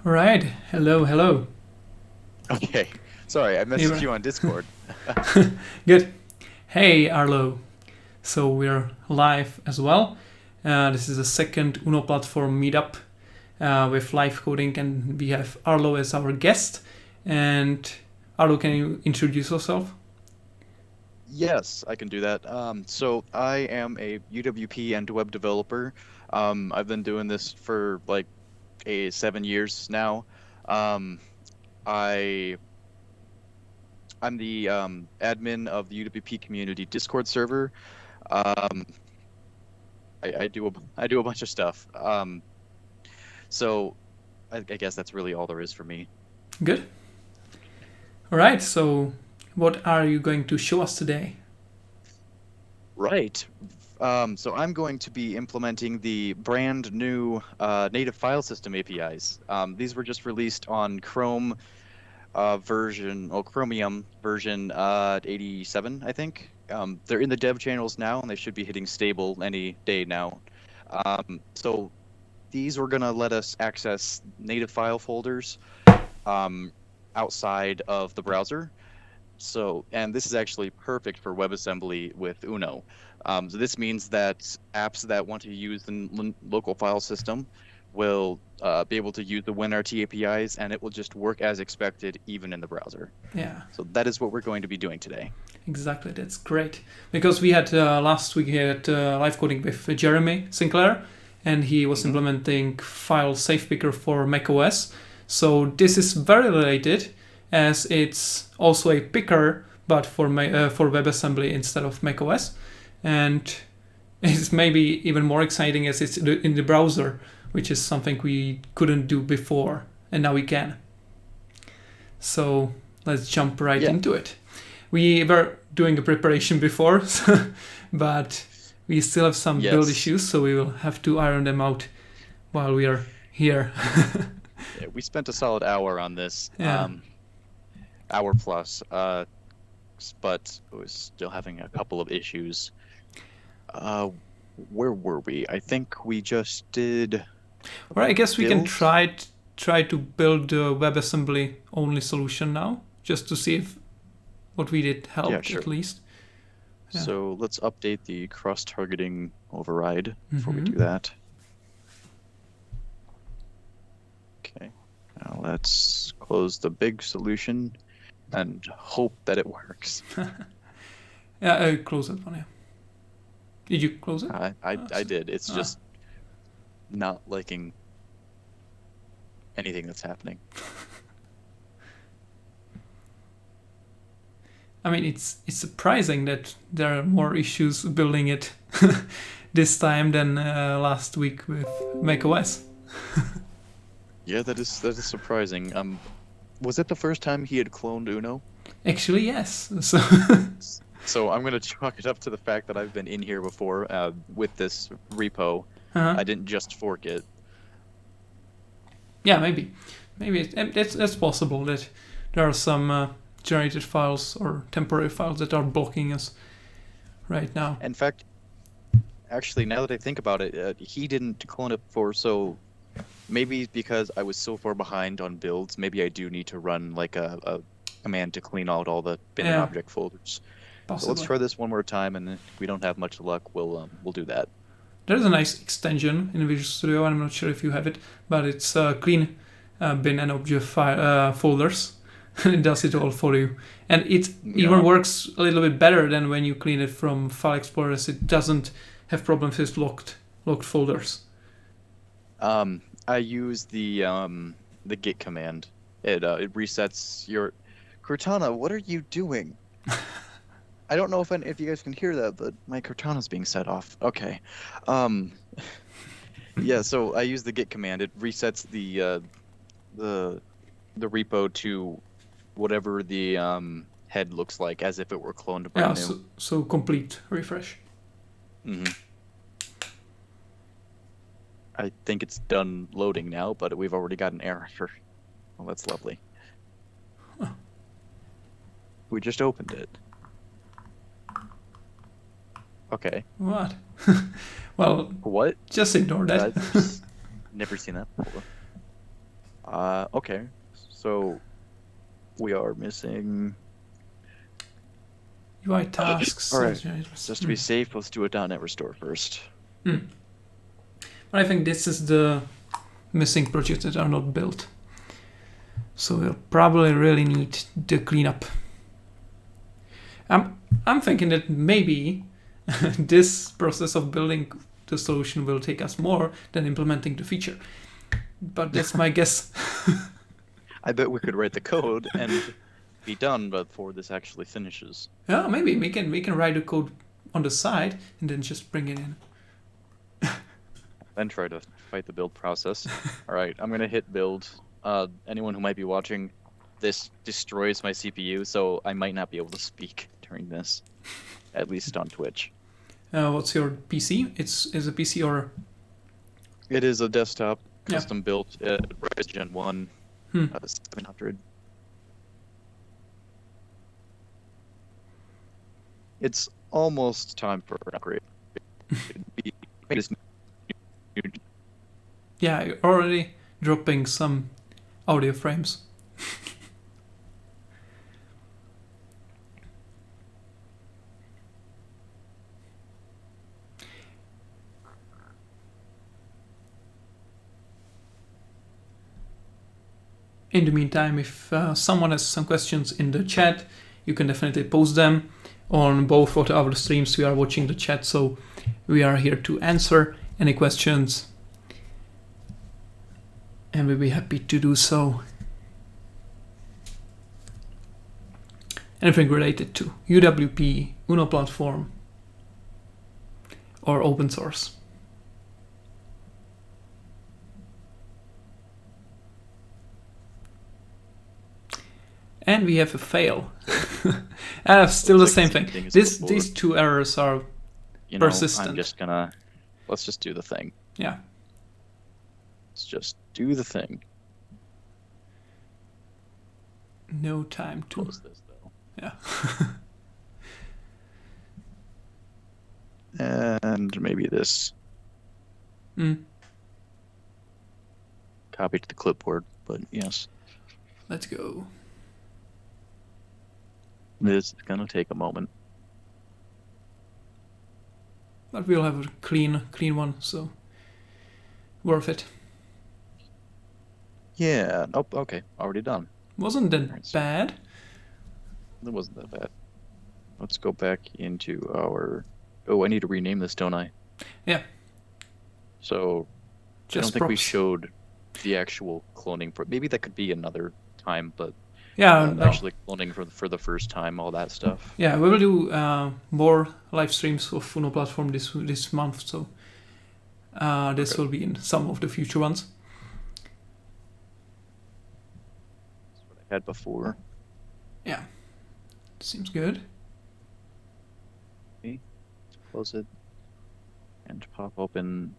All right. Hello, hello. Okay. Sorry, I messaged you on Discord. Good. Hey, Arlo. So we're live as well. This is the second Uno Platform Meetup with live coding, and we have Arlo as our guest. And Arlo, can you introduce yourself? Yes, I can do that. So I am a UWP and web developer. I've been doing this for like 7 years now. Um, I I'm the admin of the UWP community Discord server. Um, I do a bunch of stuff. So I guess that's really all there is for me. Good. All right. So what are you going to show us today? Right. So I'm going to be implementing the brand new native file system APIs. These were just released on Chromium version 87, I think. They're in the dev channels now, and they should be hitting stable any day now. So these were going to let us access native file folders um, outside of the browser. And this is actually perfect for WebAssembly with Uno. So this means that apps that want to use the local file system will be able to use the WinRT APIs, and it will just work as expected, even in the browser. Yeah. So that is what we're going to be doing today. Exactly, that's great. Because we had last week had live coding with Jeremy Sinclair, and he was implementing file safe picker for macOS. So this is very related, as it's also a picker, but for WebAssembly instead of macOS, and it's maybe even more exciting as it's in the browser, which is something we couldn't do before, and now we can. So let's jump right into it. We were doing a preparation before, but we still have some build issues, so we will have to iron them out while we are here. Yeah, we spent a solid hour on this, Yeah. hour plus, but it was still having a couple of issues. Where were we? I think we just did. Well, I guess we can build? try to build the WebAssembly only solution now, just to see if what we did helped at least. Yeah. So let's update the cross-targeting override before we do that. Okay. Now let's close the big solution and hope that it works. Yeah, close that one. Yeah. Did you close it? I did. It's just not liking anything that's happening. I mean, it's surprising that there are more issues building it this time than last week with macOS. Yeah, that is surprising. Was it the first time he had cloned Uno? Actually, yes. So I'm gonna chalk it up to the fact that I've been in here before with this repo. I didn't just fork it. Yeah, maybe that's possible that there are some generated files or temporary files that are blocking us right now. In fact, actually, now that I think about it, he didn't clone it before, so maybe because I was so far behind on builds, maybe I do need to run like a command to clean out all the bin and object folders. So let's try this one more time, and if we don't have much luck, we'll do that. There is a nice extension in Visual Studio. I'm not sure if you have it, but it's clean bin and object folders. It does it all for you, and it even works a little bit better than when you clean it from File Explorer, as it doesn't have problems with locked folders. I use the git command. It resets your Cortana. What are you doing? I don't know if you guys can hear that, but my Cortana's being set off. Okay. Yeah. So I use the git command. It resets the repo to whatever the head looks like, as if it were cloned brand new. So complete refresh. I think it's done loading now, but we've already got an error. Well, that's lovely. Huh. We just opened it. Okay. What? Well, what? Just ignore that. I've never seen that before. Okay. So we are missing. UI tasks. All right. Just to be safe, let's do a .NET restore first. But I think this is the missing projects that are not built. So we'll probably really need the cleanup. I'm thinking that maybe this process of building the solution will take us more than implementing the feature. But that's my guess. I bet we could write the code and be done before this actually finishes. Yeah, maybe we can write the code on the side and then just bring it in. Then try to fight the build process. All right, I'm gonna hit build. Anyone who might be watching, this destroys my CPU, so I might not be able to speak during this, at least on Twitch. What's your PC? Is a PC or? It is a desktop, custom built Ryzen Gen 1 700. It's almost time for an upgrade. Yeah, you're already dropping some audio frames. In the meantime, if someone has some questions in the chat, you can definitely post them on both of the other streams. We are watching the chat, so we are here to answer any questions. And we'll be happy to do so. Anything related to UWP, Uno Platform, or open source. And we have a fail. Still the same thing. These two errors are persistent. I'm just gonna, let's just do the thing. Yeah. Let's just do the thing. No time to close this though. Yeah. And maybe this. Copy to the clipboard, but yes. Let's go. This is gonna take a moment. But we'll have a clean one, so worth it. Yeah. Nope. Okay. Already done. Wasn't that bad? It wasn't that bad. Let's go back into our. Oh, I need to rename this, don't I? Yeah. So Just I don't think props. we showed the actual cloning. Maybe that could be another time, but yeah, actually cloning for the first time, all that stuff. Yeah, we will do more live streams of Uno Platform this month, so this will be in some of the future ones. That's what I had before. Yeah, seems good. Okay. Let's close it and pop open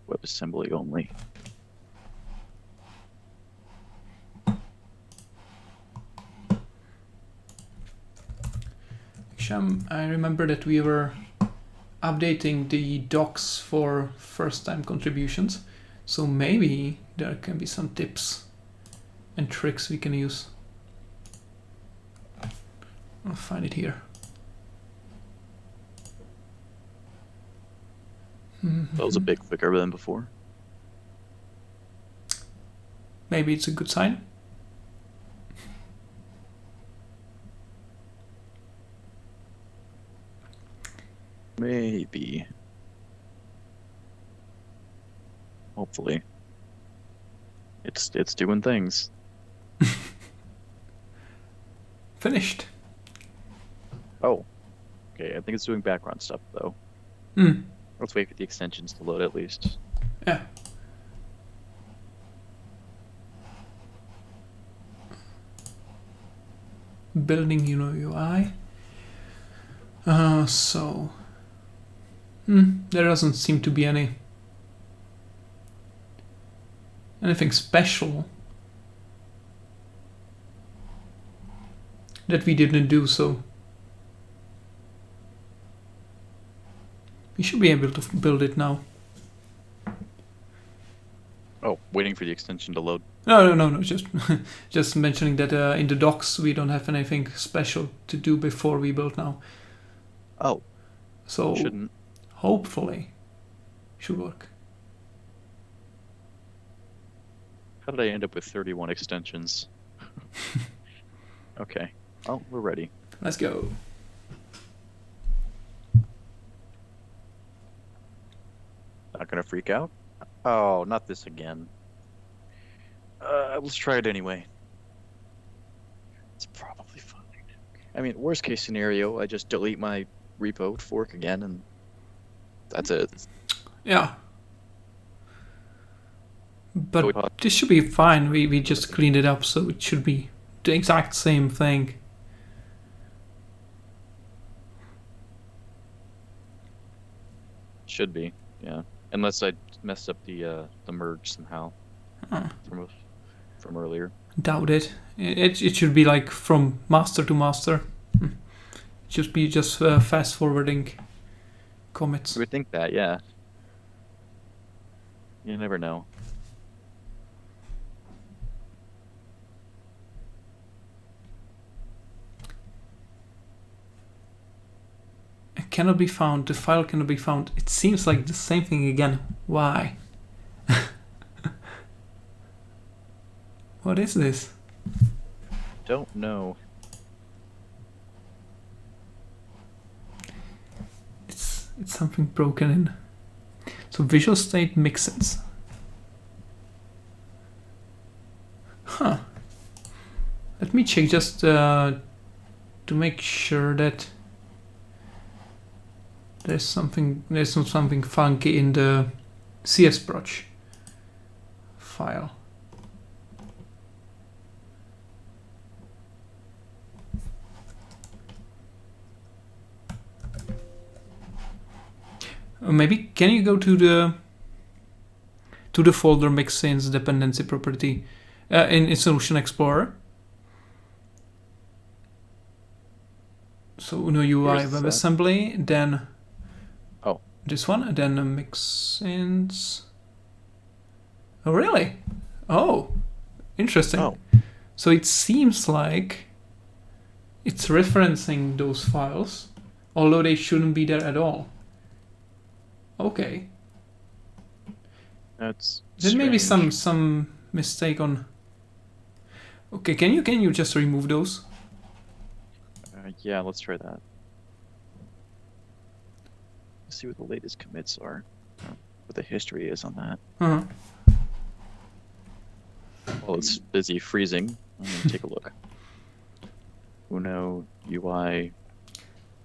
WebAssembly only. I remember that we were updating the docs for first-time contributions, so maybe there can be some tips and tricks we can use. I'll find it here. That was a bit quicker than before. Maybe it's a good sign. Maybe. Hopefully. It's doing things. Finished. Oh. Okay, I think it's doing background stuff though. Let's wait for the extensions to load at least. Yeah. Building Uno UI. There doesn't seem to be anything special that we didn't do, so we should be able to build it now. Oh, waiting for the extension to load. No. Just just mentioning that in the docs we don't have anything special to do before we build now. Oh, So shouldn't. hopefully should work. How did I end up with 31 extensions? Okay. Oh, we're ready. Let's go. Not gonna freak out? Oh, not this again. Let's try it anyway. It's probably fine. I mean, worst case scenario, I just delete my repo, fork again, and that's it. Yeah. But this should be fine. We just cleaned it up, so it should be the exact same thing. Should be, yeah. Unless I messed up the merge somehow from earlier. Doubt it. It should be like from master to master. It should be just fast forwarding commits. You would think that, yeah. You never know. It cannot be found. The file cannot be found. It seems like the same thing again. Why? What is this? Don't know. It's something broken in. So visual state mixins. Huh. Let me check just to make sure that there's not something funky in the CSBrush file. Maybe can you go to the folder mixins dependency property in Solution Explorer? So Uno UI WebAssembly, then this one, and then mixins. Oh really? Oh, interesting. Oh. So it seems like it's referencing those files, although they shouldn't be there at all. Okay. That's there may be some mistake on. Okay, can you just remove those? Yeah, let's try that. Let's see what the latest commits are. What the history is on that. Uh-huh. Well, it's busy freezing. I'm gonna take a look. Uno UI.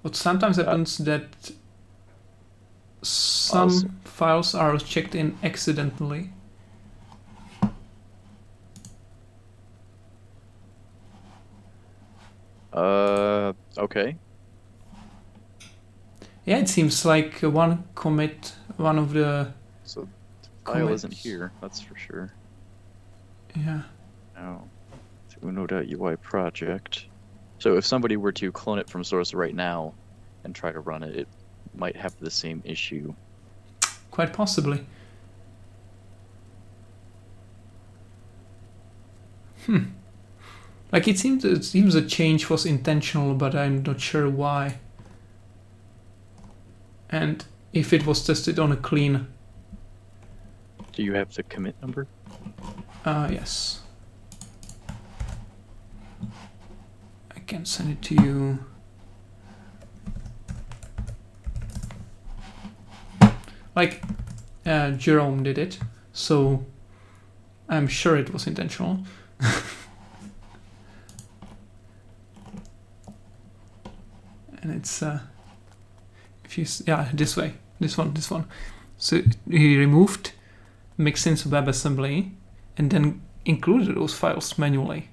What sometimes happens that some files are checked in accidentally. Okay. Yeah, it seems like one commit, one of the. So the file isn't here, that's for sure. Yeah. No. It's Uno.UI project. So if somebody were to clone it from source right now and try to run it, it might have the same issue. Quite possibly. Like it seems the change was intentional, but I'm not sure why. And if it was tested on a clean. Do you have the commit number? Yes. I can send it to you. Like Jerome did it, so I'm sure it was intentional. And it's if you this way, this one. So he removed mixins WebAssembly and then included those files manually.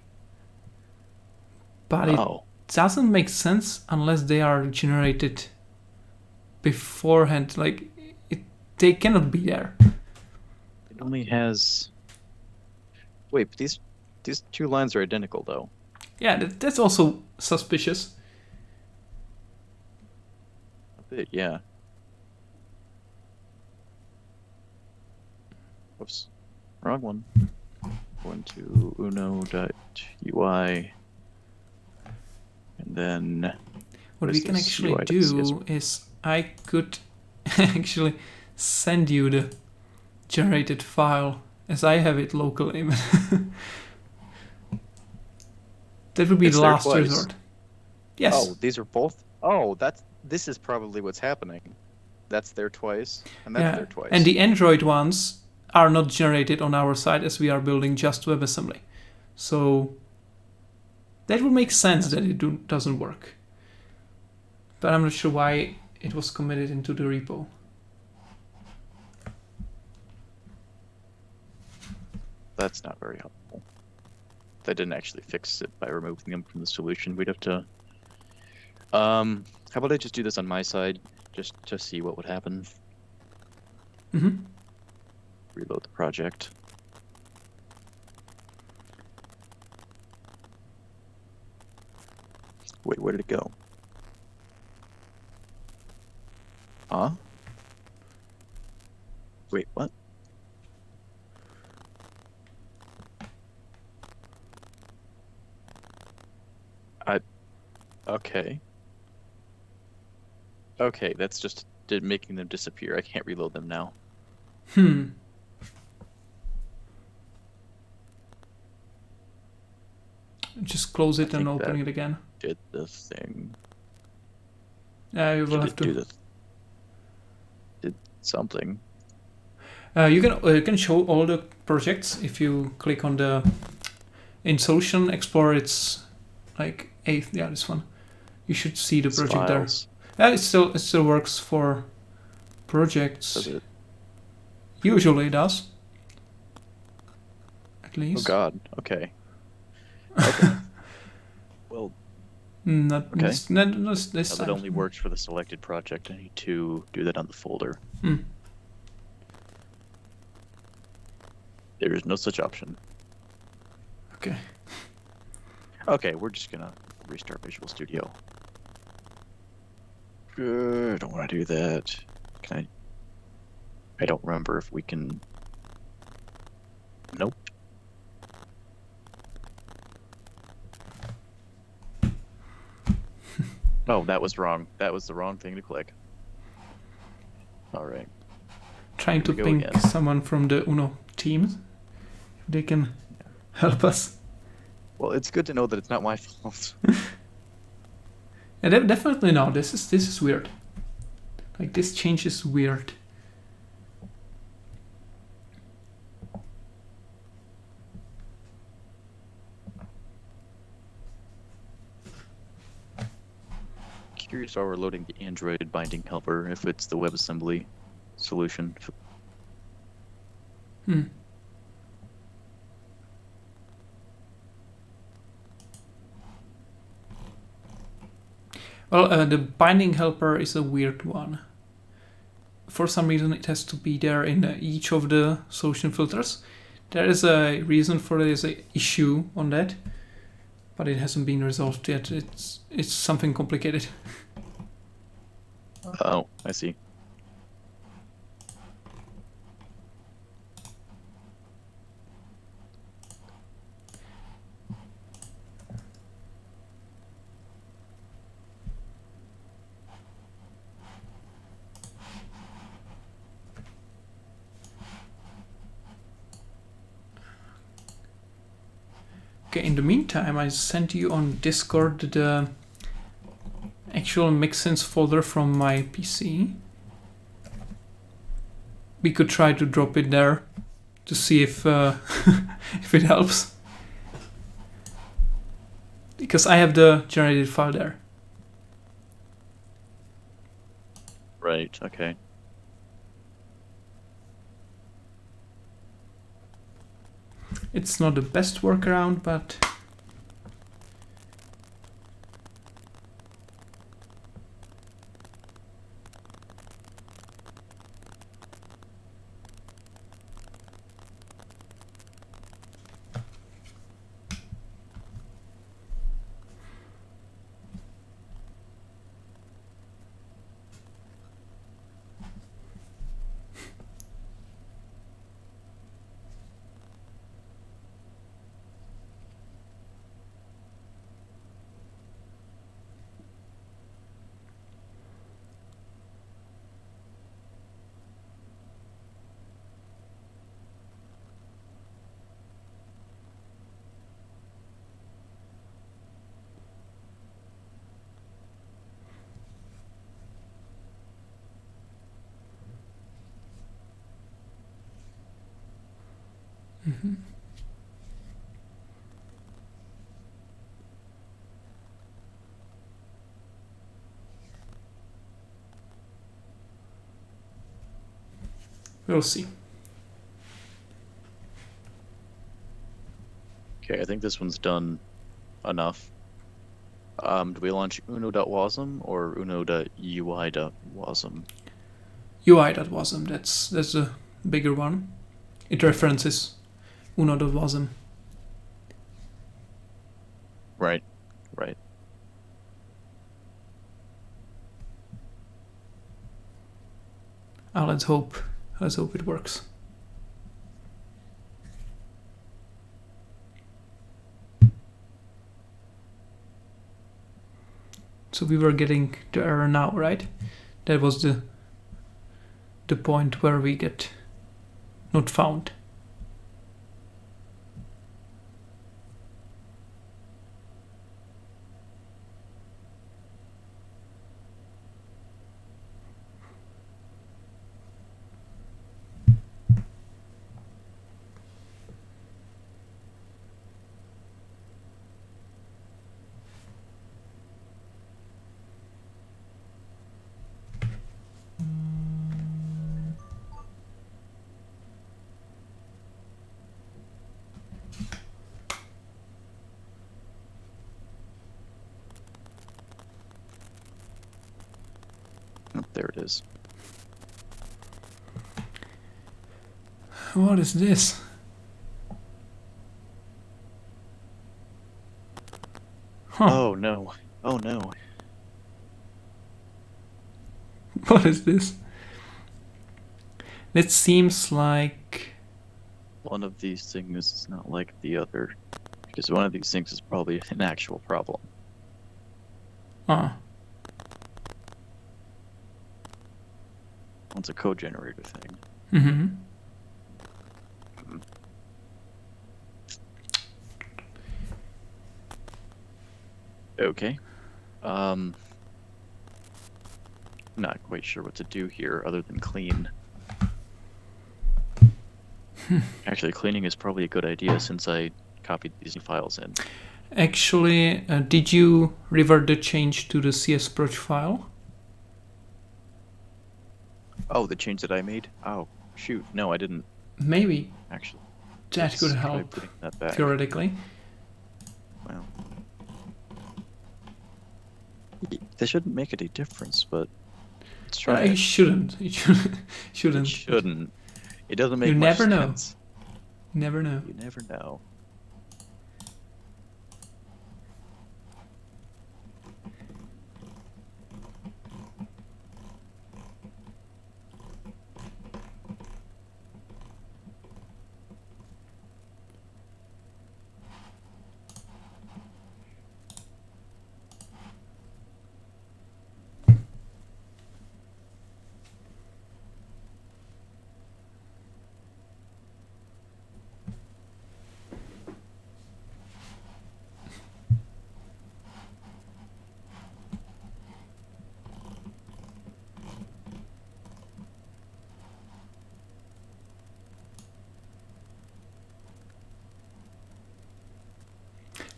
But it doesn't make sense unless they are generated beforehand. Like they cannot be there. It only has. Wait, but these two lines are identical though. Yeah, that's also suspicious. A bit, yeah. Oops. Wrong one. Going to uno.ui. And then What we can actually do is I could actually send you the generated file as I have it locally. That would be the last resort. Yes. Oh, these are both. Oh, this is probably what's happening. That's there twice, and that's there twice. And the Android ones are not generated on our side as we are building just WebAssembly. So that would make sense that it doesn't work. But I'm not sure why it was committed into the repo. That's not very helpful. That didn't actually fix it by removing them from the solution. We'd have to... how about I just do this on my side, just to see what would happen. Mm-hmm. Reload the project. Wait, where did it go? Huh? Wait, what? Okay. Okay, that's just making them disappear. I can't reload them now. Just close it and open it again. Did the thing. You will have to do this. Did something. You can show all the projects if you click on the in Solution Explorer. It's like 8th. Yeah, this one. You should see the project files. there. It still works for projects. Does it? Usually it does. At least. Oh God. Okay. Okay. Well. Not okay. This It only works for the selected project. I need to do that on the folder. There is no such option. Okay. Okay, we're just gonna restart Visual Studio. I don't want to do that. Can I don't remember if we can... Nope. Oh, that was wrong. That was the wrong thing to click. All right. Trying to ping someone from the Uno team. If they can help us. Well, it's good to know that it's not my fault. Yeah, definitely no. This is weird. Like, this change is weird. Curious why we're loading the Android binding helper if it's the WebAssembly solution. Well, the binding helper is a weird one. For some reason, it has to be there in each of the solution filters. There is a reason for it, is an issue on that, but it hasn't been resolved yet. It's something complicated. Oh, I see. Okay, in the meantime, I sent you on Discord the actual mixins folder from my PC. We could try to drop it there to see if if it helps. Because I have the generated file there. Right, okay. It's not the best workaround, but Mm-hmm. We'll see. Okay, I think this one's done enough. Do we launch uno.wasm or uno.ui.wasm? UI.wasm, that's a bigger one. It references Uno.wasm. Right. Let's hope it works. So we were getting the error now, right? That was the point where we get not found. Oh, there it is. What is this? Huh. Oh no. What is this? It seems like One of these things is not like the other. Because one of these things is probably an actual problem. One's a code generator thing. Mm-hmm. Okay. Not quite sure what to do here other than clean. Actually, cleaning is probably a good idea since I copied these files in. Actually, did you revert the change to the CSproj file? Oh, the change that I made? Oh, shoot. No, I didn't. Maybe Actually, that could try help, putting that back. theoretically. Wow. This shouldn't make any difference, but let's try It it. shouldn't. It shouldn't. It shouldn't. It doesn't make You much never know. sense. Never know. You never know.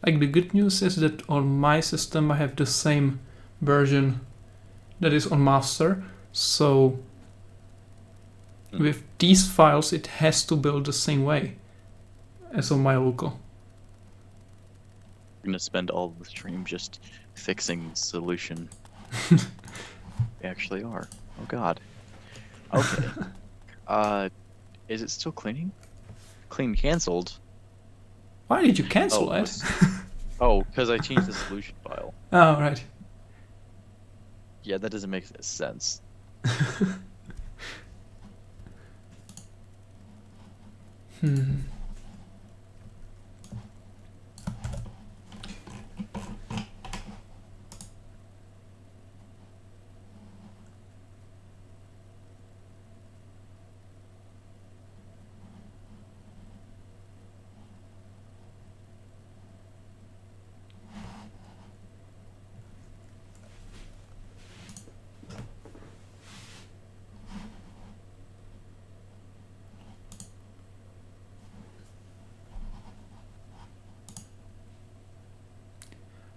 Like, the good news is that on my system I have the same version that is on master, so with these files it has to build the same way as on my local. I'm gonna spend all the stream just fixing the solution. We actually are. Oh god. Okay. Is it still cleaning? Clean canceled. Why did you cancel it? Oh, because I changed the solution file. Oh, right. Yeah, that doesn't make sense.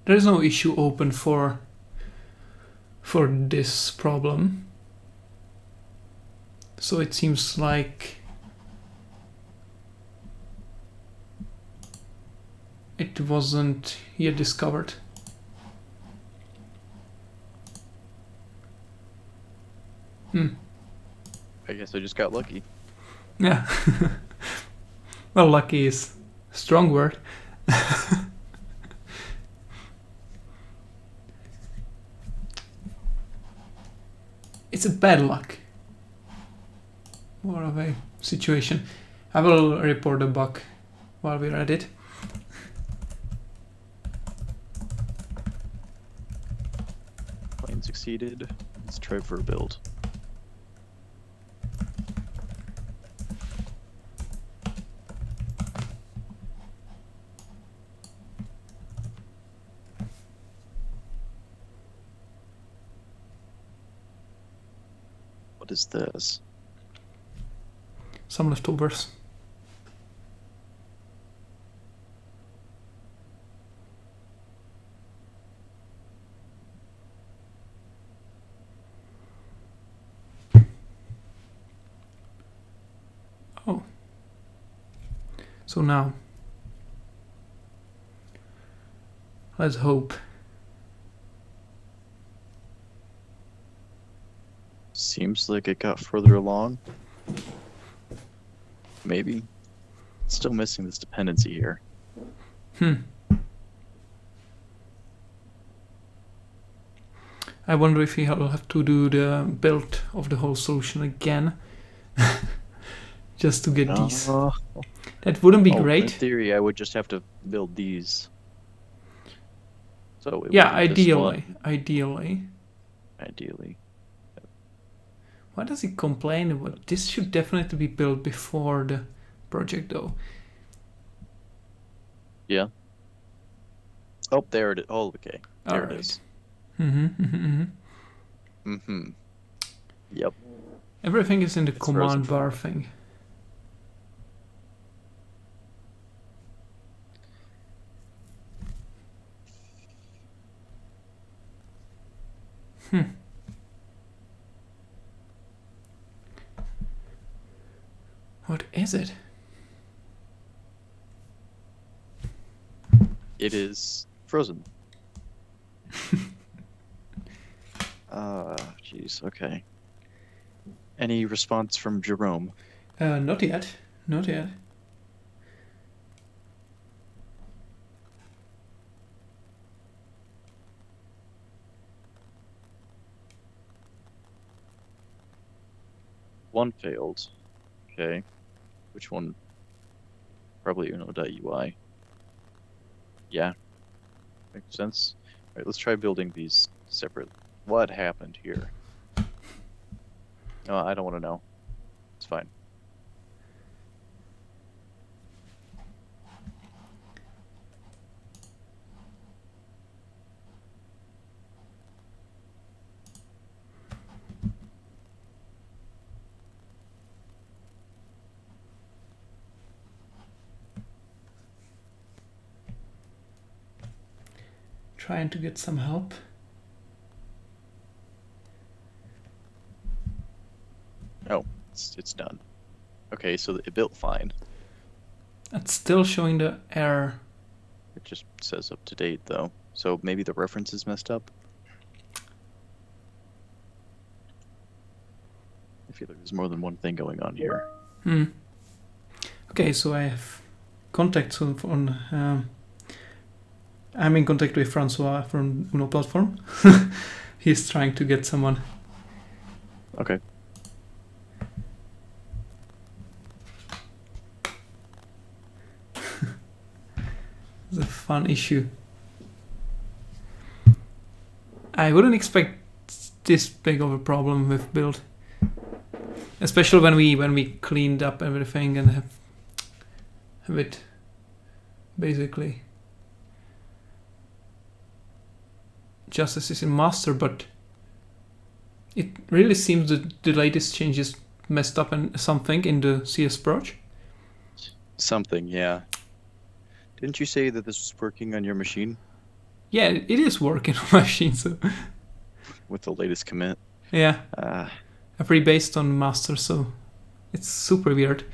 there is no issue open for this problem. So it seems like it wasn't yet discovered. I guess I just got lucky. Yeah. Well, lucky is a strong word. It's a bad luck. More of a situation. I will report the bug while we're at it. Plane succeeded. Let's try for a build. What is this? Some leftovers. Oh. So now, let's hope. Seems like it got further along. Maybe. Still missing this dependency here. I wonder if he'll have to do the build of the whole solution again. Just to get these. That wouldn't be great. In theory, I would just have to build these. So it yeah, wouldn't be this ideally. one. Ideally. Why does he complain about this? Should definitely be built before the project, though. Yeah. Oh, there it is. Oh, okay. There it is. Yep. Everything is in the It's command frozen. bar thing. What is it? It is frozen. Jeez, okay. Any response from Jerome? Not yet. Not yet. One failed. Okay. Which one? Probably Uno.ui. Yeah. Makes sense. Alright, let's try building these separate. What happened here? I don't want to know. It's fine. Trying to get some help. Oh, it's done. Okay, so it built fine. It's still showing the error. It just says up to date though. So maybe the reference is messed up. I feel like there's more than one thing going on here. Okay, so I have contacts on. I'm in contact with Francois from Uno Platform. He's trying to get someone. Okay. It's a fun issue. I wouldn't expect this big of a problem with build, especially when we cleaned up everything and have it basically just as is in master. But it really seems that the latest changes messed up and something in the CS Proj. Something, yeah. Didn't you say that this was working on your machine? Yeah, it is working on my machine. So With the latest commit. yeah, I've rebased on master, so it's super weird.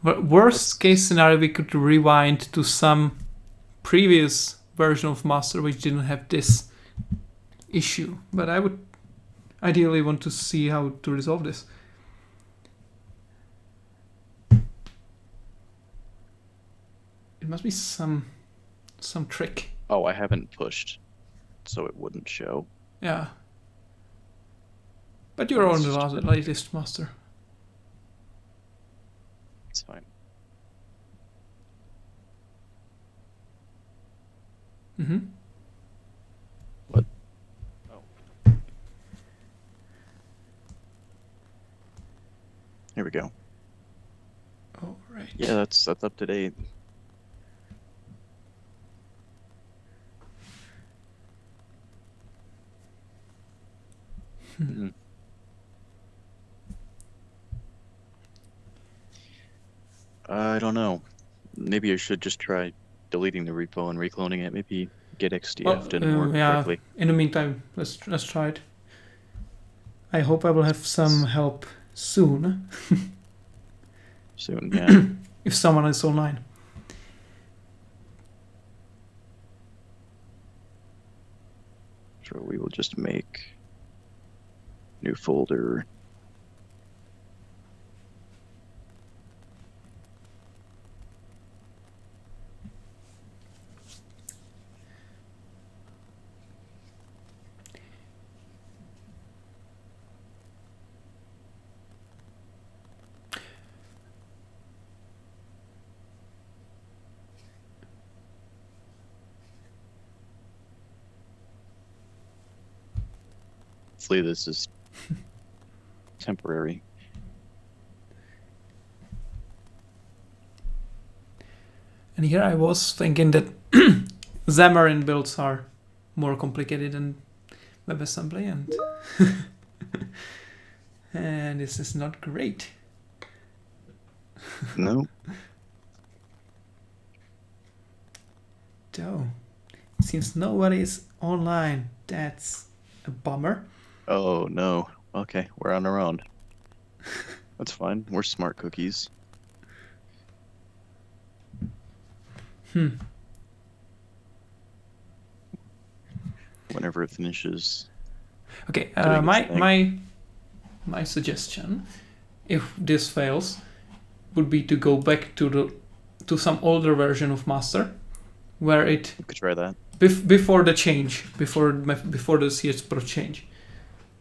But worst case scenario, we could rewind to some previous version of master which didn't have this issue. But I would ideally want to see how to resolve this. It must be some trick. Oh, I haven't pushed, so it wouldn't show. Yeah. But you're on the latest master. It's fine. Mm-hmm. What? Oh. Here we go. All right. Yeah, that's up to date. Mm-hmm. I don't know. Maybe I should just try deleting the repo and recloning it. Maybe get XDF didn't work correctly. In the meantime, let's try it. I hope I will have some help soon. Soon, yeah. If someone is online. So we will just make new folder. Hopefully this is temporary. And here I was thinking that Xamarin builds are more complicated than WebAssembly, and this is not great. No. So, it seems nobody is online. That's a bummer. Oh no. Okay, we're on our own. That's fine. We're smart cookies. Whenever it finishes. Okay, my suggestion, if this fails, would be to go back to some older version of master, where it We could try that. before the change, before the CS Pro change.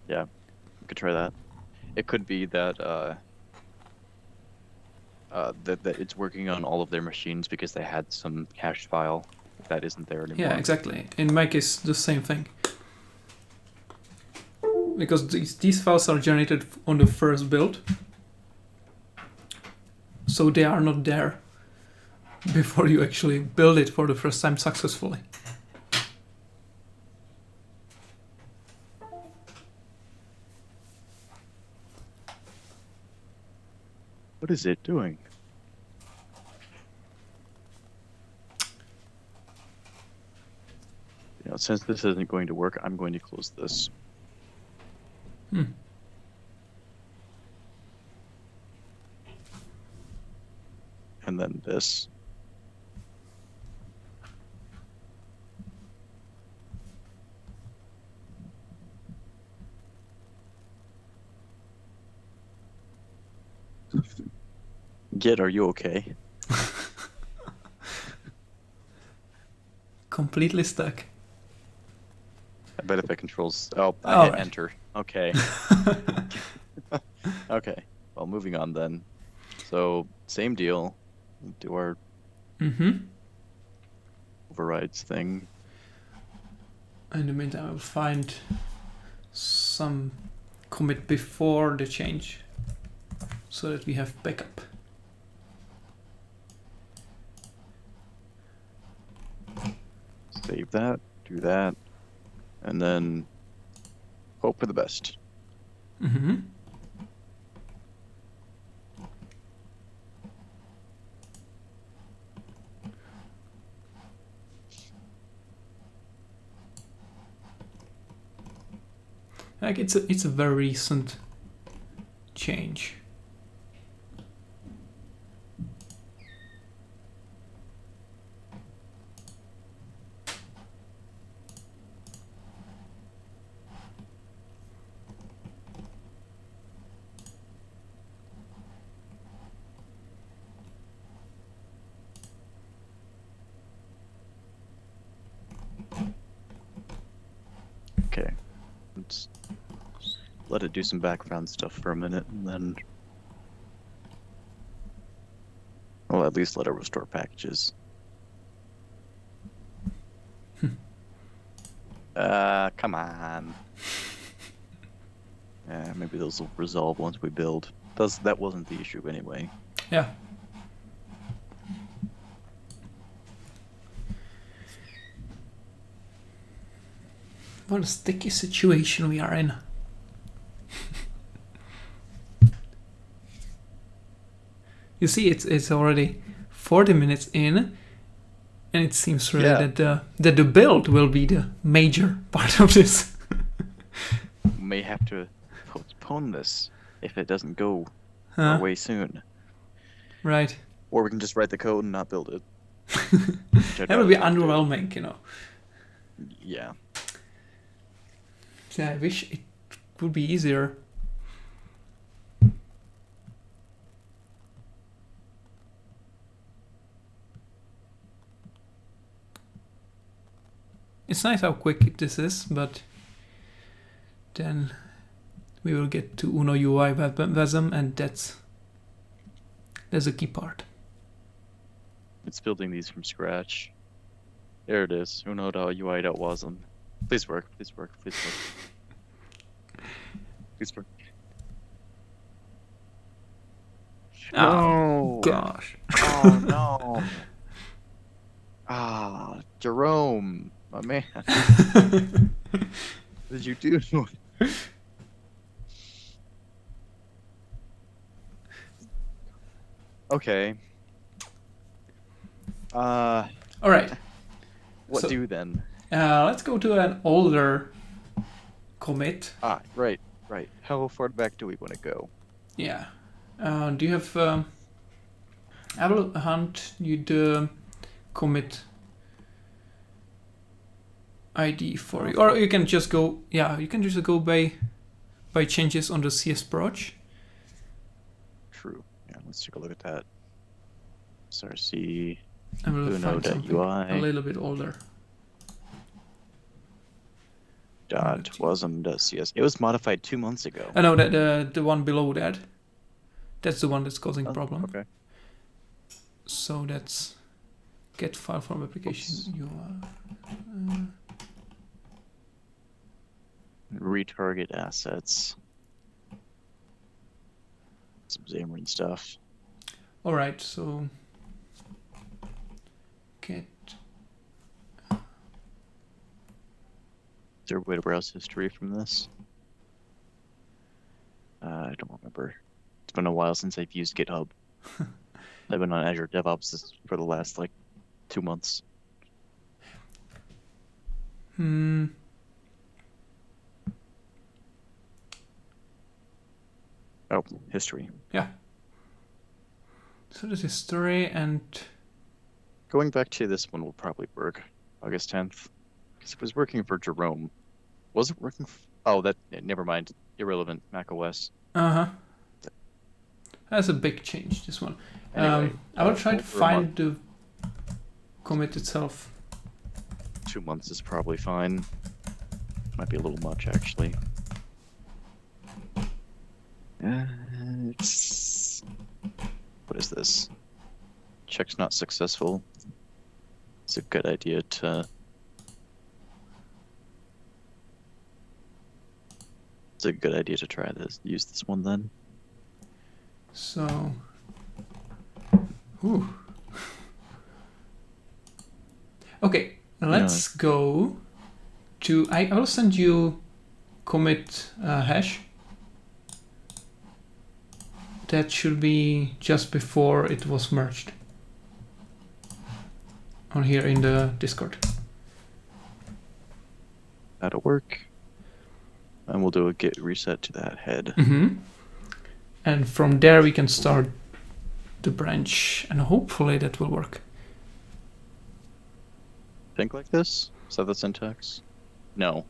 Yeah, we could try that. It could be that that it's working on all of their machines because they had some cache file that isn't there anymore. Yeah, exactly. In my case, the same thing. Because these files are generated on the first build, so they are not there before you actually build it for the first time successfully. What is it doing? You know, since this isn't going to work, I'm going to close this. And then this. Git, are you okay? Completely stuck. I bet if it controls... Oh, I All hit right. enter. Okay. Okay. Well, moving on then. So, same deal. Do our overrides thing. In the meantime, I will find some commit before the change, so that we have backup. Save that, do that, and then hope for the best. Like it's a very recent change. Okay. Let's let it do some background stuff for a minute, and then... Well, at least let it restore packages. Come on. Yeah, maybe those will resolve once we build. That wasn't the issue anyway. Yeah. What a sticky situation we are in. You see, it's already 40 minutes in, and it seems really that the build will be the major part of this. May have to postpone this if it doesn't go our way soon. Right. Or we can just write the code and not build it. That would be underwhelming, you know. Yeah. Yeah, I wish it would be easier. It's nice how quick this is, but then we will get to Uno UI WebAssembly, and that's a key part. It's building these from scratch. There it is. Uno.ui.wasm. Please work. Please work. Please work. Please work. Oh, No. gosh. Oh no. Ah, Jerome, my man. What did you do? Okay. All right. What do then? Let's go to an older commit. Ah, right. How far back do we want to go? Yeah. Do you have? I will hunt you the commit ID for you, or you can just go. Yeah, you can just go by changes on the CS Proj. True. Yeah, let's take a look at that. src I will find something Uno.ui a little bit older. .wasm.cs. It was modified 2 months ago. I know that the one below that. That's the one that's causing problem. Okay. So that's get file from application. Retarget assets. Some Xamarin stuff. All right, so get. Is there a way to browse history from this? I don't remember. It's been a while since I've used GitHub. I've been on Azure DevOps for the last 2 months. Oh, history. Yeah. So there's history and... Going back to this one will probably work. August 10th. Because it was working for Jerome. Was it working oh, never mind. Irrelevant. macOS. Uh-huh. That's a big change, this one. Anyway, I will try to find the commit itself. 2 months is probably fine. Might be a little much, actually. What is this? Check's not successful. It's a good idea to... It's a good idea to try this. Use this one then. So... Ooh. Okay, let's go to... I will send you commit hash. That should be just before it was merged. On here in the Discord. That'll work. and we'll do a git reset to that head. And from there we can start the branch, and hopefully that will work. Think like this? Is that the syntax? No.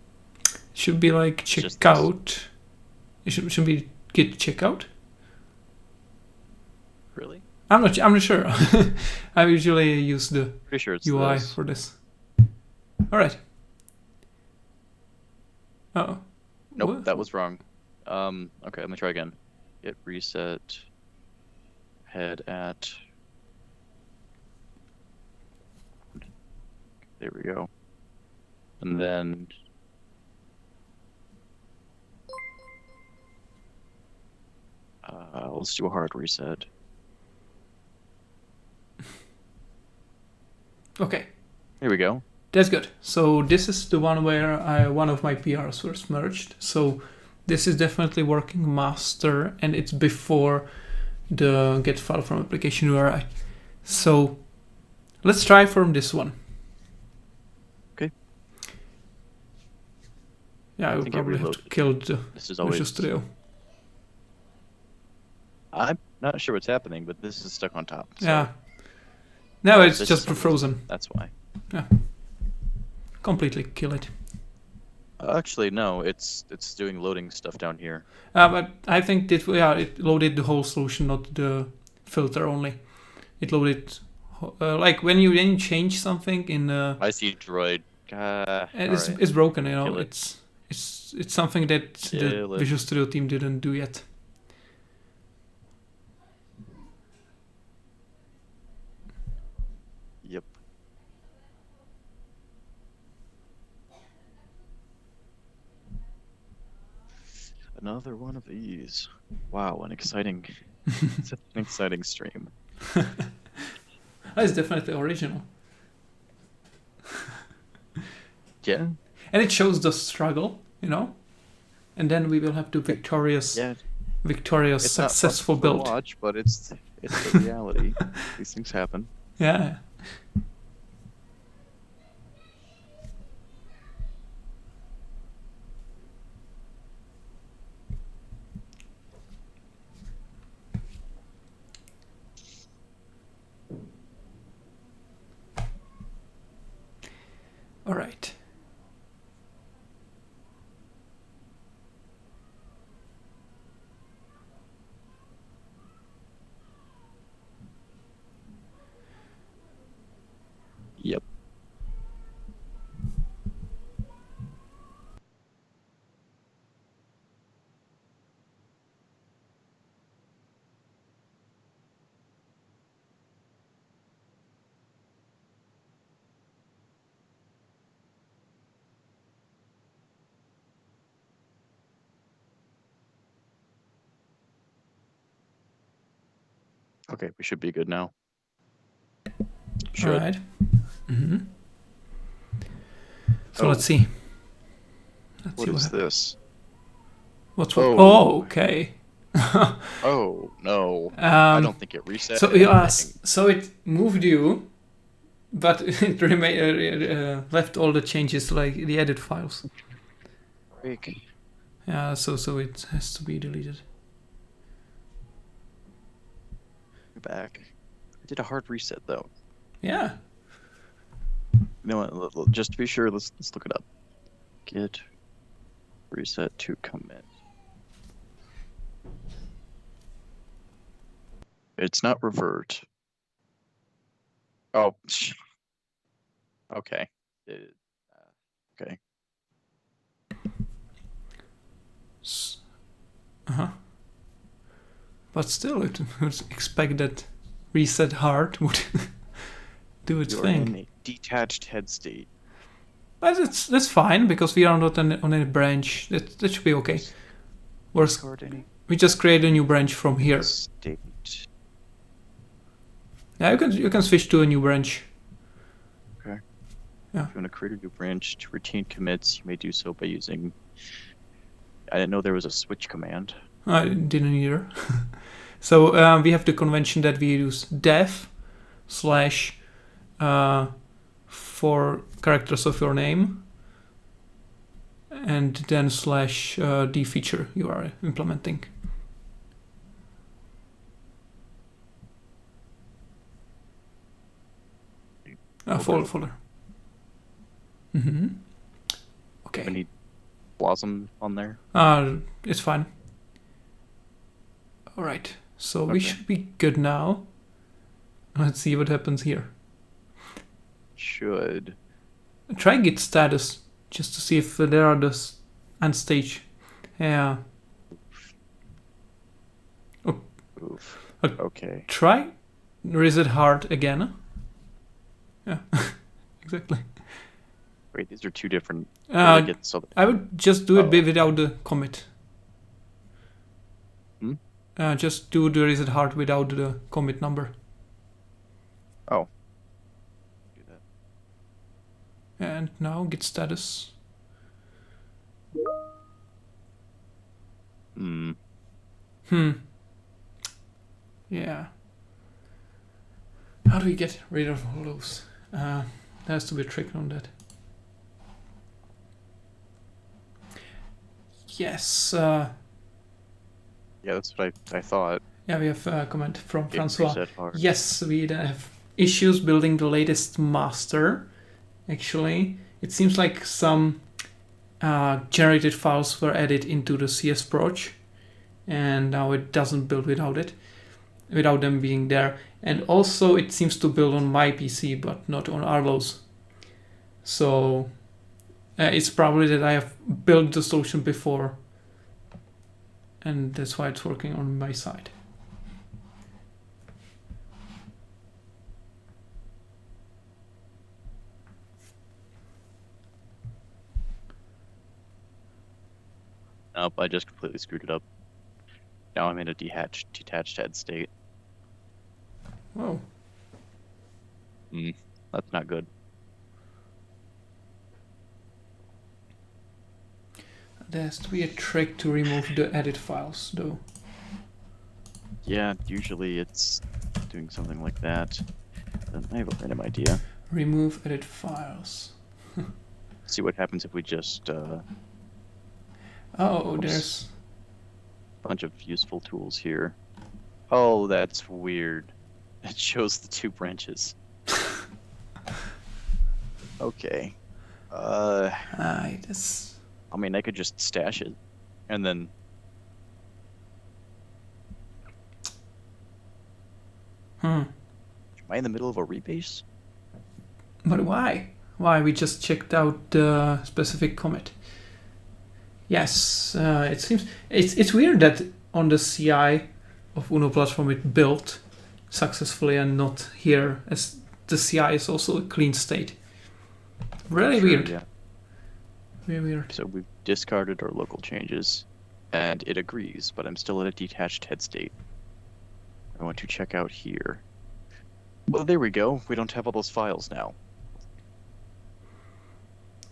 Should be like checkout. It should be git checkout. Really? I'm not sure. I usually use the Pretty sure it's UI this. for this. All right. Oh. Nope, What? that was wrong. Okay, let me try again. Git reset head at. There we go. And then let's do a hard reset. Okay. Here we go. That's good. So this is the one where one of my PRs was merged. So this is definitely working master, and it's before the get file from application URI. So let's try from this one. Okay. Yeah, I will probably have to kill the Visual Studio. I'm not sure what's happening, but this is stuck on top. So. Yeah. No, it's just frozen. That's why. Yeah. Completely kill it. Actually, no. It's doing loading stuff down here. But I think it loaded the whole solution, not the filter only. It loaded like when you change something in. I see droid. It's broken. You know, it's something that the Visual Studio team didn't do yet. Yep. Another one of these. Wow, it's an exciting stream. It's definitely original. Yeah. And it shows the struggle, you know? And then we will have the victorious successful not build. To watch, but it's the reality. These things happen. Yeah. All right. Yep. Okay, we should be good now. All right. So let's see. What is this? What's what? Oh, okay. Oh no! I don't think it reset. So it moved you, but it left all the changes, like the edit files. Break. Yeah. So it has to be deleted. Back. I did a hard reset though. Yeah. You know what? Just to be sure, let's look it up. Git reset to commit. It's not revert. Oh. Okay. Okay. But still, it would expect that reset hard would do its thing. In a detached head state. But that's fine, because we are not on any branch. That should be okay. We just create a new branch from here. State. Yeah, you can switch to a new branch. Okay. Yeah. If you want to create a new branch to retain commits, you may do so by using. I didn't know there was a switch command. I didn't either. So we have the convention that we use def / 4 characters of your name, and then slash the feature you are implementing. Folder. Mm-hmm. Okay. We need Blossom on there. It's fine. All right. So Okay. we should be good now. Let's see what happens here. Should. Try git status just to see if there are the end stage. Yeah. Oof. Okay. Okay. Try reset hard again. Yeah. Exactly. Wait, these are two different. So I would just do it without the commit. Just do the reset hard without the commit number. Oh. Do that. And now git status. Yeah. How do we get rid of all those? There has to be a trick on that. Yes. Yeah, that's what I thought. Yeah, we have a comment from Git Francois. reset hard. Yes, we have issues building the latest master. Actually, it seems like some generated files were added into the CSproj, and now it doesn't build without them being there. And also, it seems to build on my PC, but not on Arlo's. So it's probably that I have built the solution before, and that's why it's working on my side. Nope, I just completely screwed it up. Now I'm in a detached head state. Whoa. That's not good. There has to be a trick to remove the edit files, though. Yeah, usually it's doing something like that. I have a random idea. Remove edit files. See what happens if we just Oh, there's a bunch of useful tools here. Oh, that's weird. It shows the two branches. Okay. this. I mean, I could just stash it, and then. Am I in the middle of a rebase? But why? Why? We just checked out the specific commit. Yes, it seems it's weird that on the CI of Uno Platform it built successfully and not here, as the CI is also a clean state. Really weird. Yeah. Very weird. So we've discarded our local changes, and it agrees, but I'm still in a detached head state. I want to check out here. Well, there we go. We don't have all those files now.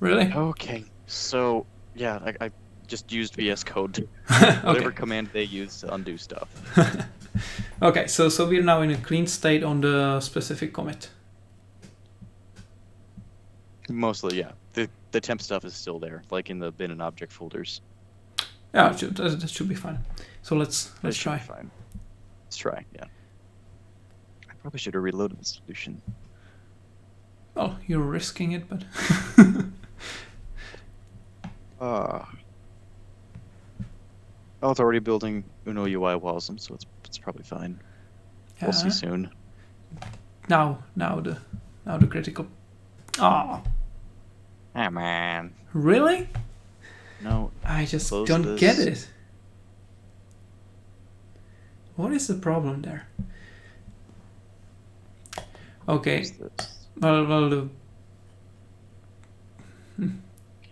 Really? Okay. So, yeah, I just used VS Code. Okay. Whatever command they use to undo stuff. Okay, so we're now in a clean state on the specific commit. Mostly, yeah. The temp stuff is still there, like in the bin and object folders. Yeah, that should be fine. So let's try. Fine. Let's try, yeah. I probably should have reloaded the solution. Well, you're risking it, but... Oh, it's already building Uno UI WASM, so it's probably fine. We'll see soon. Now the critical. Ah. Ah, man. Really? No. I just Close don't this. get it. What is the problem there? Okay. Close this. Well.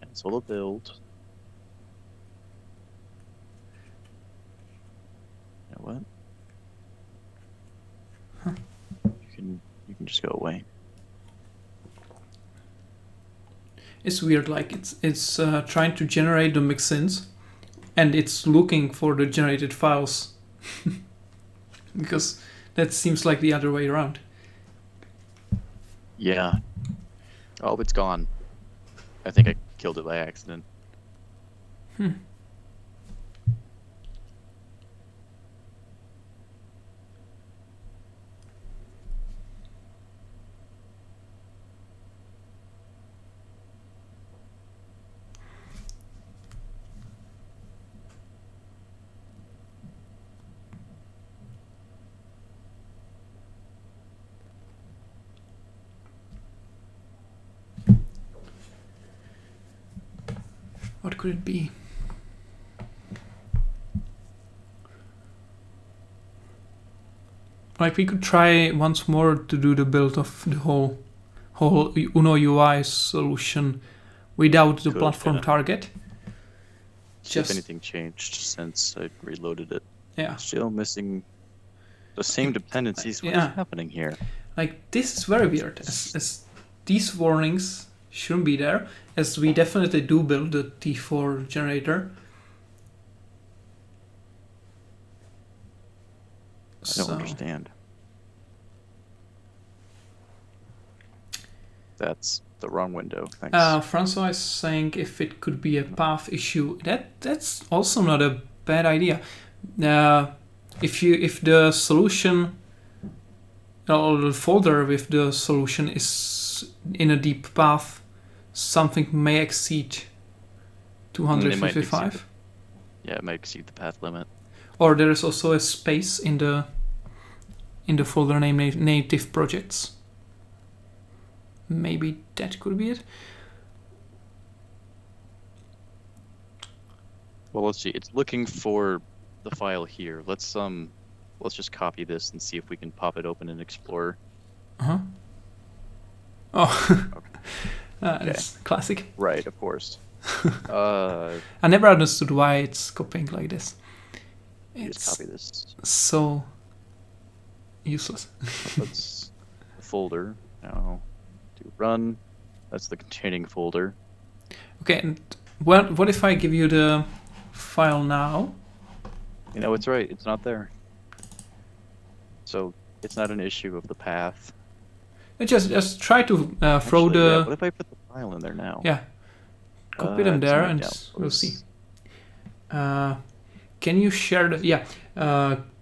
Cancel the build. You know what? Huh. You can just go away. It's weird. Like it's trying to generate the mixins, and it's looking for the generated files, because that seems like the other way around. Yeah. Oh, it's gone. I think I killed it by accident. What could it be? Like, we could try once more to do the build of the whole Uno UI solution without the platform target. See if anything changed since I reloaded it. Yeah. Still missing the same dependencies. What's happening here? Like, this is very weird. As these warnings shouldn't be there, as we definitely do build the T4 generator. I don't understand. That's the wrong window. Thanks. Francois is saying if it could be a path issue. That's also not a bad idea. If the solution or the folder with the solution is in a deep path, something may exceed 255. It might exceed the path limit. Or there is also a space in the folder name native projects. Maybe that could be it. Well, let's see. It's looking for the file here. Let's just copy this and see if we can pop it open in Explorer. Oh. Okay. That's classic. Right, of course. I never understood why it's copying like this. It's just copy this. So useless. Let's folder now. Do run. That's the containing folder. Okay, and what if I give you the file now? You know, it's right. It's not there. So it's not an issue of the path. Just try to throw the. Yeah, what if I put the file in there now? Yeah. Copy them there, and we'll see. Can you share the? Yeah.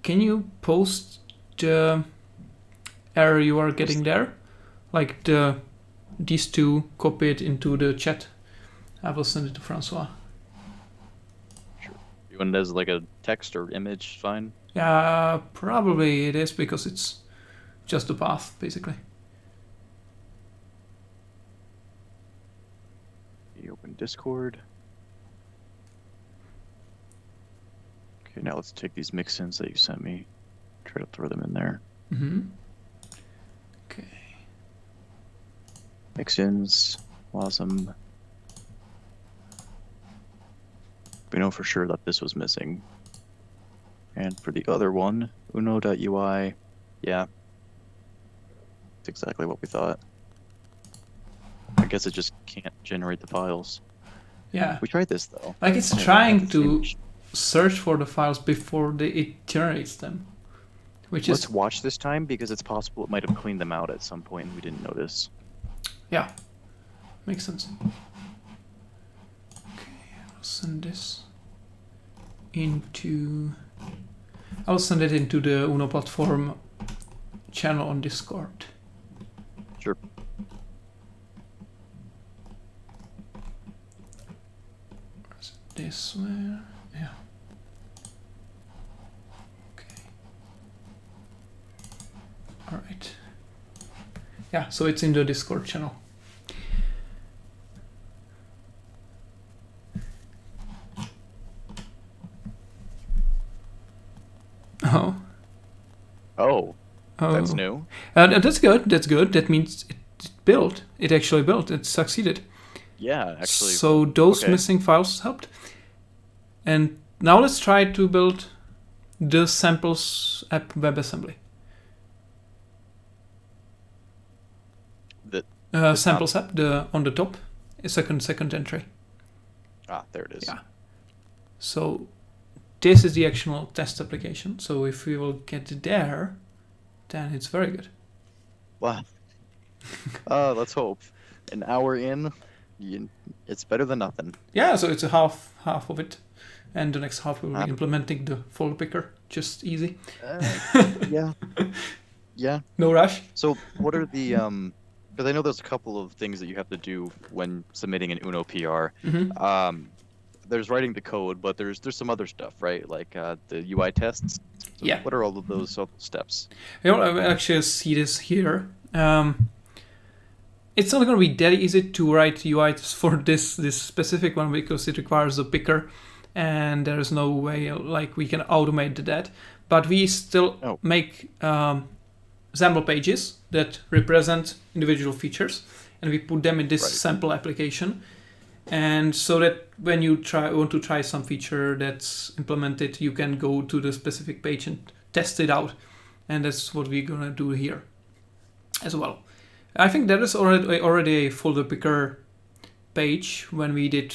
Can you post the error you are getting there? Like these two, copy it into the chat. I will send it to Francois. Sure. You want it as like a text or image? Fine. Yeah, probably it is because it's just the path, basically. You open Discord. Okay, now let's take these mix-ins that you sent me. Try to throw them in there. Okay. Mix-ins, Wasm. We know for sure that this was missing. And for the other one, uno.ui, yeah. It's exactly what we thought. I guess it just can't generate the files. Yeah. We tried this though. Like it's trying to search for the files before it generates them. Let's watch this time because it's possible it might have cleaned them out at some point and we didn't notice. Yeah. Makes sense. Okay, I'll send this into... I'll send it into the Uno Platform channel on Discord. Sure. Is it this way? Yeah. Okay. All right. Yeah, so it's in the Discord channel. Oh. Oh. That's new. That's good. That's good. That means it built. It actually built. It succeeded. Yeah, actually. So those missing files helped. And now let's try to build the samples app WebAssembly. The samples app, on the top, second entry. Ah, there it is. Yeah. So this is the actual test application. So if we will get there, then it's very good. Wow. Let's hope. An hour in, It's better than nothing. Yeah, so it's a half of it, and the next half will be Um, implementing the FolderPicker. Just easy. Yeah. Yeah. No rush. So what are the because I know there's a couple of things that you have to do when submitting an Uno PR. There's writing the code, but there's some other stuff, right? Like the UI tests. So Yeah. what are all of those steps? I actually see this here. It's not going to be that easy to write UIs for this specific one because it requires a picker, and there is no way like we can automate that. But we still make sample pages that represent individual features, and we put them in this sample application. And so that when you want to try some feature that's implemented, you can go to the specific page and test it out. And that's what we're gonna do here as well. I think there is already a FolderPicker page when we did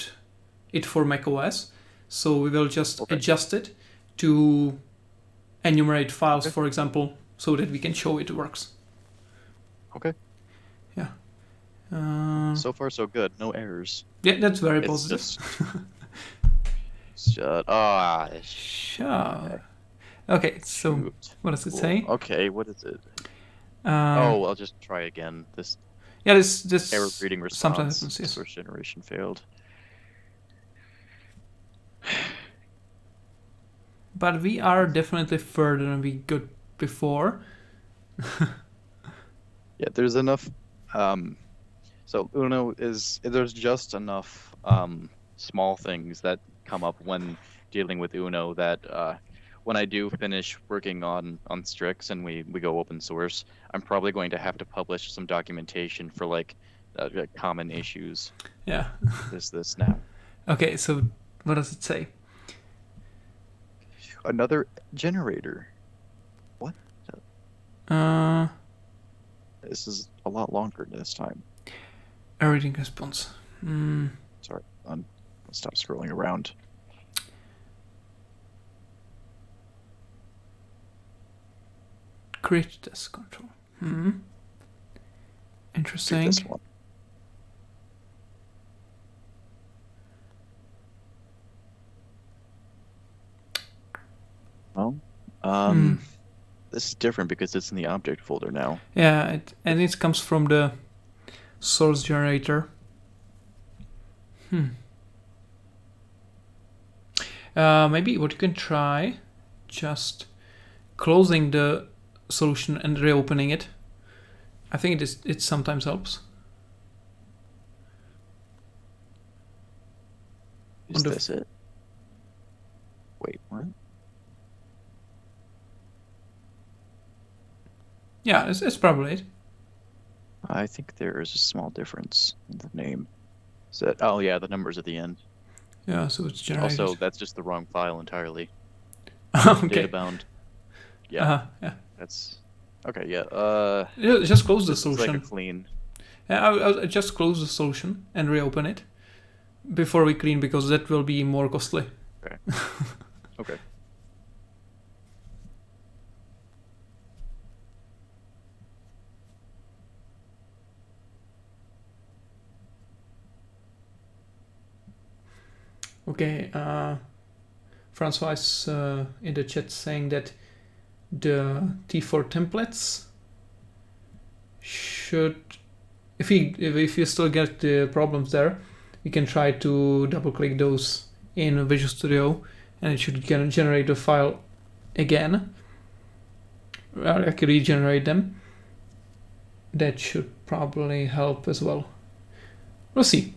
it for macOS. So we will just adjust it to enumerate files, for example, so that we can show it works. Okay. Yeah. So far, so good. No errors. Yeah, that's very positive. Shut. Sure. Okay, so what does it say? Okay, what is it? I'll just try again. This error reading response. Sometimes happens, yes. Source generation failed. But we are definitely further than we got before. Yeah, there's enough. So Uno there's just enough small things that come up when dealing with Uno that when I do finish working on Strix and we go open source, I'm probably going to have to publish some documentation for like common issues. Yeah. This now. Okay, so what does it say? Another generator. What? This is a lot longer this time. A reading response. Sorry, I'll stop scrolling around. Create test control. Interesting. This one. Well, this is different because it's in the object folder now. Yeah, and it comes from the source generator. Maybe what you can try, just closing the solution and reopening it. I think it sometimes helps. Is this it? Wait, what? Yeah, it's probably it. I think there is a small difference in the name. Oh yeah, the number's at the end. Yeah, so it's generated. Also, that's just the wrong file entirely. Okay. Data bound. Yeah. Yeah. That's okay. Yeah. Just close the solution. Like a clean. Yeah, I'll just close the solution and reopen it before we clean because that will be more costly. Okay. Okay. Okay, Francois is in the chat saying that the T4 templates should, if you still get the problems there, you can try to double click those in Visual Studio and it should generate the file again. I can regenerate them. That should probably help as well. We'll see.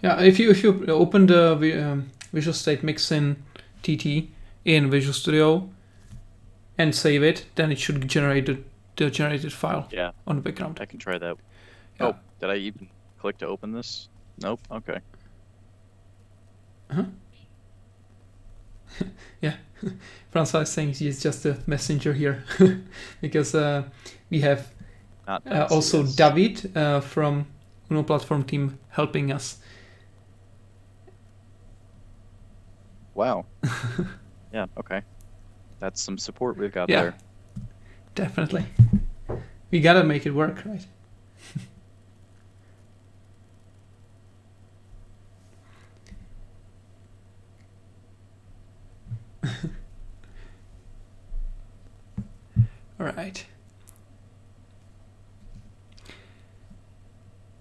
Yeah, if you open the Visual State Mix in TT in Visual Studio and save it, then it should generate the generated file on the background. I can try that. Yeah. Oh, did I even click to open this? Nope. Okay. Yeah, Francois is saying he's just a messenger here because we have also David from Uno Platform team helping us. Wow. Yeah, okay. That's some support we've got there. Definitely. We gotta make it work, right? right.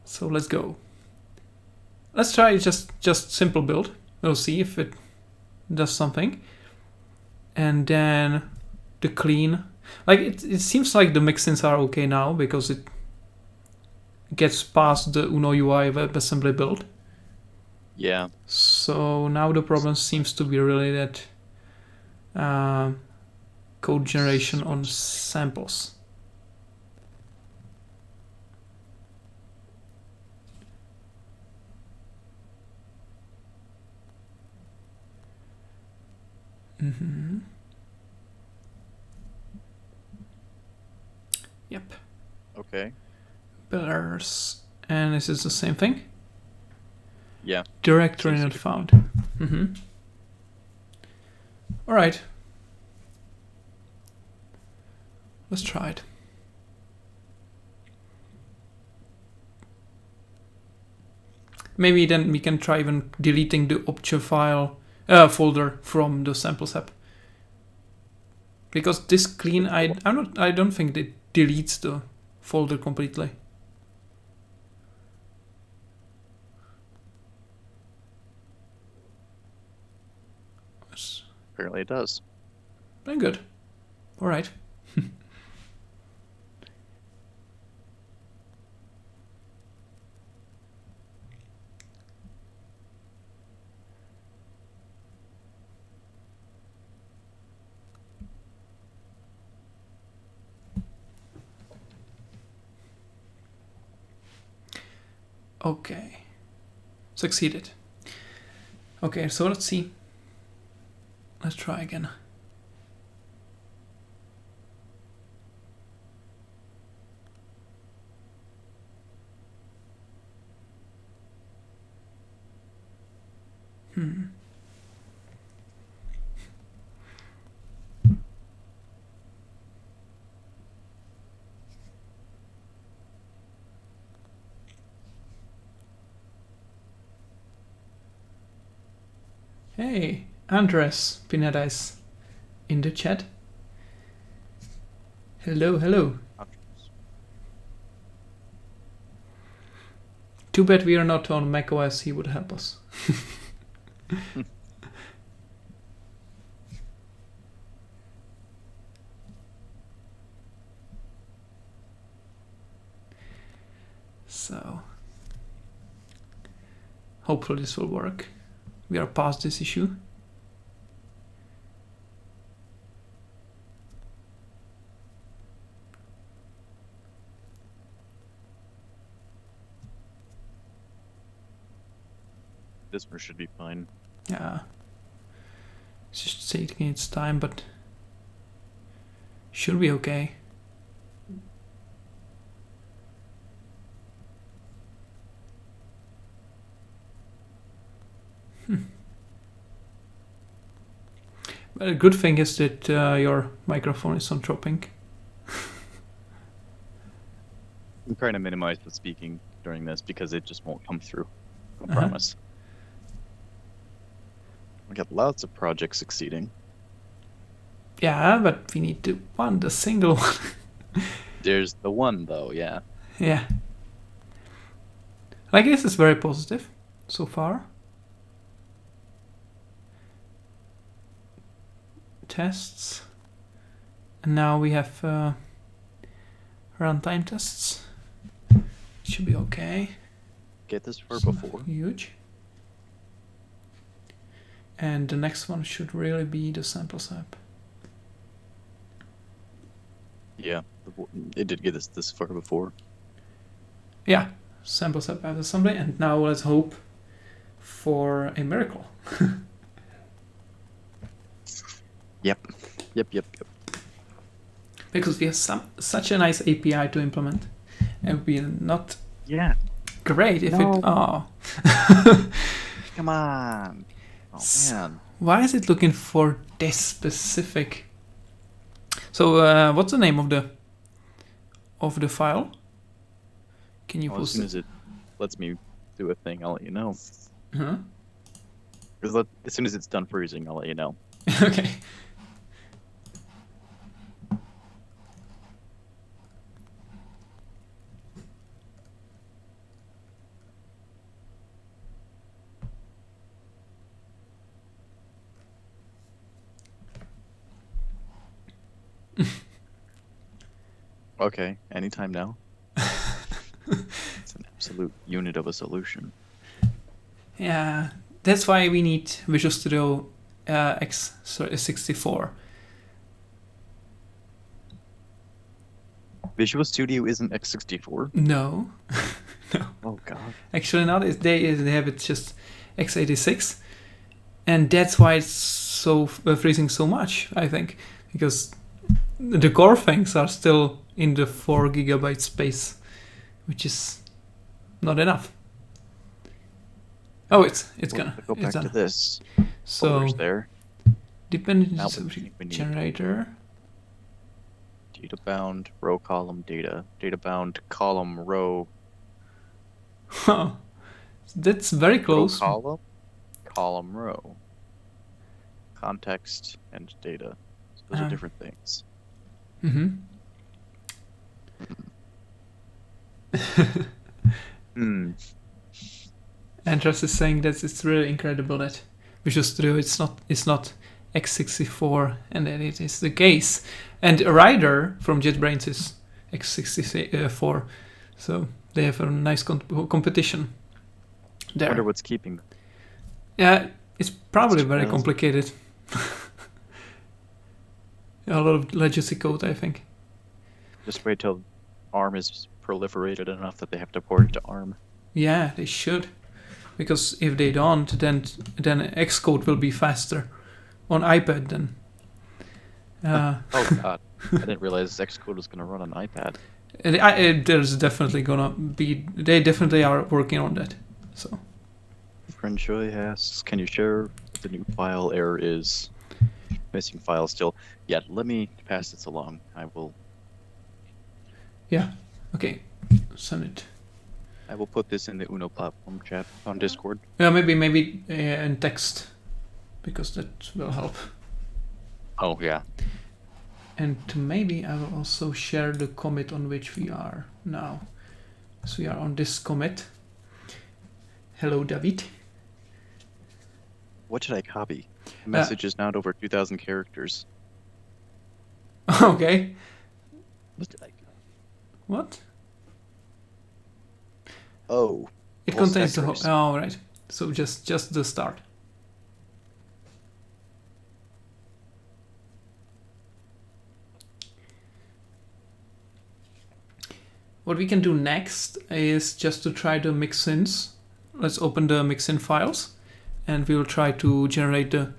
So let's go. Let's try just simple build. We'll see if it does something. And then the clean. Like it seems like the mixins are okay now because it gets past the Uno UI WebAssembly build. Yeah. So now the problem seems to be really that code generation on samples. Yep. Okay. Pillars. And this is the same thing? Yeah. Directory not found. All right. Let's try it. Maybe then we can try even deleting the obj file folder from the samples app. Because this clean, I don't think it deletes the folder completely. Apparently it does. Very good. All right. Okay. Succeeded. Okay, so let's see. Let's try again. Hey, Andres Pineda is in the chat. Hello, hello. Too bad we are not on macOS, he would help us. So, hopefully this will work. We are past this issue. This one should be fine. Yeah. It's just taking its time, but should be okay. But a good thing is that your microphone is on dropping. I'm trying to minimize the speaking during this because it just won't come through. I promise. We got lots of projects succeeding. Yeah, but we need the single one. There's the one though, yeah. Yeah. Like this is very positive so far. Tests. And now we have runtime tests. It should be okay. Get this for It's not before. huge. And the next one should really be the samples app. Yeah, it did get this far before. Yeah, samples app WebAssembly, and now let's hope for a miracle. Yep. Because we have such a nice API to implement. It would be not great if it... Oh. Come on. Oh, man. Why is it looking for this specific... So, what's the name of the file? Can you As post soon it? as it lets me do a thing, I'll let you know. Huh? As soon as it's done freezing, I'll let you know. Okay. Okay, anytime now. It's an absolute unit of a solution. Yeah, that's why we need Visual Studio X64. Visual Studio isn't x64? No. No. Oh god. Actually not. They have it just x86. And that's why it's so freezing so much, I think. Because the core things are still in the 4 GB space, which is not enough. Oh, it's gonna go back to this. So Folders there. Dependency generator. Data bound row column data. Data bound column row. Huh. That's very close. Row column row. Context and data. So those are different things. Mm-hmm. Andras is saying that it's really incredible that Visual Studio it's not x64 and then it is the case. And Rider from JetBrains is x64, so they have a nice competition there. I wonder what's keeping them. Yeah, it's probably very complicated. A lot of legacy code, I think. Just wait till ARM is proliferated enough that they have to port it to ARM. Yeah, they should. Because if they don't, then Xcode will be faster on iPad than. Oh god, I didn't realize Xcode was going to run on iPad. There's definitely gonna be. They definitely are working on that. So. Friendshoy asks, "Can you share the new file? Error is missing file still." Yeah, let me pass this along. I will. Yeah. Okay. Send it. I will put this in the Uno Platform chat on Discord. Yeah, maybe in text, because that will help. Oh yeah. And maybe I will also share the commit on which we are now. So we are on this commit. Hello, David. What should I copy? The message is now at over 2,000 characters. Okay. What did I copy? What? Oh. It contains the whole. Oh, right. So just the start. What we can do next is just to try the mixins. Let's open the mixin files, and we will try to generate the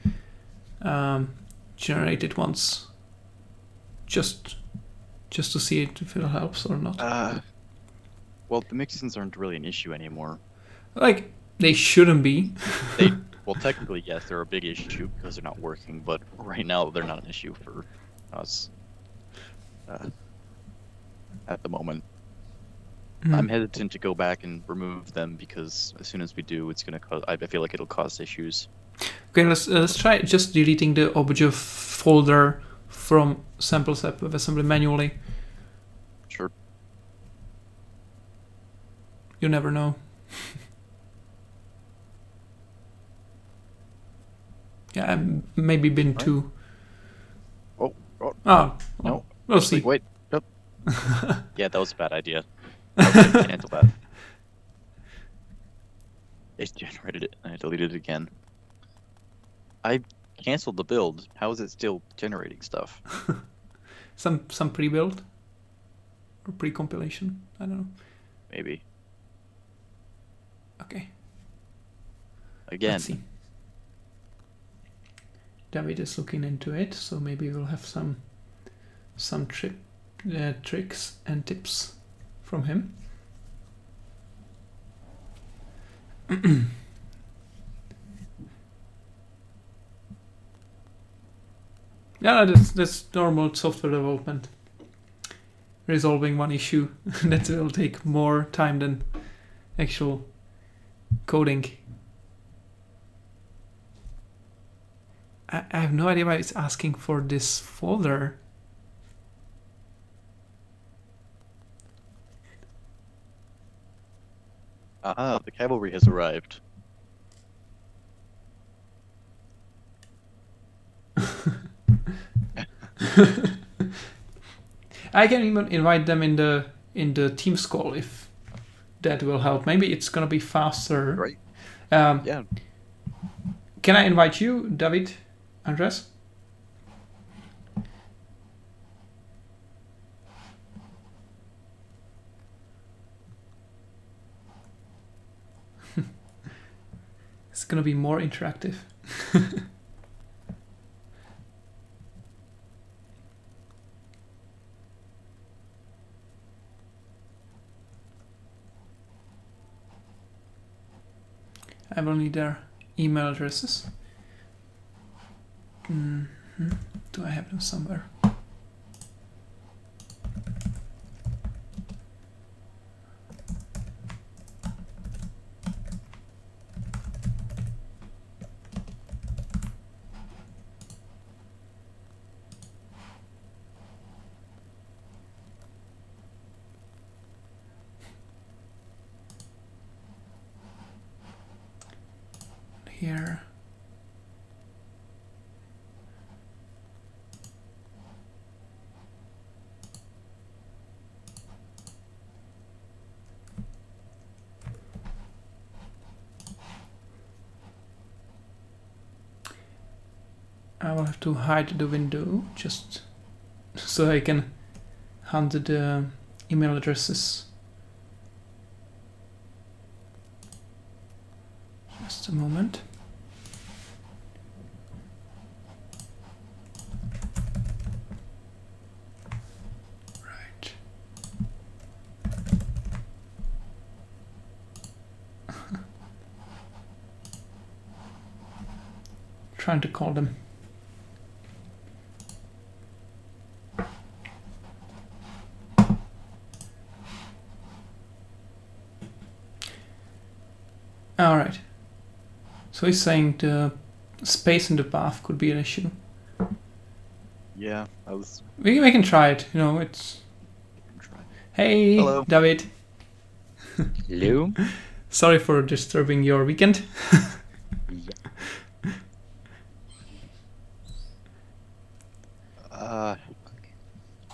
generated ones. Just to see if it helps or not. Well, the mixins aren't really an issue anymore. Like, they shouldn't be. Well, technically, yes, they're a big issue because they're not working, but right now they're not an issue for us at the moment. I'm hesitant to go back and remove them because as soon as we do, it's going to cause. I feel like it'll cause issues. Okay, let's try just deleting the object folder from samples app WebAssembly manually. Sure. You never know. Yeah, maybe bin 2. Oh. No. We'll see. Wait. Nope. Yeah, that was a bad idea. Okay, cancel that. It generated it, and I deleted it again. I canceled the build. How is it still generating stuff? Some pre-build or pre-compilation. I don't know. Maybe. Okay. Again. Let's see. David is looking into it, so maybe we'll have some tricks and tips from him. Yeah, that's normal software development. Resolving one issue that will take more time than actual coding. I have no idea why it's asking for this folder. The cavalry has arrived. I can even invite them in the Teams call if that will help. Maybe it's gonna be faster. Right. Yeah. Can I invite you, David, Andres? It's gonna be more interactive. I will need their email addresses. Do I have them somewhere? Here. I will have to hide the window just so I can hunt the email addresses. Just a moment. Right. Trying to call them. All right. So he's saying the space in the path could be an issue. Yeah, I was. We can try it. You know, it's. Hey, Hello. David. Hello. Sorry for disturbing your weekend.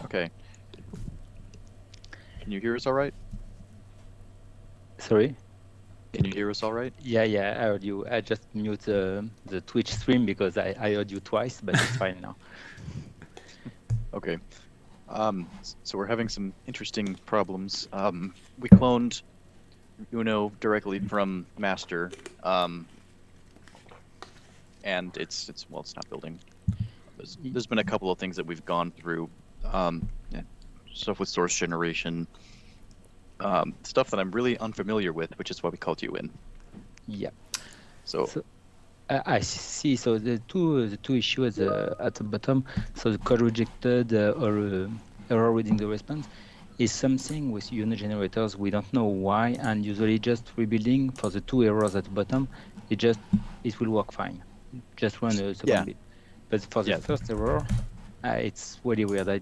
Okay. Can you hear us all right? Sorry. Can you hear us all right? Yeah, I heard you. I just mute the Twitch stream because I heard you twice, but it's fine now. Okay. So we're having some interesting problems. We cloned Uno directly from master, and it's not building. There's been a couple of things that we've gone through, stuff with source generation, stuff that I'm really unfamiliar with, which is why we called you in. Yeah. So I see. So the two issues at the bottom. So the code rejected or error reading the response is something with unit generators we don't know why, and usually just rebuilding for the two errors at the bottom, it will work fine. Just run a second bit. But for the first error, it's really weird.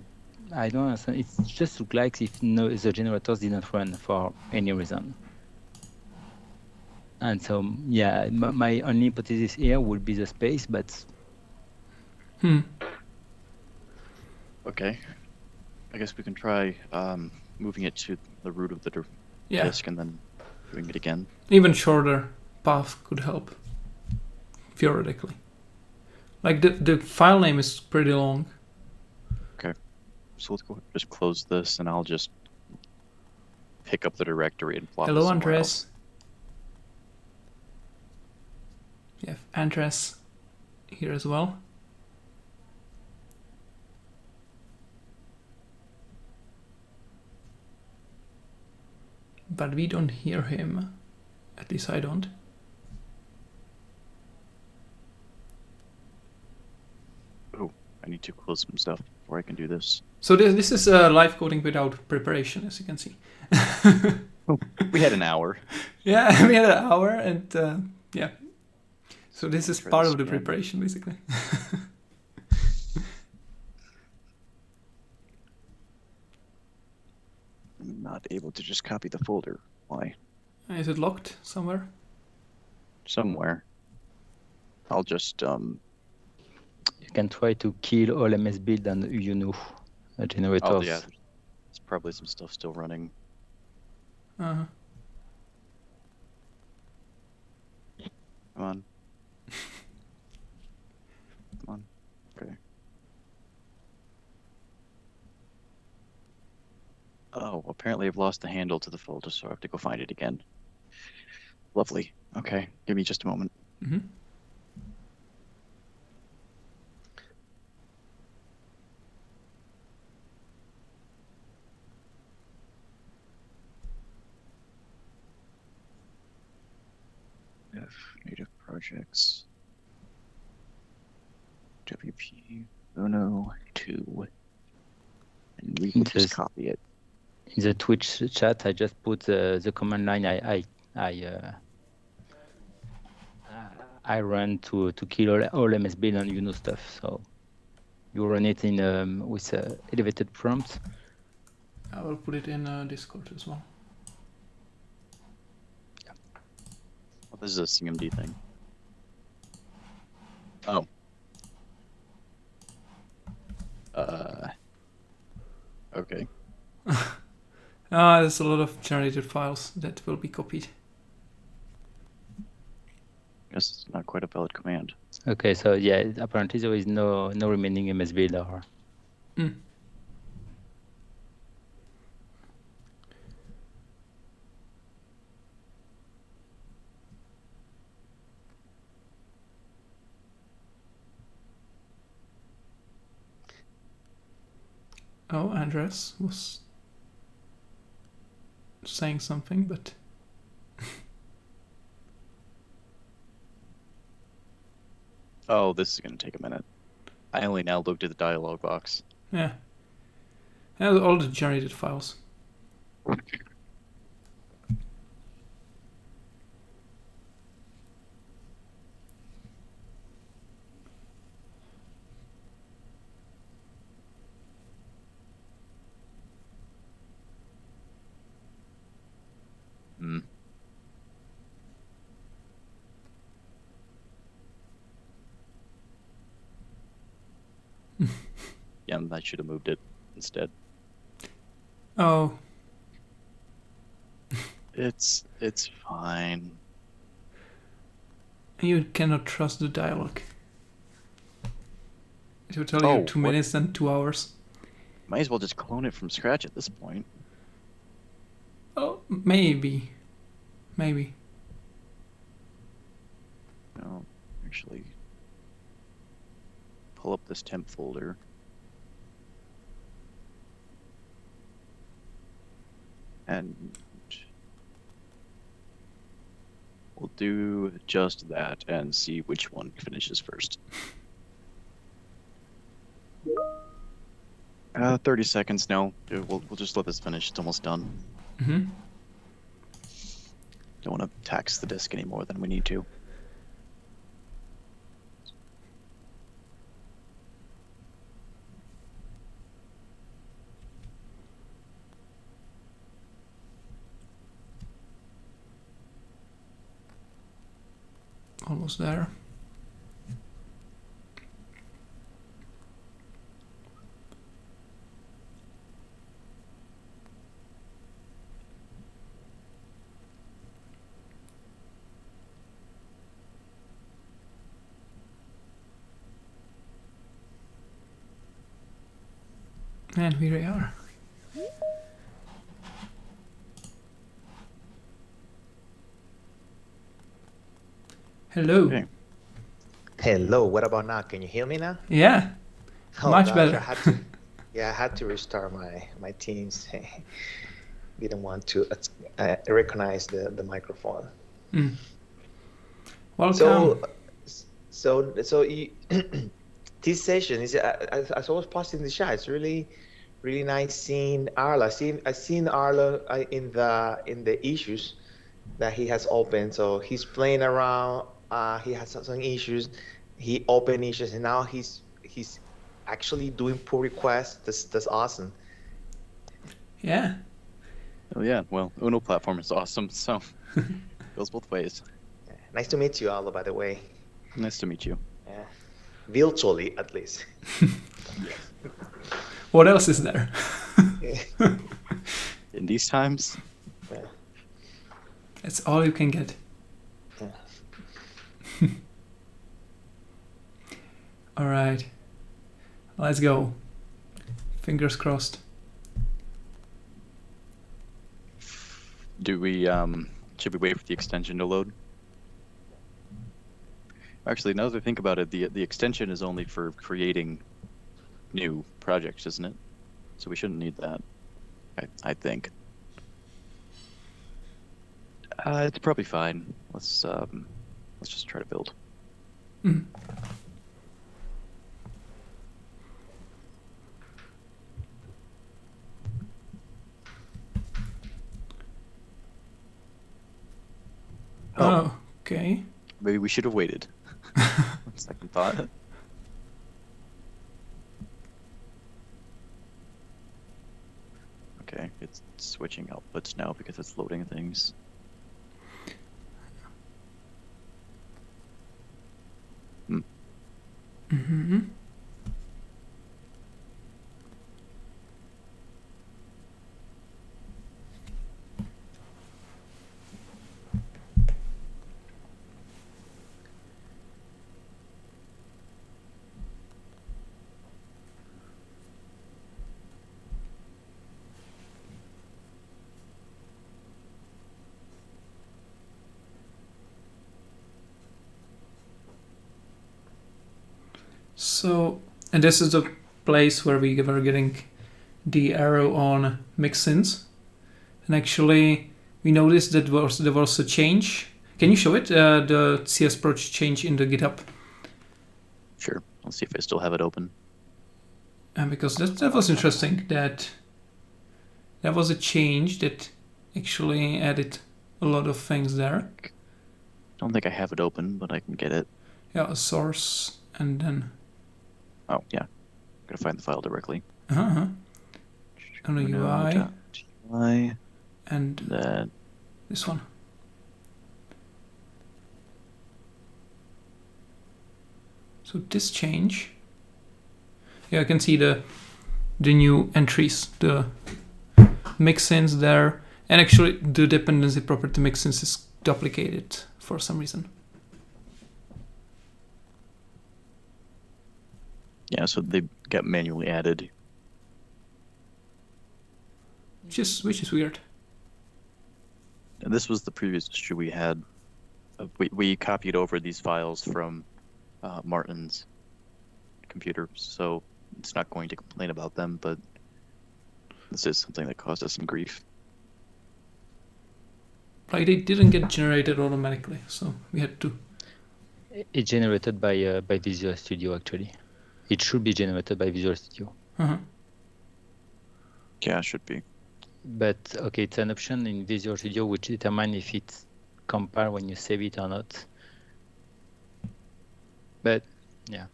I don't understand. It just looks like if the generators didn't run for any reason. And so, yeah, my only hypothesis here would be the space, but... Okay. I guess we can try moving it to the root of the disk and then doing it again. Even shorter path could help, theoretically. Like the file name is pretty long. Okay. So let's go just close this and I'll just pick up the directory and plop it Hello, somewhere Andres. else. You have Andres here as well. But we don't hear him. At least I don't. Oh, I need to close some stuff before I can do this. So this is live coding without preparation, as you can see. We had an hour. Yeah, we had an hour, and yeah. So this is part of the preparation, basically. I'm not able to just copy the folder. Why? Is it locked somewhere? Somewhere. I'll just You can try to kill all MS build and Uno generators. Oh, yeah. probably some stuff still running. Uh-huh. Come on. Come on. Okay. Oh, apparently I've lost the handle to the folder, so I have to go find it again. Lovely. Okay, give me just a moment. Mm-hmm. Native projects. WP Uno 2. And we can just copy it. In the Twitch chat, I just put the command line I run to kill all MS Build and Uno stuff. So you run it in with elevated prompt. I will put it in Discord as well. Well, this is a CMD thing. Oh. Okay. There's a lot of generated files that will be copied. Guess it's not quite a valid command. Okay, so yeah, apparently there is no remaining MS Build or. Oh, Andres was saying something, but Oh, this is going to take a minute. I only now looked at the dialog box. yeah. And all the generated files. Hmm. Yeah, I should have moved it instead. Oh, It's fine. you cannot trust the dialogue. It will tell you 2 what? minutes and 2 hours. Might as well just clone it from scratch at this point. Oh, maybe. Maybe. No, actually. Pull up this temp folder. And we'll do just that and see which one finishes first. 30 seconds now. We'll just let this finish. It's almost done. Mm-hmm. Don't want to tax the disk any more than we need to. Almost there. And here we are. Hello. Okay. Hello, what about now? Can you hear me now? Yeah, much better. I had to restart my Teams. Didn't want to recognize the microphone. Mm. Welcome. So you, this session is, as I was posting in the chat, it's really nice seeing Arlo. I seen Arlo in the issues that he has opened. So he's playing around. He has some issues. He opened issues, and now he's actually doing pull requests. That's awesome. Yeah. Oh yeah, well, Uno Platform is awesome, so goes both ways. Nice to meet you, Arlo, by the way. Nice to meet you. Yeah. Virtually, at least. What else is there? In these times, Yeah. That's all you can get. Yeah. All right. Let's go. Fingers crossed. do we should we wait for the extension to load? Actually, now that I think about it, the extension is only for creating new projects, isn't it? So we shouldn't need that. I think. It's probably fine. Let's just try to build. Mm. Oh, okay. Maybe we should have waited. Second thought. Okay, it's switching outputs now because it's loading things. Mm-hmm. So, and this is the place where we were getting the arrow on mixins. And actually, we noticed that there was a change. Can you show it? The CS approach change in the GitHub. Sure. Let's see if I still have it open. Because that was interesting. That was a change that actually added a lot of things there. Don't think I have it open, but I can get it. Yeah, a source and then. Oh yeah, gotta find the file directly. On a UI. UI. And then this one. So this change. Yeah, I can see the new entries, the mixins there, and actually the dependency property mixins is duplicated for some reason. Yeah, so they got manually added. Which is weird. And this was the previous issue we had. We copied over these files from Martin's computer, so it's not going to complain about them, but this is something that caused us some grief. Like they didn't get generated automatically, so we had to. It's generated by Visual Studio actually. It should be generated by Visual Studio. Uh-huh. Yeah, it should be. But okay, it's an option in Visual Studio which determines if it's compiled when you save it or not. But yeah.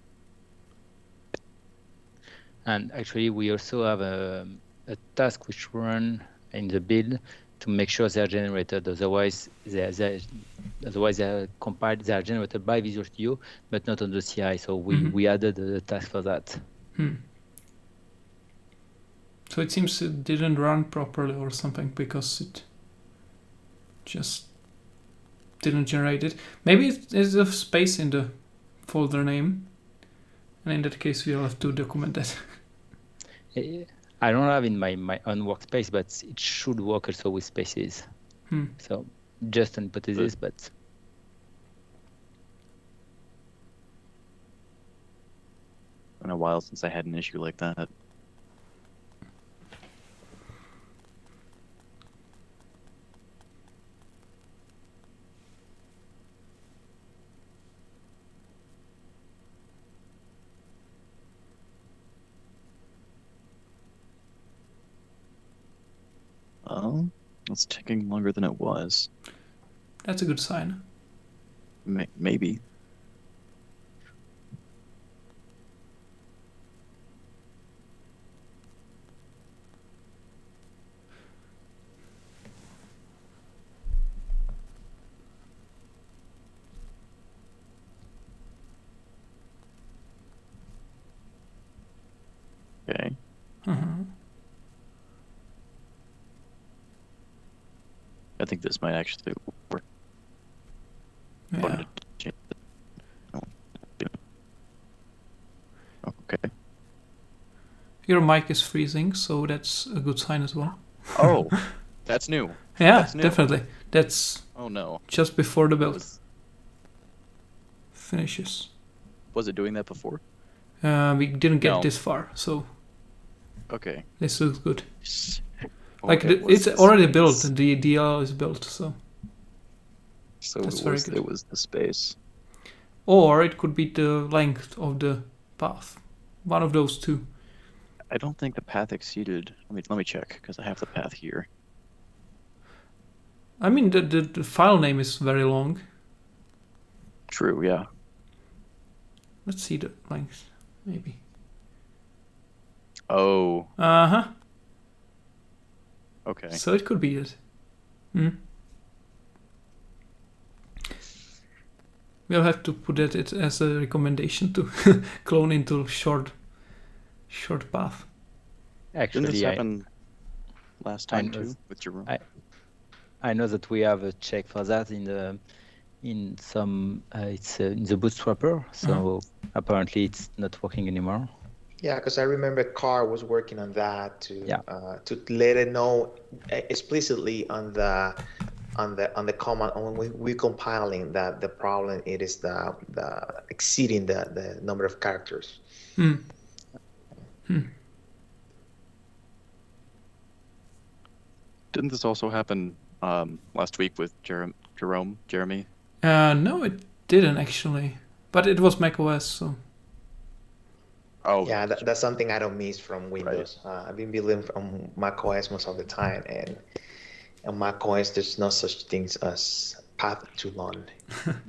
And actually, we also have a task which run in the build to make sure they are generated. Otherwise, they are compiled. They are generated by Visual Studio, but not on the CI. So we added a task for that. So it seems it didn't run properly or something because it just didn't generate it. Maybe there's a space in the folder name, and in that case we'll have to document that. I don't have in my own workspace, but it should work also with spaces. So just an hypothesis, but It's been a while since I had an issue like that. It's taking longer than it was. That's a good sign. Maybe. Okay. I think this might actually work. Yeah. Okay. Your mic is freezing, so that's a good sign as well. Oh, that's new. Yeah, That's new. definitely. That's Oh no. just before the build Was finishes. it doing that before? We didn't get No. this far, so Okay. this looks good. Okay, It's already built. The DL is built, so. So That's very good. it was the space. Or it could be the length of the path. One of those two. I don't think the path exceeded. Let me check because I have the path here. I mean, the file name is very long. True. Yeah. Let's see the length, maybe. Oh. Uh-huh. Okay. So it could be it. Hmm. We'll have to put it as a recommendation to clone into short path. Didn't this Actually, happen last time know- too with Jerome? I know that we have a check for that in some it's in the bootstrapper, so apparently it's not working anymore. Yeah, because I remember Carr was working on that to Yeah. to let it know explicitly on the command when we compiling that the problem it is the exceeding the number of characters. Hmm. Didn't this also happen last week with Jeremy? No, it didn't actually. But it was macOS, so. Oh. Yeah, that's something I don't miss from Windows. I've been building on macOS most of the time, and on macOS there's no such things as path too long.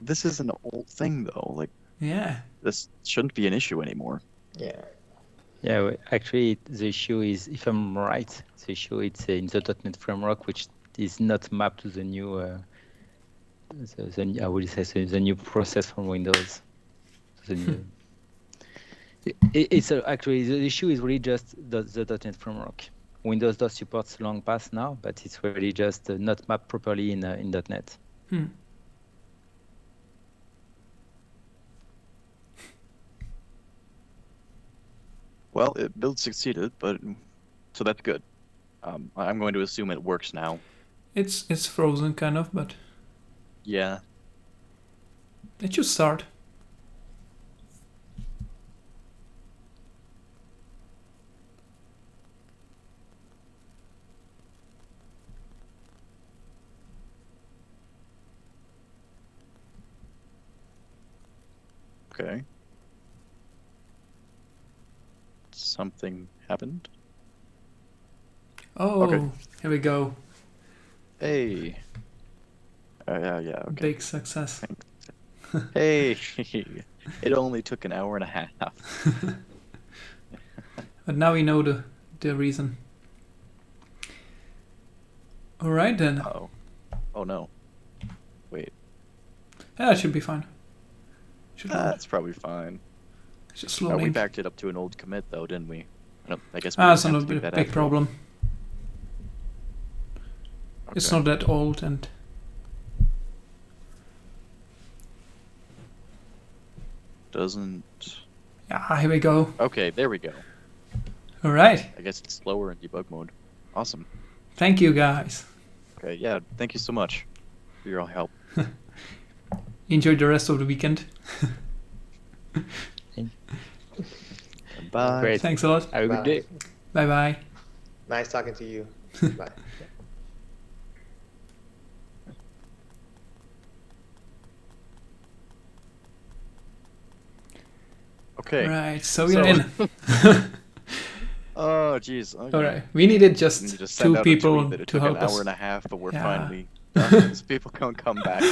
This is an old thing though. Like Yeah. this shouldn't be an issue anymore. Yeah. Yeah, actually, the issue is, if I'm right, the issue it's in the .NET framework, which is not mapped to the new, I would say the new process from Windows. The new, actually the issue is really just the .NET framework. Windows does support long paths now, but it's really just not mapped properly in .NET. Hmm. Well, it build succeeded, but so that's good. I'm going to assume it works now. It's frozen kind of, but Yeah. it should start. Okay. Something happened. Oh, Okay. here we go. Hey. Yeah. Okay. Big success. Hey. It only took an hour and a half. But now we know the reason. All right then. Oh. Oh no. Wait. Yeah, it should be fine. Should be That's probably fine. just We loading. backed it up to an old commit though, didn't we? I guess. It's didn't not have to do a that big after all. problem. It's Okay. not that old and Doesn't. yeah, here we go. Okay, there we go. All right. I guess it's slower in debug mode. Awesome. Thank you guys. Okay, yeah. Thank you so much for your help. Enjoy the rest of the weekend. Bye. Great. Thanks a lot. Have a good Bye. day. Bye bye. Nice talking to you. Bye. Okay. Right, so we're So- in. Oh, jeez. Okay. All right, we needed We just need to send two out a people tweet that it to took help an us. hour and a half, but we're Yeah. finally done. These people can come back.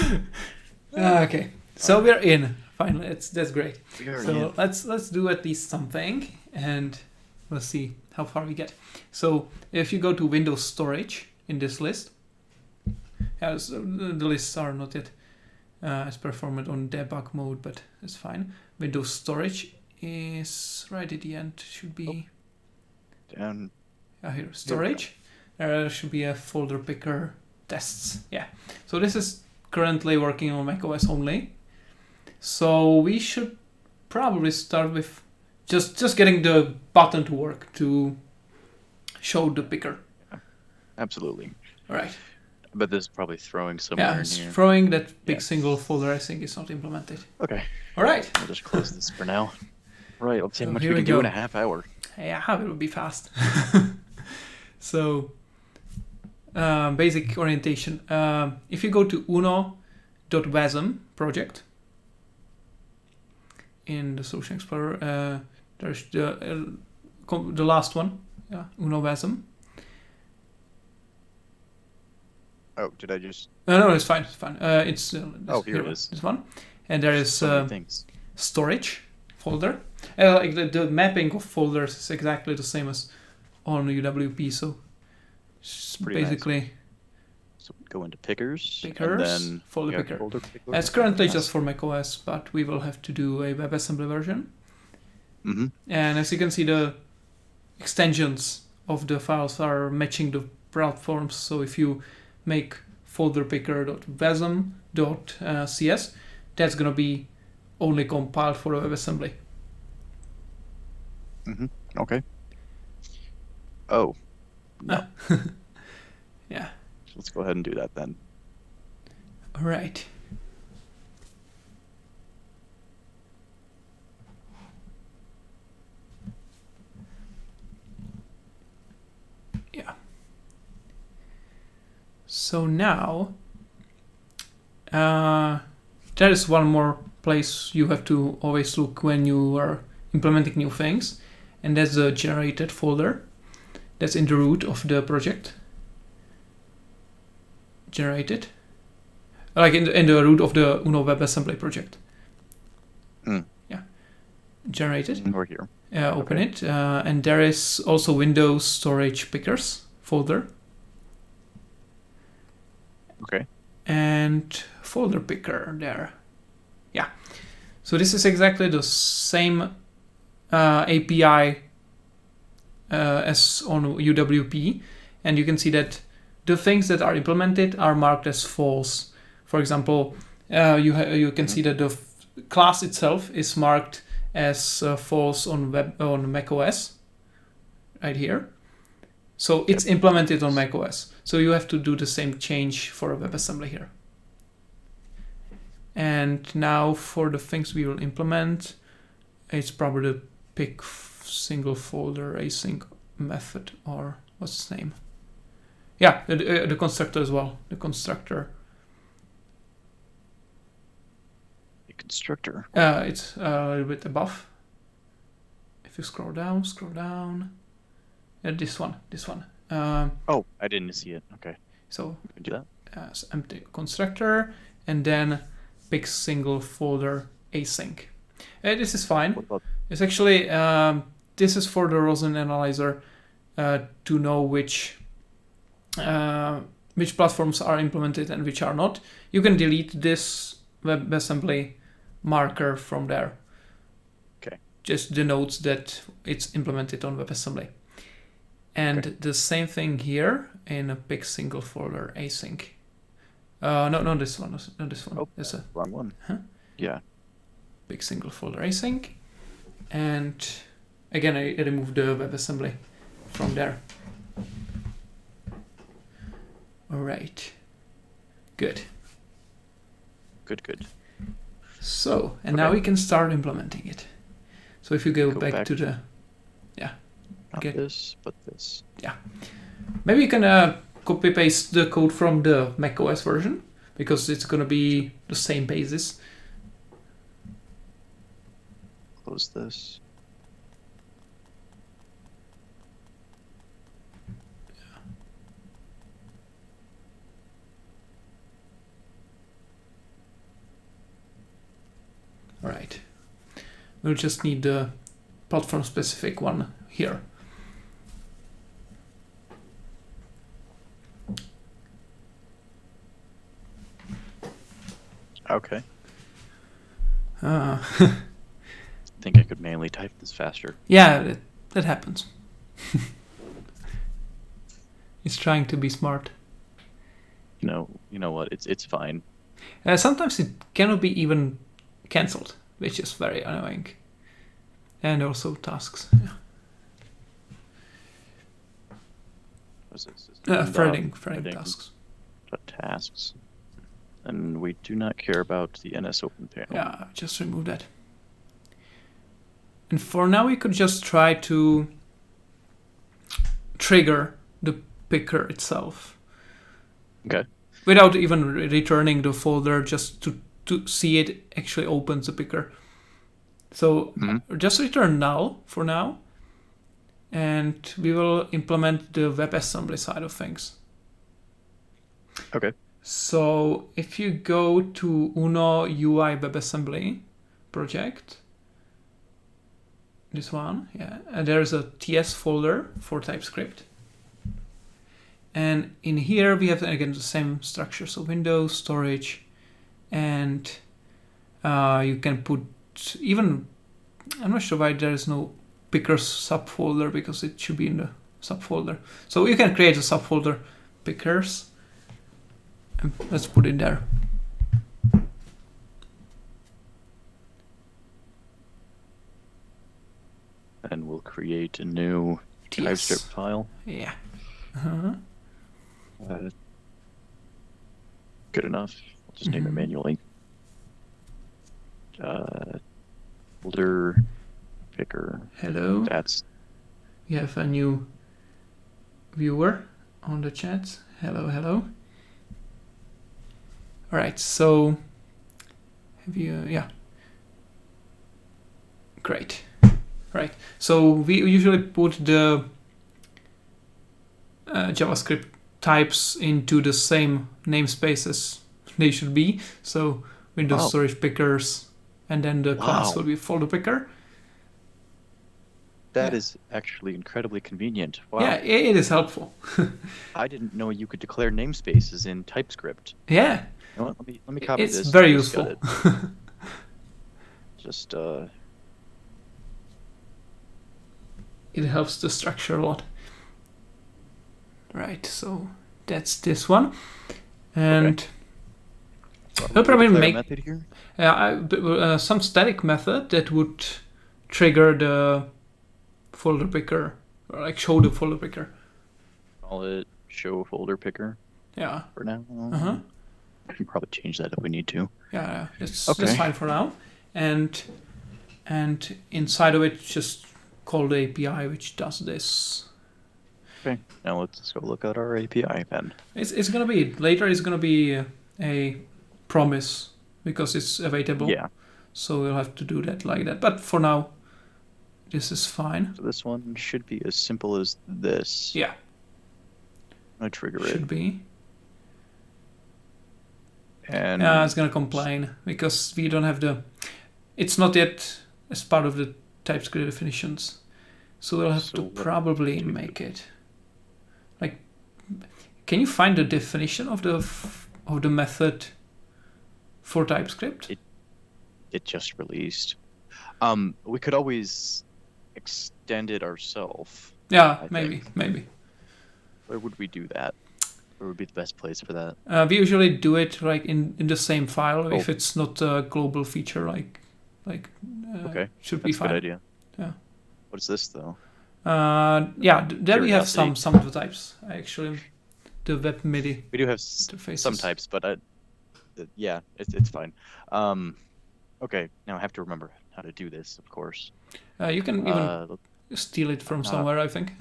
Okay, so we're in. Finally, that's great. We are So in. let's do at least something, and let's see how far we get. So if you go to Windows Storage in this list, so the lists are not yet as performant on debug mode, but it's fine. Windows Storage is right at the end. Should be And here storage. There should be a folder picker tests. Yeah. So this is currently working on macOS only. So we should probably start with just getting the button to work to show the picker. Absolutely. All right. But this is probably throwing somewhere Yeah, in it's here. throwing that big Yes. single folder. I think is not implemented. Okay. All right. I'll just close this for now. Right. Let's see how So much here we we can do in go. a half hour. Yeah, it will be fast. So, basic orientation. If you go to uno.wasm project in the Solution Explorer, there's the last one. Yeah, Uno Wasm. Oh, did I just? No, it's fine. It's fine. It's Here it is. This one, and there is So many things. storage folder. Like the mapping of folders is exactly the same as on UWP. So it's Pretty nice. basically So go into pickers, pickers, and then folder we have picker. folder picker. It's currently Yes. just for macOS, but we will have to do a WebAssembly version. Mm-hmm. And as you can see, the extensions of the files are matching the platforms. So if you make folderpicker.wasm.cs, that's going to be only compiled for WebAssembly. Mm-hmm. Okay. Oh. No. Yeah. So let's go ahead and do that then. All right. Yeah. So now, there is one more place you have to always look when you are implementing new things, and that's the generated folder. That's in the root of the project. Generated. Like in the root of the Uno WebAssembly project. Mm. Yeah. Generated. Over here. Open it. And there is also Windows Storage Pickers folder. Okay. And folder picker there. Yeah. So this is exactly the same API as on UWP. And you can see that the things that are implemented are marked as false. For example, you can see that the class itself is marked as false on macOS, right here. So it's implemented on macOS. So you have to do the same change for WebAssembly here. And now for the things we will implement, it's probably the pick single folder async method, or what's its name? Yeah, the constructor as well. The constructor. The constructor. It's a little bit above. If you scroll down. Yeah, this one. Oh, I didn't see it. Okay. So We can do that. so empty constructor, and then pick single folder async. This is fine. What about It's actually this is for the Rosen analyzer to know which platforms are implemented and which are not. You can delete this WebAssembly marker from there. Okay. Just denotes that it's implemented on WebAssembly. And Okay. the same thing here in a pick single folder async. No, this one. Not this one. Oh, There's a wrong one? Huh? Yeah. big single folder async. And again, I remove the WebAssembly from there. All right. Good. Good. So, and now Okay. we can start implementing it. So if you go back to the, Not Okay. this, but this. maybe you can copy paste the code from the macOS version, because it's going to be the same basis. Close this. All right. We'll just need the platform specific one here. Okay. Uh, I think I could manually type this faster. yeah, that happens. It's trying to be smart. You know what? It's fine. Sometimes it cannot be even cancelled, which is very annoying. And also tasks. Yeah. What's this? Threading tasks. Tasks. And we do not care about the NS open panel. Yeah, just remove that. And for now, we could just try to trigger the picker itself. Okay. Without even returning the folder, just to see it actually opens the picker. So just return null for now. And we will implement the WebAssembly side of things. Okay. So if you go to Uno UI WebAssembly project, this one, yeah, and there's a TS folder for TypeScript. And in here we have again the same structure, so Windows, storage, and you can put even, I'm not sure why there is no pickers subfolder, because it should be in the subfolder. So you can create a subfolder pickers, and let's put it there. And we'll create a new TypeScript file. Yeah. Good enough. I'll just name it manually. Folder picker. Hello. You have a new viewer on the chat. Hello. All right. So have you? Yeah. Great. Right. So we usually put the JavaScript types into the same namespaces they should be. So Windows storage pickers, and then the class will be folder picker. That is actually incredibly convenient. Wow. Yeah, it is helpful. I didn't know you could declare namespaces in TypeScript. Yeah. You know what? Let me copy this. It's very useful. Just it helps the structure a lot. Right, so that's this one, and we'll probably make method here. Some static method that would trigger the folder picker, or like show the folder picker. Call it show folder picker. Yeah. For now. I can probably change that if we need to. Yeah, that's fine for now. And inside of it, just call the API which does this. Okay, now let's go look at our API then. It's gonna be later. It's gonna be a promise because it's available. Yeah. So we'll have to do that like that. But for now, this is fine. So this one should be as simple as this. Yeah. I'm gonna trigger it. Should be. And yeah, it's gonna complain because we don't have the. It's not yet as part of the TypeScript definitions, so we'll have to probably make it. Like, can you find the definition of the method for TypeScript? It just released. We could always extend it ourselves. Yeah, maybe. Where would we do that? Where would be the best place for that? We usually do it like in the same file if it's not a global feature. Okay, should be That's fine. a good idea. Yeah. What is this though? Yeah, there we have some of the types actually. The web MIDI. We do have some types, but yeah, it's fine. Okay, now I have to remember how to do this, of course. You can even steal it from somewhere, I think.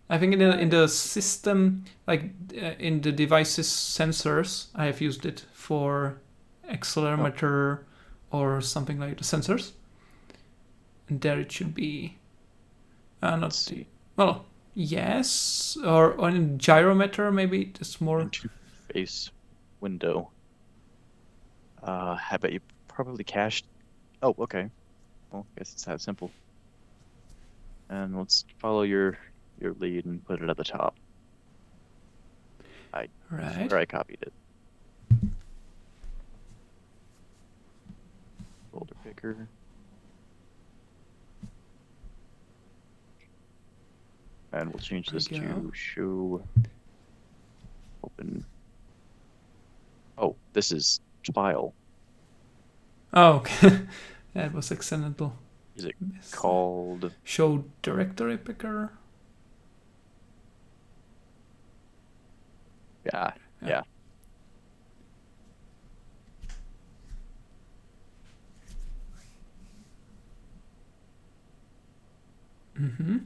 I think in the system, like in the device's sensors, I have used it for accelerometer or something like the sensors. And there it should be. Let's see. Well, yes, or on gyrometer maybe. It's more interface window. I bet you probably cached. Oh, okay. Well, I guess it's that simple. And let's follow your lead and put it at the top. I copied it. Folder picker. And we'll change this to show open this is file. Oh, okay. That was accidental. Is it called? Show directory picker. Yeah. Mm-hmm.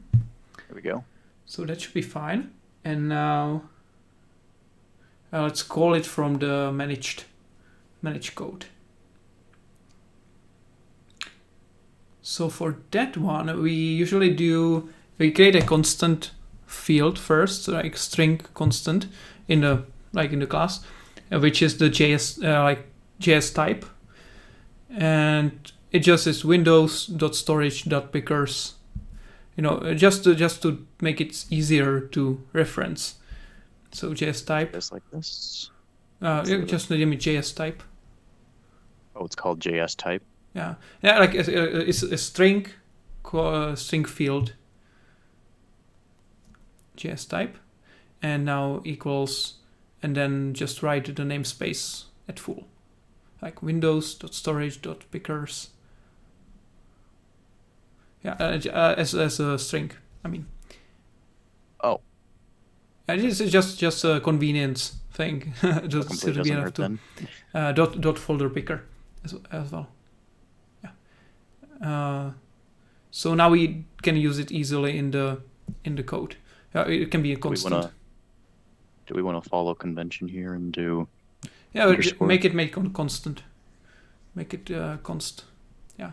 There we go. So that should be fine. And now let's call it from the managed code. So for that one, we create a constant field first, like string constant in the class, which is the JS type, and it just is windows.storage.pickers. Just to make it easier to reference. So JS type. Just like this. Just name it JS type. Oh, it's called JS type. Yeah. Like it's a string field. JS type, and now equals, and then just write the namespace at full, like windows.storage.pickers. Yeah, as a string. I mean. Oh. It's just a convenience thing. Just to be enough to dot folder picker as well. Yeah. So now we can use it easily in the code. It can be a constant. Do we want to follow convention here and do? Yeah, make it constant. Make it const. Yeah.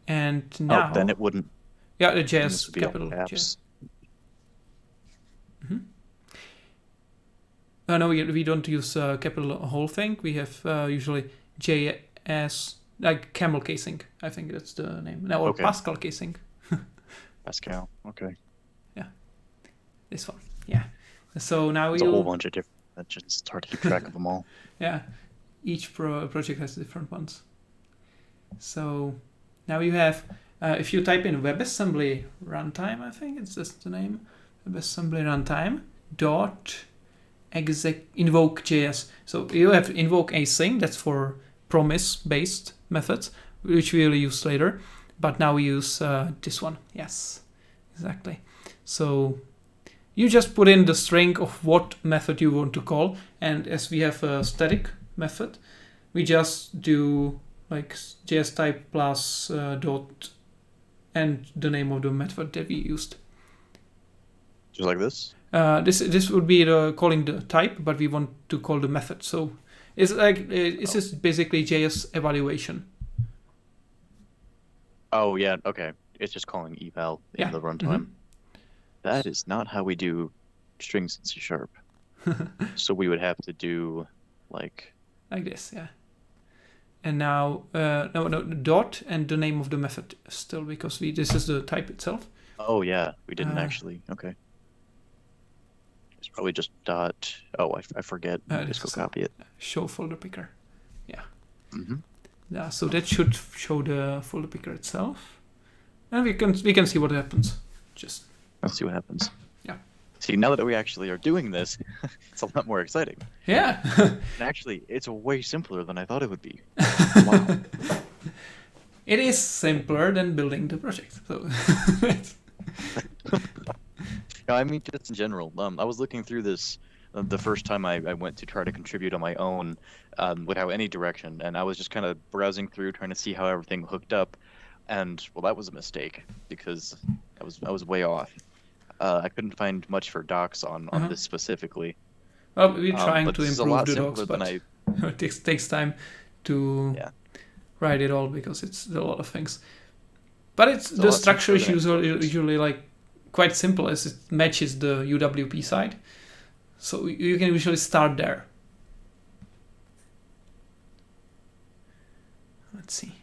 And now. Oh, then it wouldn't. Yeah, the JS capital JS. Mm-hmm. No, we don't use capital whole thing. We have usually JS, like camel casing. I think that's the name. No, or Pascal casing. Pascal. Okay. Yeah. This one. Yeah. So now there's a whole bunch of different conventions. It's hard to keep track of them all. Yeah. Each project has different ones. So now you have, if you type in WebAssembly runtime, I think it's just the name, WebAssembly runtime dot invoke JS. So you have invoke async, that's for promise-based methods, which we will use later. But now we use this one. Yes, exactly. So you just put in the string of what method you want to call. And as we have a static method, we just do like JS type plus dot and the name of the method that we used. Just like this? This would be calling the type, but we want to call the method. So it's like this is basically JS evaluation. Oh yeah, okay. It's just calling eval in the runtime. Mm-hmm. That is not how we do strings in C#. So we would have to do like this, yeah. And now no dot and the name of the method still, because this is the type itself. Oh yeah, we didn't actually. Okay. It's probably just dot. Oh, I forget. Just go copy it. Show folder picker. Yeah. Mm-hmm. Yeah. So that should show the folder picker itself, and we can see what happens. Let's see what happens. Yeah. See, now that we actually are doing this, it's a lot more exciting. Yeah. And actually, it's way simpler than I thought it would be. Wow. It is simpler than building the project. So. No, I mean, just in general. I was looking through this the first time I went to try to contribute on my own without any direction, and I was just kind of browsing through, trying to see how everything hooked up, and well, that was a mistake because I was way off. I couldn't find much for docs on this specifically. Well, we're trying to improve the docs, but it takes time to write it all because it's a lot of things. But the structure is usually like quite simple, as it matches the UWP side. So you can usually start there. Let's see.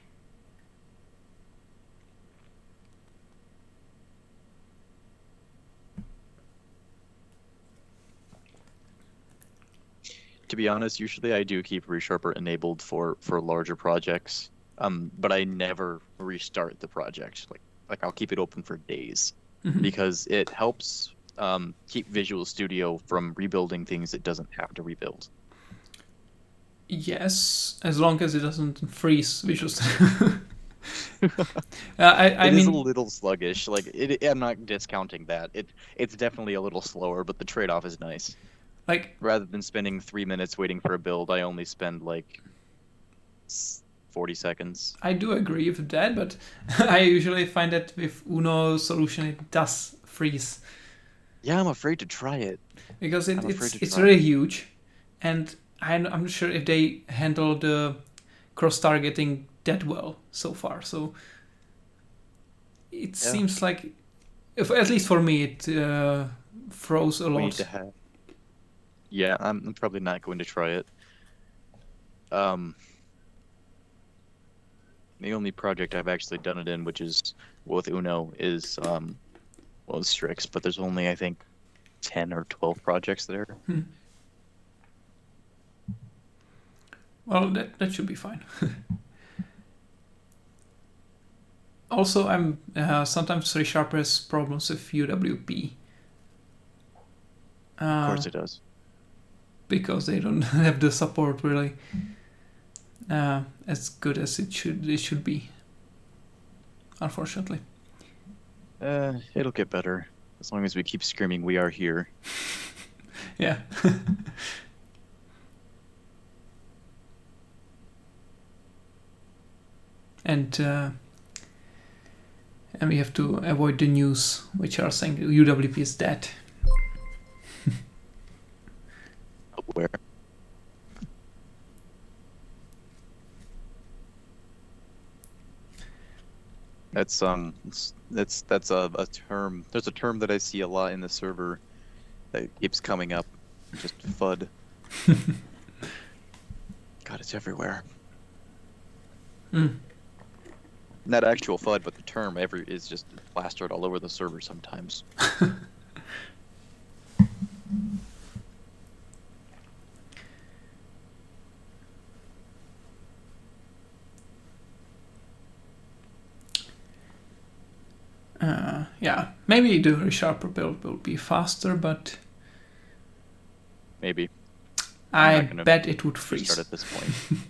To be honest, usually I do keep ReSharper enabled for larger projects, but I never restart the project. Like I'll keep it open for days because it helps keep Visual Studio from rebuilding things it doesn't have to rebuild. Yes, as long as it doesn't freeze Visual Studio. I It is a mean, little sluggish. Like I'm not discounting that. It's definitely a little slower, but the trade-off is nice. like Rather than spending 3 minutes waiting for a build, I only spend like 40 seconds. I do agree with that, but I usually find that with Uno solution it does freeze Yeah, I'm afraid to try it. because I'm afraid to it's try. really huge, and I'm not sure if they handle the cross targeting that well so far. So it seems like, if at least for me, it froze a We need lot. to have. Yeah, I'm probably not going to try it. The only project I've actually done it in, which is with Uno, is well, Strix, but there's only I think 10 or 12 projects there. Well, that should be fine. Also, I'm sometimes ReSharper has problems with UWP. Of course it does. Because they don't have the support really as good as it should be. Unfortunately. It'll get better as long as we keep screaming, "We are here." Yeah. And we have to avoid the news which are saying UWP is dead. Where? That's a term. There's a term that I see a lot in the server that keeps coming up. Just FUD. God, it's everywhere. Not actual FUD, but the term is just plastered all over the server sometimes. Yeah, maybe the ReSharper build will be faster, but Maybe. I bet it would freeze. Start at this point.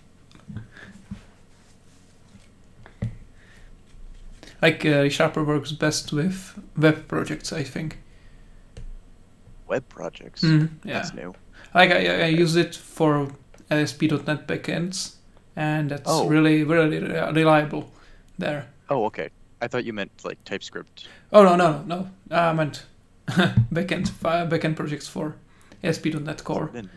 Like ReSharper works best with web projects, I think. Web projects. Yeah, That's new. like I use it for ASP.NET backends, and that's Oh. really reliable there. Oh, okay. I thought you meant like TypeScript. Oh no! I meant backend projects for ASP.NET Core. Then,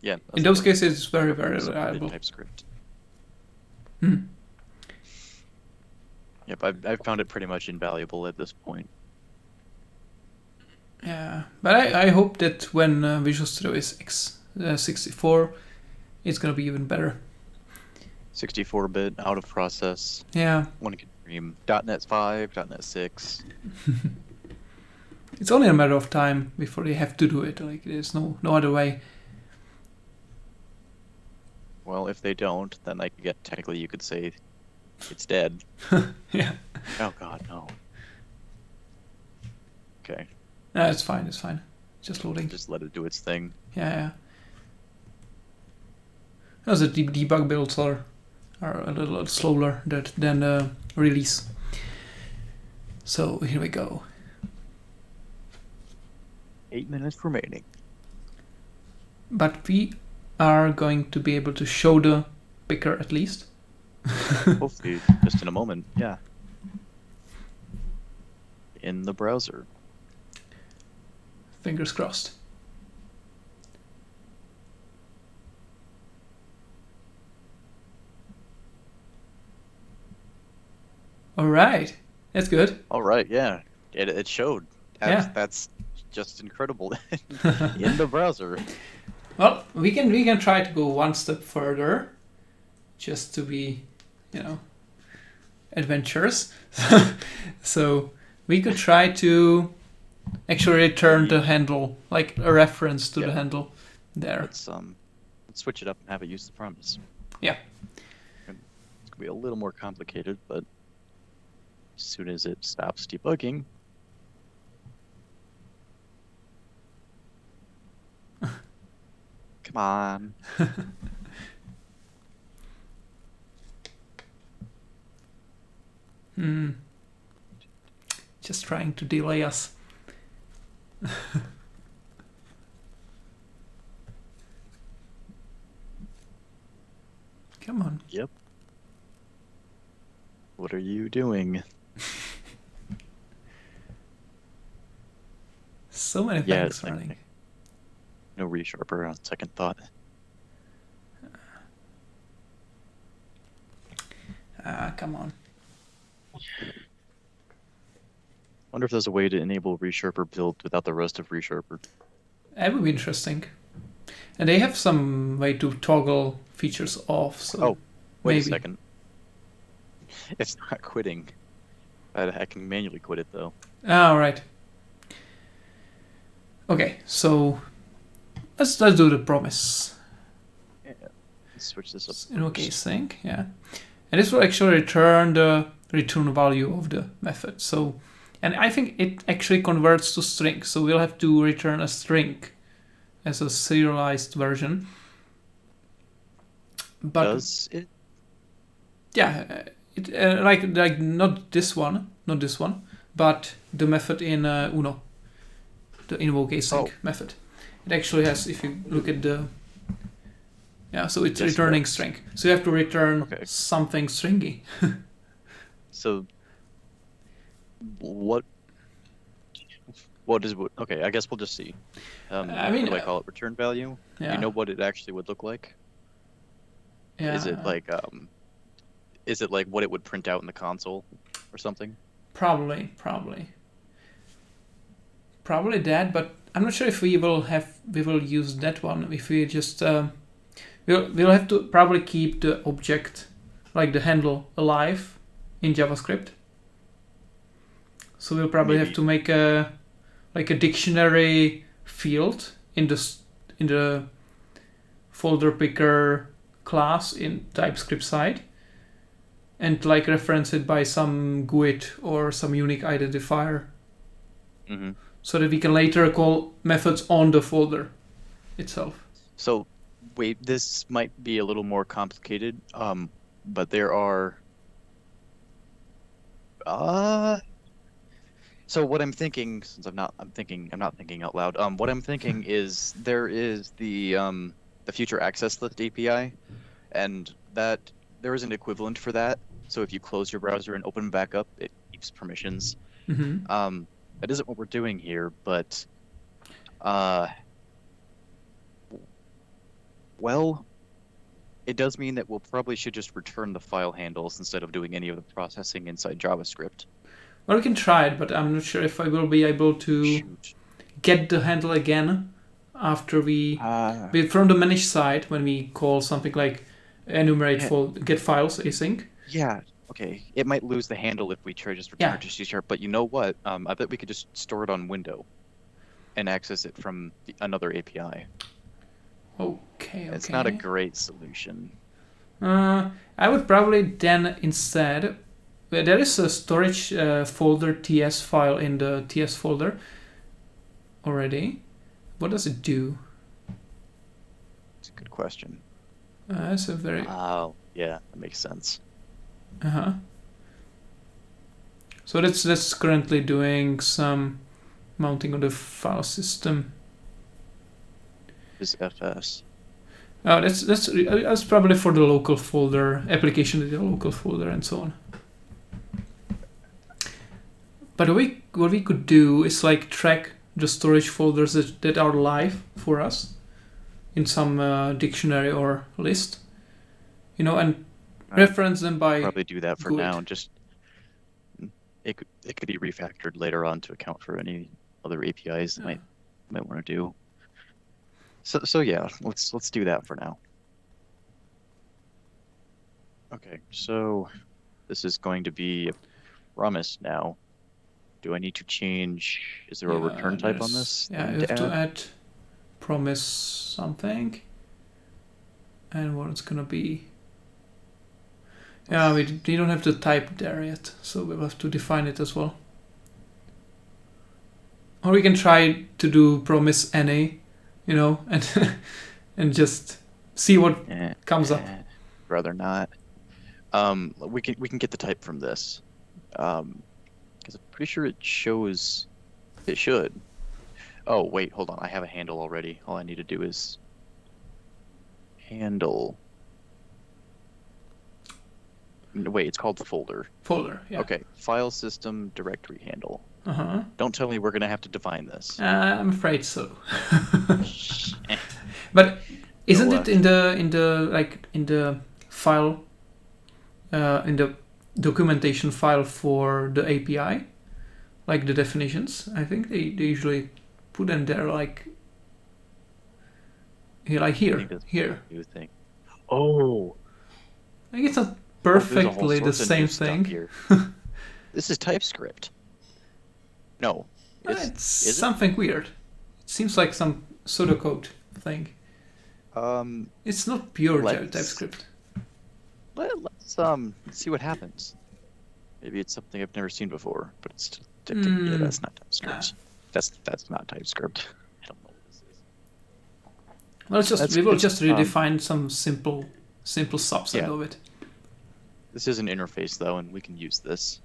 yeah. In those cases, it's very Supported reliable. TypeScript. Hmm. Yep, I've found it pretty much invaluable at this point. Yeah, but I hope that when Visual Studio is 64, it's gonna be even better. 64-bit, out of process. Yeah, One can dream. .NET 5, .NET 6. it's only a matter of time before they have to do it. Like there's no other way. Well, if they don't, then technically you could say it's dead. Yeah. Oh god, no. Okay, No, it's fine. Just loading. just let it do its thing. Yeah. As the debug builds are a little slower than release. So here we go. 8 minutes remaining. But we are going to be able to show the picker at least. Hopefully, just in a moment. Yeah. In the browser. Fingers crossed. All right, that's good. All right, yeah. It showed. That's just incredible. In the browser. Well, we can try to go one step further, just to be, adventurous. So we could try to actually return the handle, like a reference to the handle there. Let's switch it up and have it use the promise. Yeah. It's gonna be a little more complicated, but as soon as it stops debugging. Come on. Just trying to delay us. Come on. Yep. What are you doing? So many things running. No resharper on second thought. Come on. Wonder if there's a way to enable resharper build without the rest of resharper. That would be interesting. And they have some way to toggle features off. So wait maybe. a second. It's not quitting. I can manually quit it though. Ah, right. Okay, so let's do the promise. Yeah. Let's switch this up. Okay, sync, yeah. And this will actually return the return value of the method. So, and I think it actually converts to string. So we'll have to return a string as a serialized version. But does it? Yeah, like not this one, but the method in Uno, the invoke async method. It actually has, if you look at the, so it's returning string. So you have to return something stringy. So what is what? Okay, I guess we'll just see. I mean, what do I call it? Return value. Yeah. Do you know what it actually would look like? Yeah. Is it like what it would print out in the console or something? Probably that, but I'm not sure if we will use that one. If we just we'll have to probably keep the object, like the handle, alive in JavaScript. So we'll probably have to make a dictionary field in the FolderPicker class in TypeScript side, and like reference it by some GUID or some unique identifier, so that we can later call methods on the folder itself. So wait, this might be a little more complicated, but there are. So what I'm thinking, since I'm not thinking out loud. What I'm thinking is there is the future access list API, and that there is an equivalent for that. So if you close your browser and open back up, it keeps permissions. That isn't what we're doing here, but well, it does mean that we'll probably should just return the file handles instead of doing any of the processing inside JavaScript. Well, we can try it, but I'm not sure if I will be able to get the handle again after we from the manage side when we call something like enumerate get files async. Yeah. Okay. It might lose the handle if we try just return to C#, but you know what? I bet we could just store it on window and access it from another API. Okay. It's not a great solution. I would probably then instead. There is a storage folder TS file in the TS folder already. What does it do? It's a good question. It's a very... Oh, yeah, that makes sense. So that's currently doing some mounting of the file system. Is FS. Oh, that's probably for the local folder, application to the local folder and so on. But what we could do is like track the storage folders that are live for us in some dictionary or list, and reference them by. Probably do that for now. Just it could be refactored later on to account for any other APIs that might want to do. So yeah, let's do that for now. Okay, so this is going to be a promise now. Do I need to change? Is there a return type on this? Yeah, you have to add promise something. And what it's gonna be. Yeah, we don't have the type there yet, so we'll have to define it as well. Or we can try to do promise any, and and just see what comes up. Rather not. We can get the type from this. Because I'm pretty sure it shows. It should. Oh wait, hold on. I have a handle already. All I need to do is handle. Wait, it's called folder. Folder, yeah. Okay, file system directory handle. Uh-huh. Don't tell me we're gonna have to define this. I'm afraid so. But isn't it in the file, in the documentation file for the API, like the definitions? I think they usually put them there, like here, here. New thing. Oh. Like it's not There's a whole perfectly the sorts of same new stuff thing. here. This is TypeScript. No. It's is it? something weird. It seems like some pseudocode thing. It's not pure TypeScript. Let's see what happens. Maybe it's something I've never seen before, but it's yeah, that's not TypeScript. That's not TypeScript. I don't know what this is. Well, we will just redefine some simple subset of it. This is an interface though, and we can use this.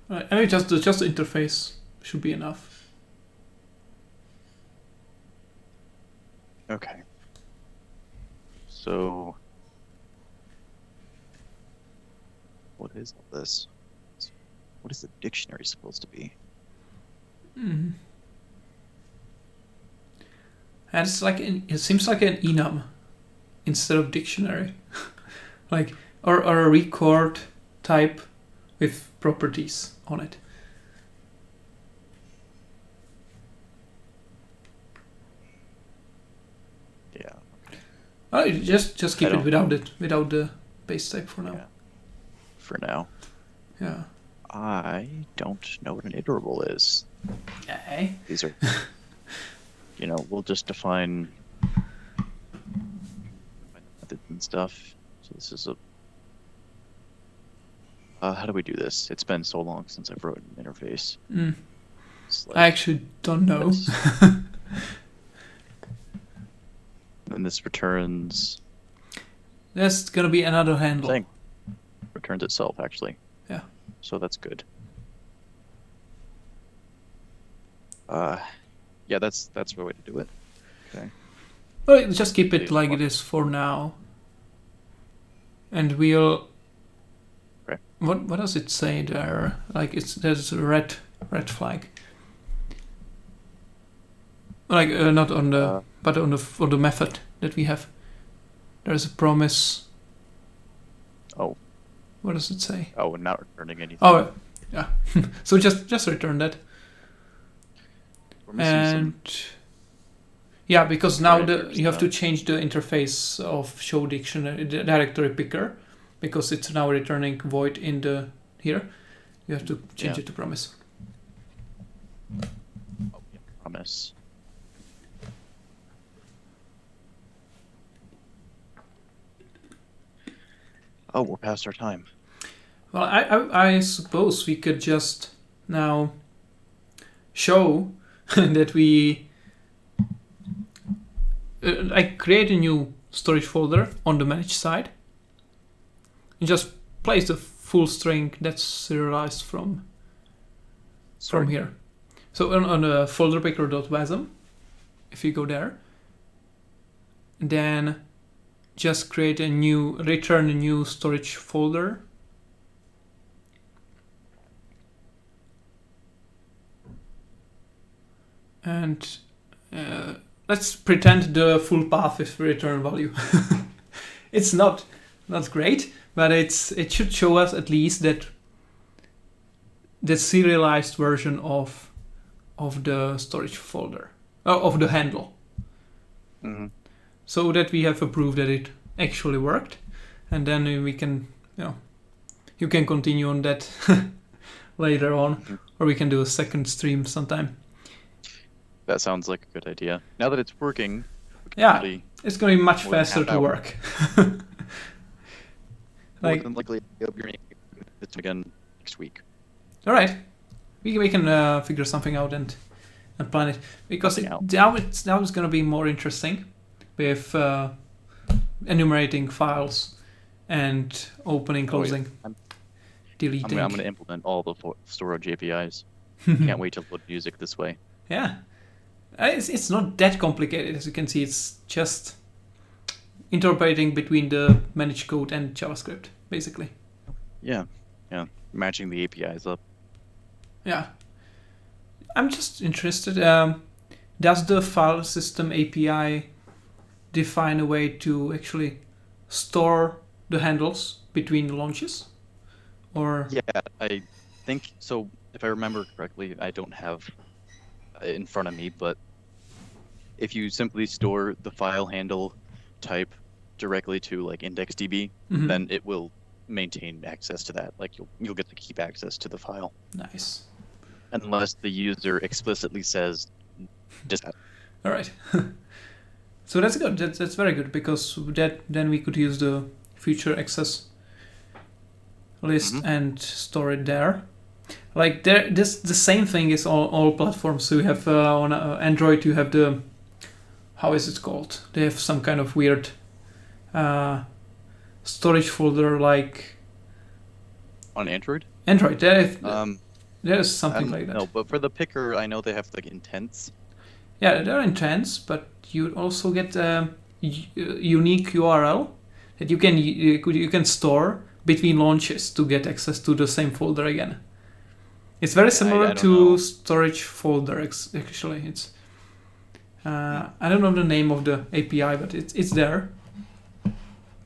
Right, I mean, just the interface should be enough. Okay. So, what is all this? What is the dictionary supposed to be? Mm-hmm. And it's like it seems like an enum instead of dictionary, like or a record type with properties on it. Yeah. Just keep it without the base type for now. Yeah. For now. Yeah. I don't know what an iterable is. Okay. These are, we'll just define methods and stuff. So this is a. How do we do this? It's been so long since I've wrote an interface. Like, I actually don't know. And this returns. There's gonna be another handle. Thing. Returns itself, actually. Yeah. So that's good. Yeah, that's the way to do it. Okay. Well, just keep it like it is for now. And we'll. Okay. What does it say there? Like there's a red flag. Like not on the but on the method that we have. There's a promise. Oh. What does it say? Oh, and not returning anything. Oh, yeah. So just return that. We're missing yeah, because now characters, you have to change the interface of show dictionary the directory picker, because it's now returning void in the here. You have to change it to promise. Oh, yeah, promise. Oh, we're past our time. Well, I suppose we could just now show that we create a new storage folder on the manage side and just place the full string that's serialized from here. So on the FolderPicker.wasm, if you go there, then just return a new storage folder. And let's pretend the full path is return value. It's not great, but it should show us at least that the serialized version of the storage folder, of the handle. Mm-hmm. So that we have a proof that it actually worked, and then we can, you can continue on that later on, or we can do a second stream sometime. That sounds like a good idea. Now that it's working, we can it's going to be much faster to work. More than likely, I'll be running it again next week. All right, we can figure something out and plan it, because now it's going to be more interesting with enumerating files and opening, closing, I'm deleting. going to implement all the storage APIs. Can't wait to load music this way. Yeah. It's not that complicated. As you can see, it's just interpreting between the managed code and JavaScript, basically. Yeah. Matching the APIs up. Yeah. I'm just interested. Does the file system API define a way to actually store the handles between the launches? Or Yeah, I think so. If I remember correctly, I don't have it in front of me, but if you simply store the file handle type directly to like IndexedDB, Mhm. then it will maintain access to that. Like you'll get to keep access to the file nice. unless the user explicitly says just that. All right. So that's good. That's very good, because then we could use the future access list and store it there. Like the same thing is all platforms. So you have on Android, you have the, how is it called? They have some kind of weird storage folder like On Android? Android. There is I something don't like that. know, but for the picker, I know they have like intents. Yeah, they're intents, but you also get a unique URL that you can store between launches to get access to the same folder again. It's very similar I don't to know. storage folder. Actually, it's I don't know the name of the API, but it's there.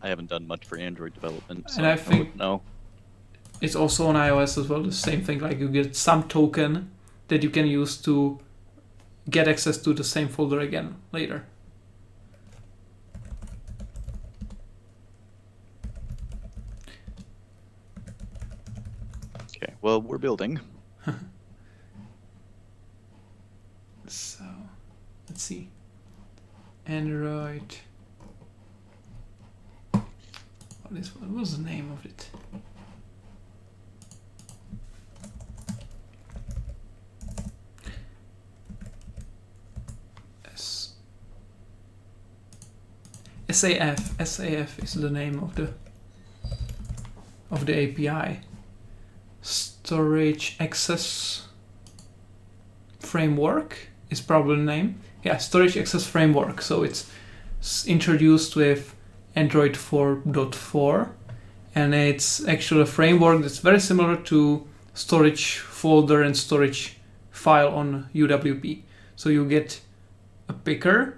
I haven't done much for Android development, so And I think- wouldn't know. It's also on iOS as well. The same thing. Like you get some token that you can use to get access to the same folder again later. Okay, well, we're building. So, let's see. Android. What was the name of it? SAF is the name of the API. Storage Access Framework is probably the name. Yeah, Storage Access Framework. So it's introduced with Android 4.4, and it's actually a framework that's very similar to storage folder and storage file on UWP. So you get a picker,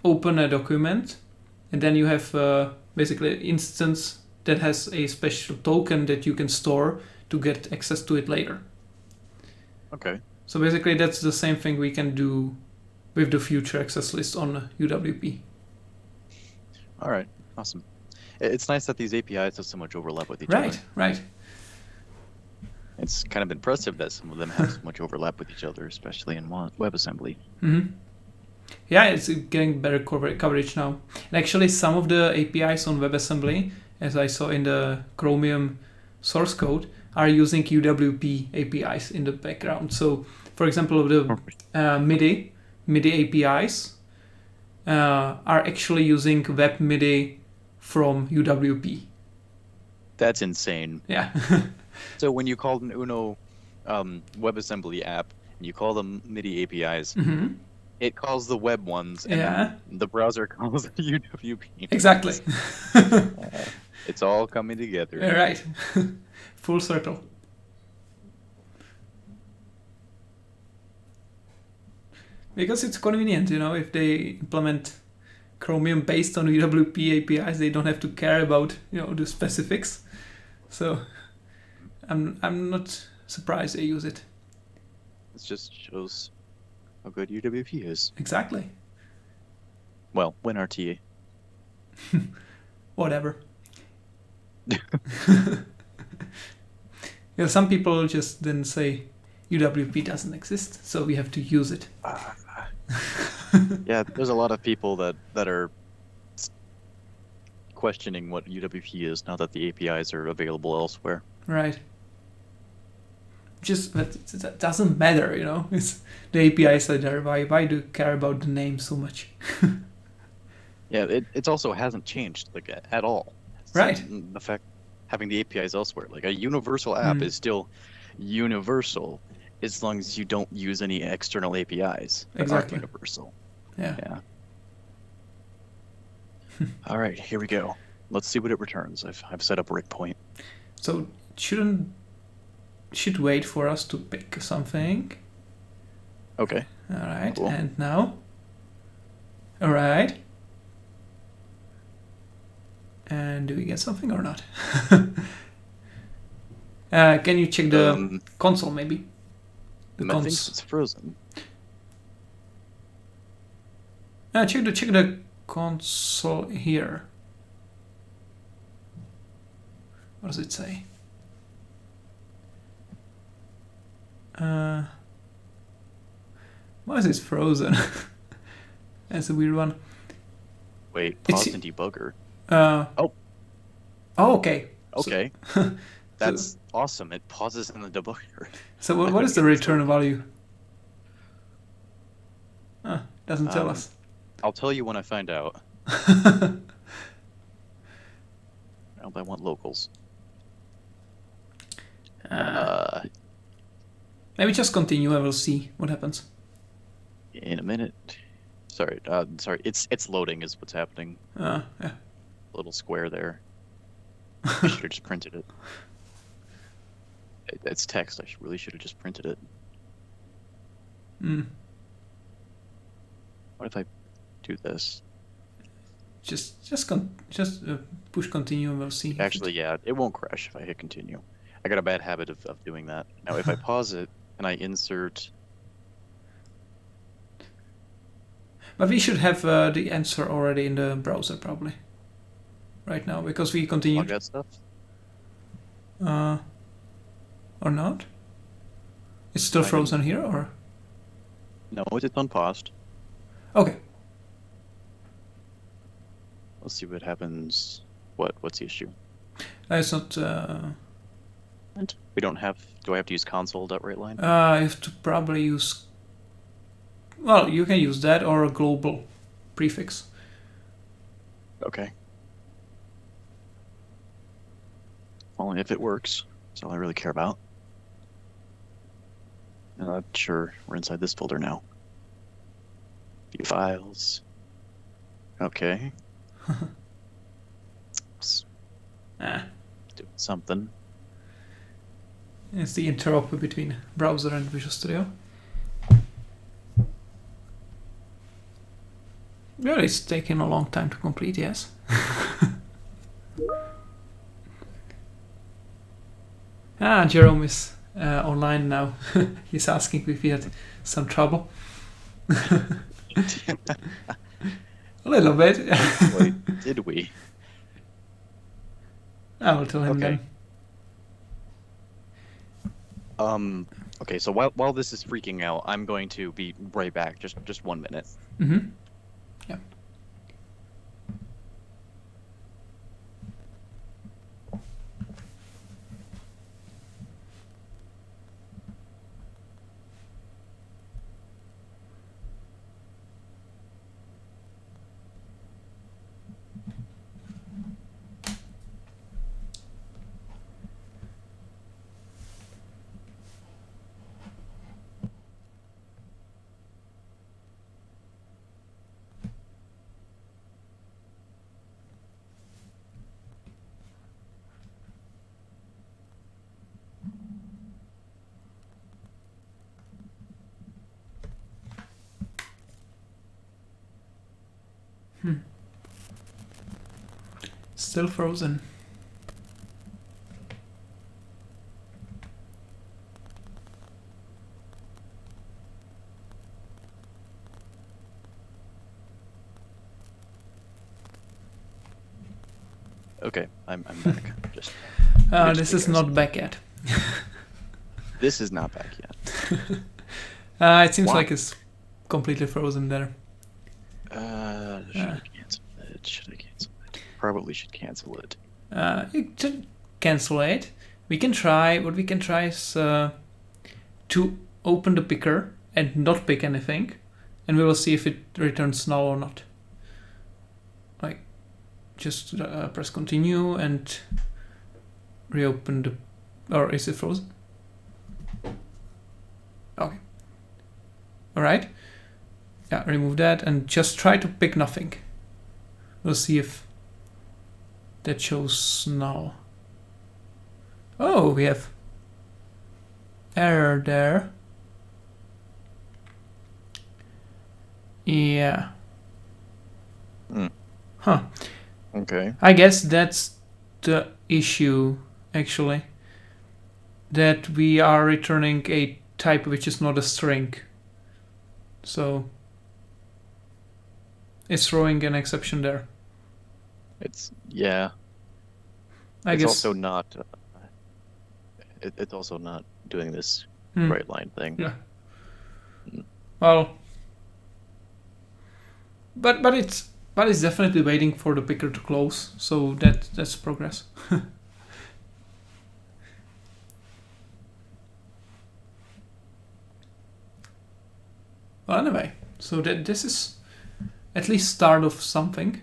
open a document, and then you have basically an instance that has a special token that you can store to get access to it later. Okay. So basically that's the same thing we can do with the future access list on UWP. All right. Awesome. It's nice that these APIs have so much overlap with each other. Right. It's kind of impressive that some of them have so much overlap with each other, especially in WebAssembly. Mm-hmm. Yeah, it's getting better coverage now. And actually, some of the APIs on WebAssembly, as I saw in the Chromium source code, are using UWP APIs in the background. So, for example, the MIDI APIs are actually using Web MIDI from UWP. That's insane. Yeah. So when you call an Uno WebAssembly app and you call them MIDI APIs, Mm-hmm. it calls the web ones, and Yeah. then the browser calls the UWP. Exactly. It's all coming together. Right. Full circle. Because it's convenient, if they implement Chromium based on UWP APIs, they don't have to care about, the specifics. So I'm not surprised they use it. It just shows how good UWP is. Exactly. Well, WinRT. Whatever. Some people just then say UWP doesn't exist, so we have to use it. Yeah, there's a lot of people that are questioning what UWP is now that the APIs are available elsewhere. Right. That doesn't matter, It's the APIs are there. Why do you care about the name so much? Yeah, it also hasn't changed at all. Right. The fact having the APIs elsewhere, like a universal app is still universal as long as you don't use any external APIs that Exactly. aren't universal. Yeah. Yeah. All right, here we go. Let's see what it returns. I've set up breakpoint. So it should wait for us to pick something. Okay. All right. Cool. And now. All right. And do we get something or not? Can you check the console maybe? I think it's frozen. Check the console here. What does it say? Why is it frozen? That's a weird one. Wait, pause and debugger. Oh, okay. Okay. So, That's awesome. It pauses in the debugger. So what is the return value? Doesn't tell us. I'll tell you when I find out. I want locals. Maybe just continue and we'll see what happens. In a minute. Sorry. Sorry. It's loading is what's happening. Yeah. Little square there. I should have just printed it. It's text. I really should have just printed it. What if I do this? Just push continue and we'll see. Actually, yeah, it won't crash if I hit continue. I got a bad habit of doing that. Now, if I pause it and I insert... But we should have the answer already in the browser probably. Right now, because we continued. Log that stuff? Or not? It's still frozen here, or? No, it's unpaused. Okay. Let's see what happens. What's the issue? It's not... We don't have... Do I have to use console.writeline? I have to probably use... Well, you can use that or a global prefix. Okay. Only if it works. That's all I really care about. Sure, we're inside this folder now. View files. Okay. Doing something. It's the interop between browser and Visual Studio. Well, it's taking a long time to complete, yes. Jerome is online now. He's asking if he had some trouble. A little bit. Wait, did we? I will tell him then. Okay, so while this is freaking out, I'm going to be right back. Just 1 minute. Mm-hmm. Yeah. Still frozen. Okay, I'm back. Just This is not back yet. This is not back yet. It seems like it's completely frozen there. Should I cancel it? Should I cancel it? Probably should cancel it. You should cancel it. We can try. What we can try is to open the picker and not pick anything, and we will see if it returns null or not. Like, just press continue and reopen the, or is it frozen? Okay. All right. Yeah, remove that and just try to pick nothing. We'll see if that shows null. Oh, we have error there. Yeah. Huh. Okay. I guess that's the issue, actually. That we are returning a type which is not a string. So it's throwing an exception there. It's yeah. I it's guess also not. It's also not doing this Hmm. right line thing. Yeah. Well, but it's definitely waiting for the picker to close, so that's progress. Well, anyway, so this is at least start of something.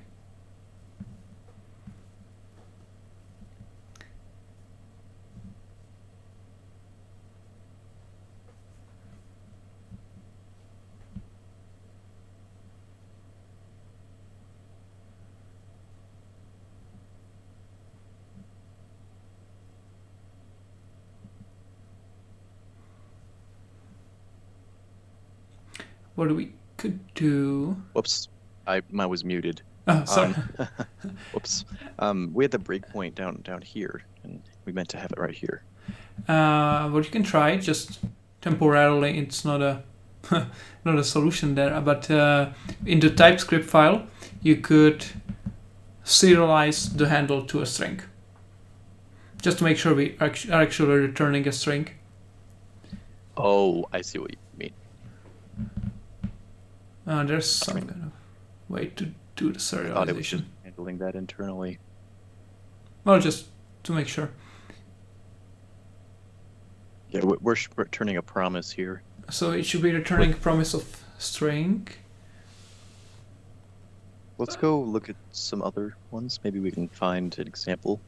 What we could do? Whoops, mine was muted. Oh, sorry. Whoops. We had the breakpoint down here, and we meant to have it right here. What you can try, just temporarily, it's not a not a solution there, but in the TypeScript file, you could serialize the handle to a string, just to make sure we are actually returning a string. Oh, I see what you mean. There's some kind of way to do the I thought it was serialization. just handling that internally. Well, just to make sure. Yeah, we're returning a promise here. So it should be returning promise of string. Let's go look at some other ones. Maybe we can find an example.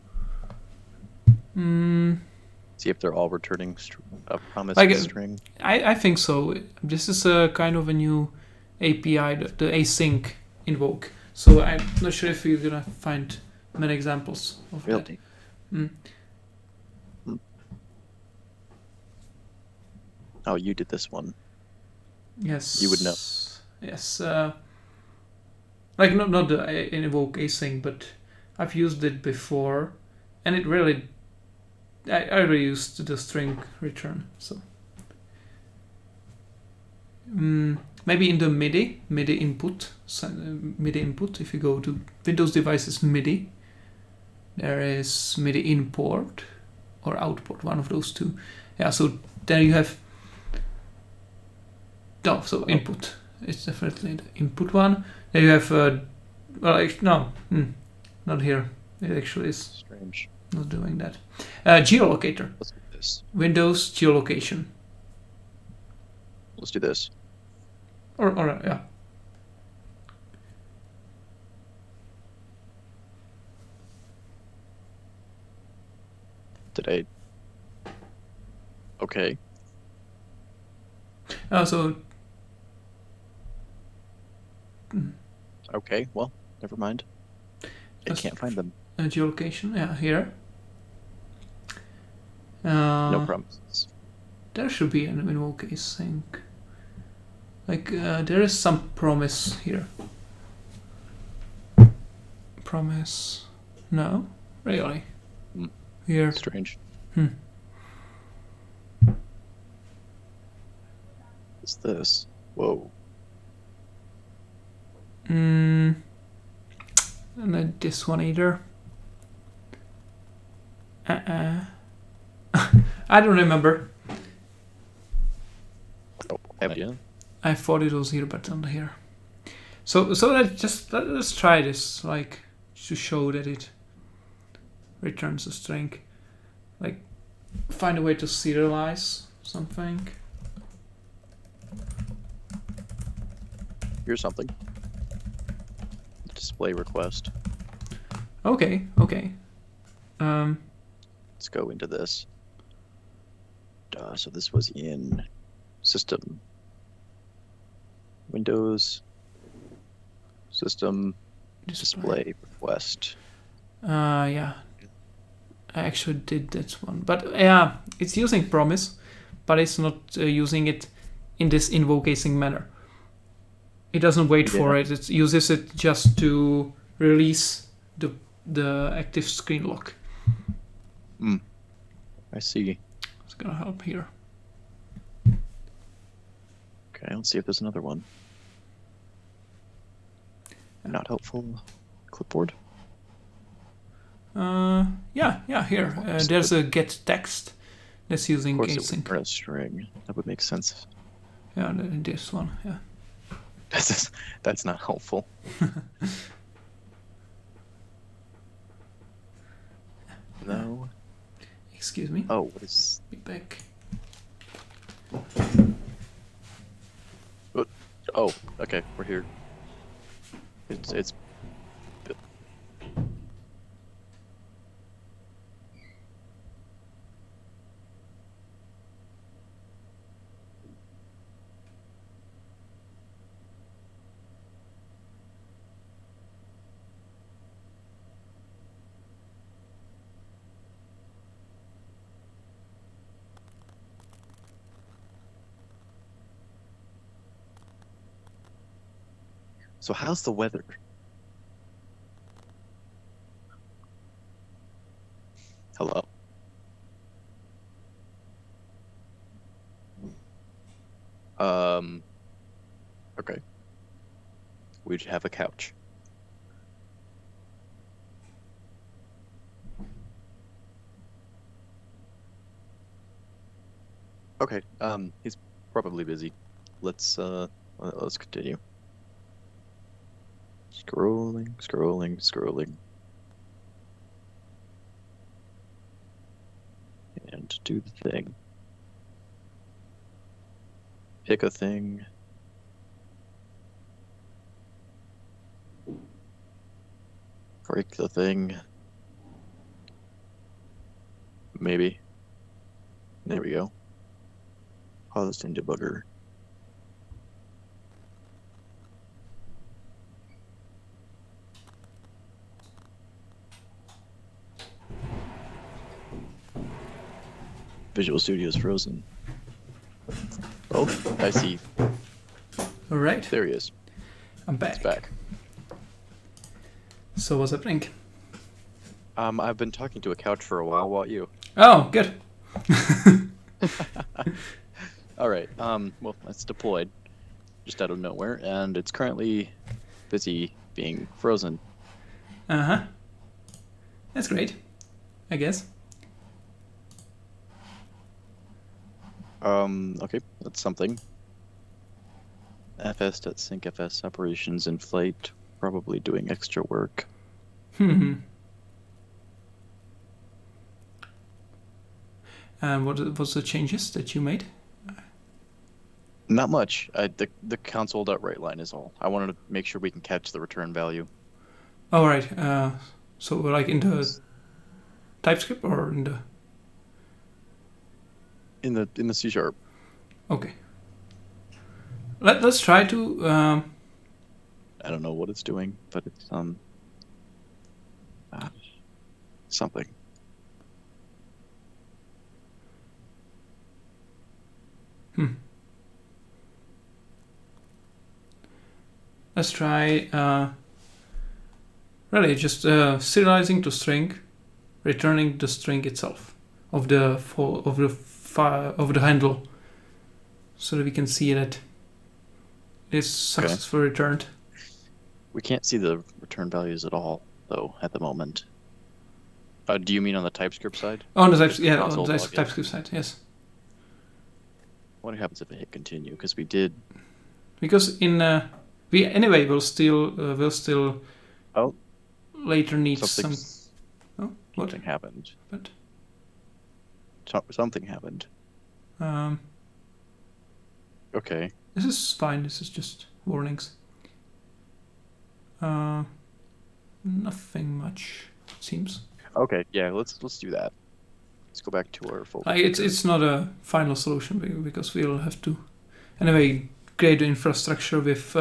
See if they're all returning a promise Like, string. I think so. This is a kind of a new API, the Async Invoke. So I'm not sure if you're gonna find many examples of Really? that. Oh, you did this one. Yes. You would know. Yes. Like not the invoke async, but I've used it before, and it really. I reused the string return. So. Maybe in the MIDI input, if you go to Windows devices MIDI, there is MIDI import or output, one of those two. Yeah, so there you have. No, so input. It's definitely the input one. There you have. Not here. It actually is Strange. not doing that. Geolocator. Let's do this. Windows geolocation. Let's do this. Or yeah. Today. Okay. So. Okay, well, never mind. I Just can't find them. Geolocation. Yeah, here. No promises. There should be an invoke async. Like there is some promise here. Promise. No, really. Here. Strange. What's this? Whoa. And then this one either. I don't remember. Oh, have you? I thought it was here, but not here. So let's try this, like, to show that it returns a string. Like, find a way to serialize something. Here's something. Display request. Okay. Let's go into this. So this was in System, Windows, System, Display, Request. Yeah. I actually did that one. But yeah, it's using promise, but it's not using it in this invoke async manner. It doesn't wait for it. It uses it just to release the active screen lock. I see. It's gonna help here. Okay, let's see if there's another one. Not helpful. Clipboard. Yeah. Here, there's a get text that's using Of course, async. a string. That would make sense. Yeah, this one. Yeah. That's not helpful. No. Excuse me. Oh, what is? Be back. Oh, okay, we're here. It's. So how's the weather? Hello? Okay. We'd have a couch. Okay, he's probably busy. Let's continue. Scrolling. And do the thing. Pick a thing. Break the thing. Maybe. There we go. Pause in debugger. Visual Studio is frozen. Oh, I see. All right. There he is. I'm back. He's back. So what's happening? I've been talking to a couch for a while. What you? Oh, good. All right. Well, it's deployed just out of nowhere, and it's currently busy being frozen. Uh-huh. That's great, I guess. Okay, that's something. fs.syncfs operations in flight, probably doing extra work. And what was the changes that you made? Not much. The console.write line is all. I wanted to make sure we can catch the return value. All right. So like in the TypeScript or in the in the C#. Okay. Let's try to. I don't know what it's doing, but it's something. Let's try. Really, just serializing to string, returning the string itself of the handle, so that we can see that it is successfully returned. We can't see the return values at all, though, at the moment. Do you mean on the TypeScript side? Oh, on the TypeScript side, yes. What happens if I hit continue? Because we did. Because in we anyway will still later need some. Oh, what? Something happened. But something happened. Okay. This is fine. This is just warnings. Nothing much. seems. Okay, yeah, let's do that. Let's go back to our folder. It's not a final solution because we'll have to anyway create the infrastructure with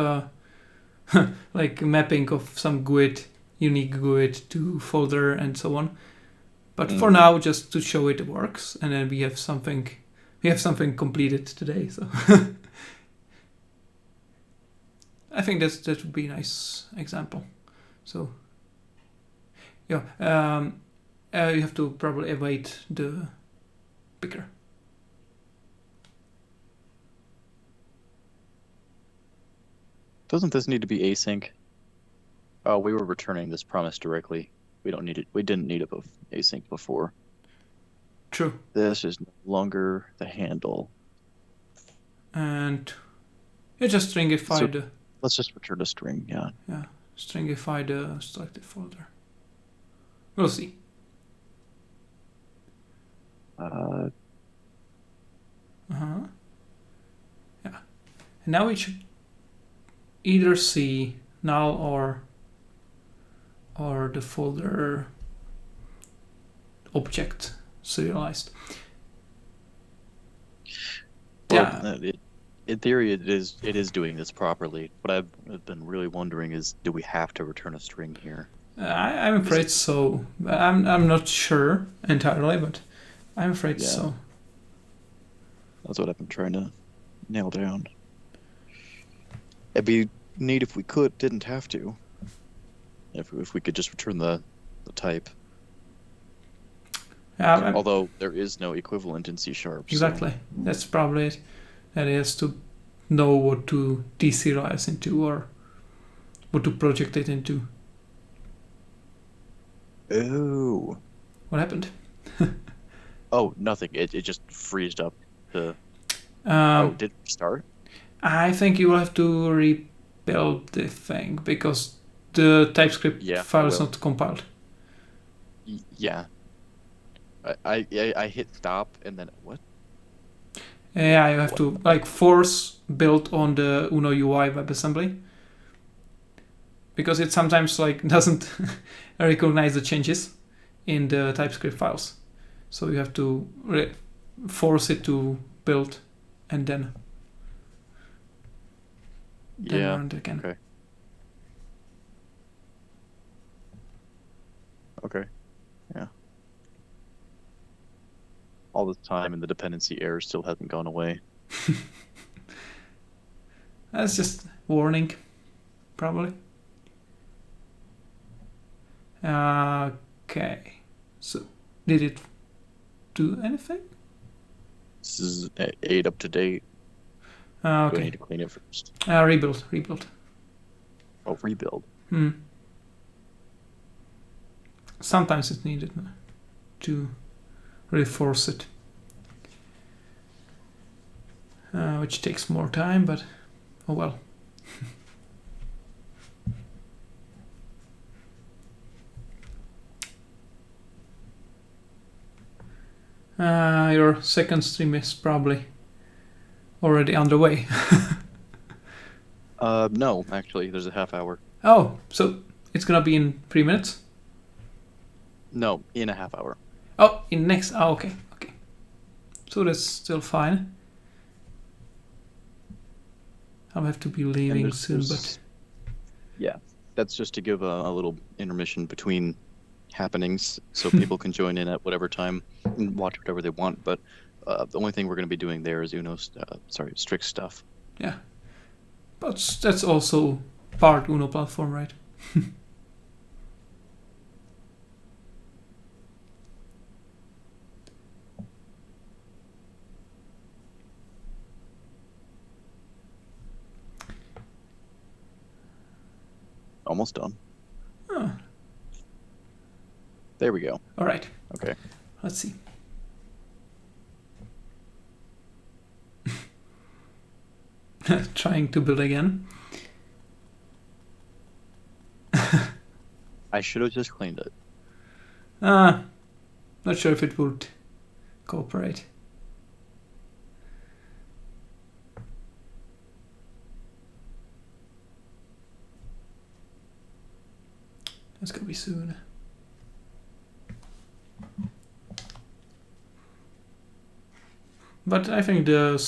like mapping of some GUID, unique GUID to folder and so on. But for now, just to show it works, and then we have something completed today. So I think that would be a nice example. So yeah, you have to probably await the picker. Doesn't this need to be async? Oh, we were returning this promise directly. We don't need it. We didn't need it async before. True. This is no longer the handle. And you just stringify the. Let's just return a string. Yeah. Yeah, stringify the selected folder. We'll see. Uh-huh. Yeah. And now we should either see null or the folder object serialized. Well, yeah. In theory, it is doing this properly. What I've been really wondering is, do we have to return a string here? I'm afraid so. I'm not sure entirely, but I'm afraid so. That's what I've been trying to nail down. It'd be neat if we didn't have to. If we could just return the type. Although there is no equivalent in C#. Exactly. So. That's probably it. That is to know what to deserialize into or what to project it into. Oh. What happened? Oh, nothing. It just freezed up. Did it start? I think you will have to rebuild the thing because the TypeScript file is not compiled. Yeah. I hit stop and then what? Yeah, you have to force build on the Uno UI WebAssembly because it sometimes doesn't recognize the changes in the TypeScript files. So you have to force it to build and then run it again. Okay. Yeah. All this time and the dependency error still hasn't gone away. That's just warning, probably. Okay. So, did it do anything? This is 8 up to date. Okay. Do I need to clean it first? Rebuild. Oh, rebuild. Sometimes it's needed to reinforce it, which takes more time, but oh well. Your second stream is probably already underway. No, actually, there's a half hour. Oh, so it's gonna be in 3 minutes? No, in a half hour. Oh, in next. Oh, okay. So that's still fine. I'll have to be leaving soon, but yeah, that's just to give a little intermission between happenings, so people can join in at whatever time and watch whatever they want. But the only thing we're going to be doing there is strict stuff. Yeah, but that's also part Uno platform, right? Almost done. Oh. There we go. All right. Okay. Let's see. Trying to build again. I should have just cleaned it. Not sure if it would cooperate. That's gonna be soon. But I think the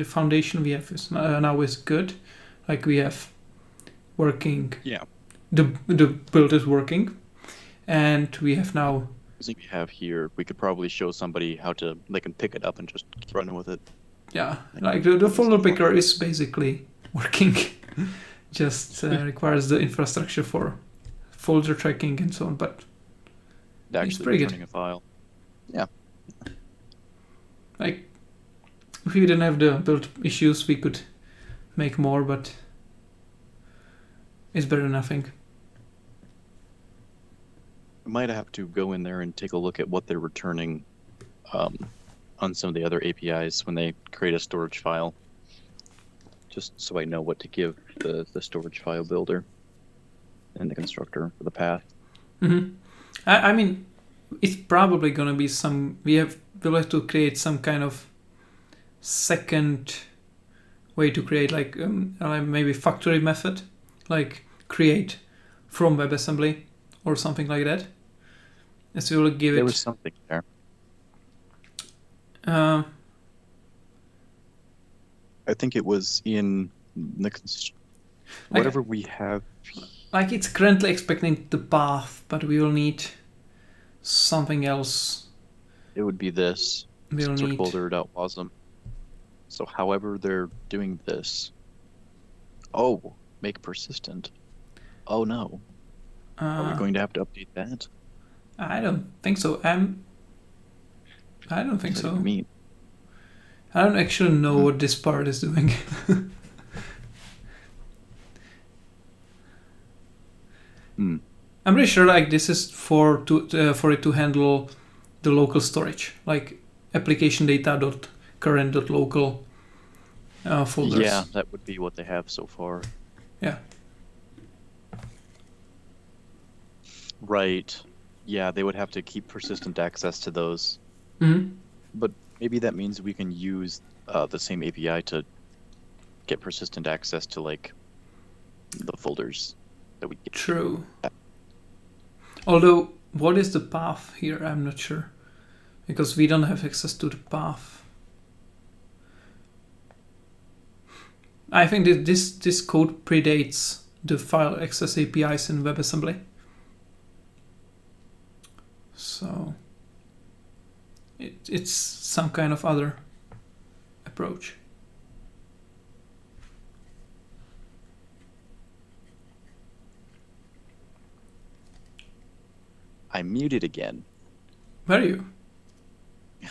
foundation we have is now is good. Like we have working. Yeah. The build is working, and we have now. I think we have here. We could probably show somebody how they can pick it up and just keep running with it. Yeah, like the folder picker is basically working. Just requires the infrastructure for folder tracking and so on, but it's pretty good. A file. Yeah. Like, if we didn't have the build issues, we could make more, but it's better than nothing. We might have to go in there and take a look at what they're returning on some of the other APIs when they create a storage file, just so I know what to give the storage file builder and the constructor for the path. Mm-hmm. I mean, it's probably going to be we'll have to create some kind of second way to create like maybe factory method, like create from WebAssembly or something like that. As we will give there was something there. I think it was in the whatever we have. Like it's currently expecting the path, but we will need something else. It would be this folder.wasm. So however they're doing this. Oh, make persistent. Oh no. Are we going to have to update that? I don't think so. I don't think so. What do you mean? I don't actually know what this part is doing. I'm pretty sure like this is for it to handle the local storage, like application data.current.local folders. Yeah, that would be what they have so far. Yeah. Right. Yeah, they would have to keep persistent access to those. Mm-hmm. But maybe that means we can use the same API to get persistent access to like the folders that we get. True. Although, what is the path here? I'm not sure. Because we don't have access to the path. I think that this code predates the file access APIs in WebAssembly. So it's some kind of other approach. I'm muted again. Where are you?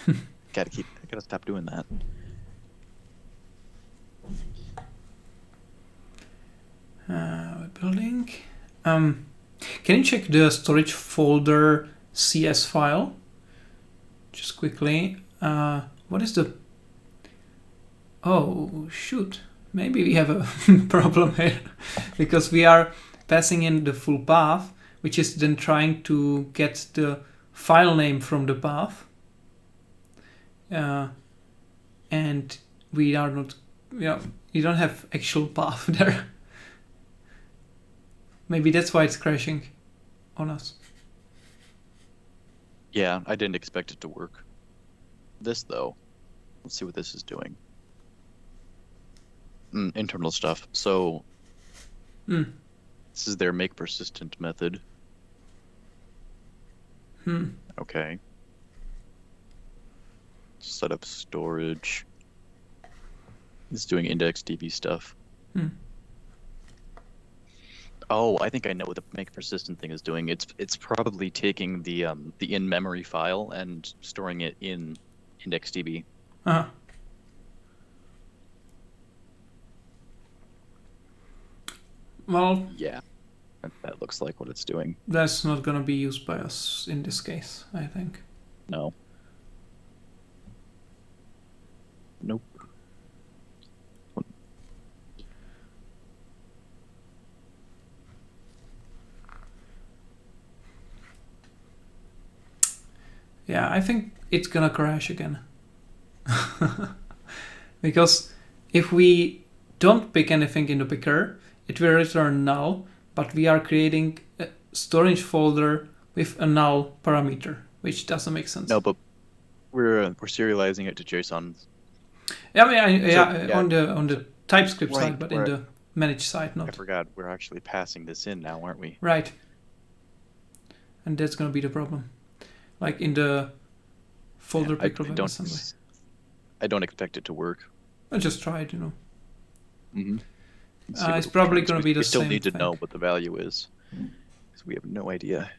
I gotta stop doing that. Building. Can you check the storage folder CS file? Just quickly. What is the... Oh, shoot. Maybe we have a problem here. Because we are passing in the full path, which is then trying to get the file name from the path. And we are not... you don't have actual path there. Maybe that's why it's crashing on us. Yeah, I didn't expect it to work. This, though, let's see what this is doing. Internal stuff. So, this is their make persistent method. Okay. Set up storage. It's doing IndexedDB stuff. Oh, I think I know what the make persistent thing is doing. It's probably taking the in-memory file and storing it in IndexedDB. Well, yeah, that looks like what it's doing. That's not going to be used by us in this case, I think. No. Nope. Yeah, I think it's gonna crash again. Because if we don't pick anything in the picker, it will return null, but we are creating a storage folder with a null parameter, which doesn't make sense. No, but we're serializing it to JSON. Yeah, I mean, yeah. on the TypeScript Right, side, but in the managed side, I not. forgot we're actually passing this in now, aren't we? Right. And that's gonna be the problem. Like in the FolderPicker WebAssembly. I don't expect it to work. I just try it, Mm-hmm. It's probably gonna be the same We still need to thing. know what the value is, because we have no idea.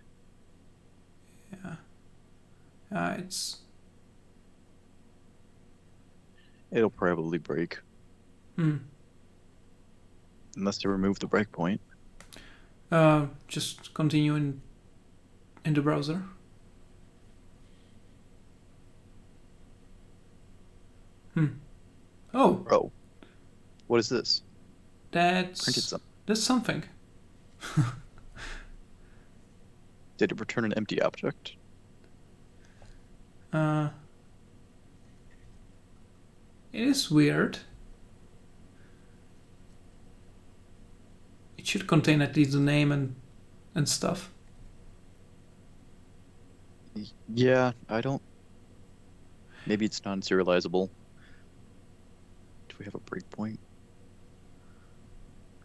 Yeah. It'll probably break. Unless they remove the breakpoint. Just continue in the browser. Oh. Oh. What is this? That's something. Did it return an empty object? It is weird. It should contain at least the name and stuff. Yeah, I don't... Maybe it's non-serializable. Do we have a breakpoint?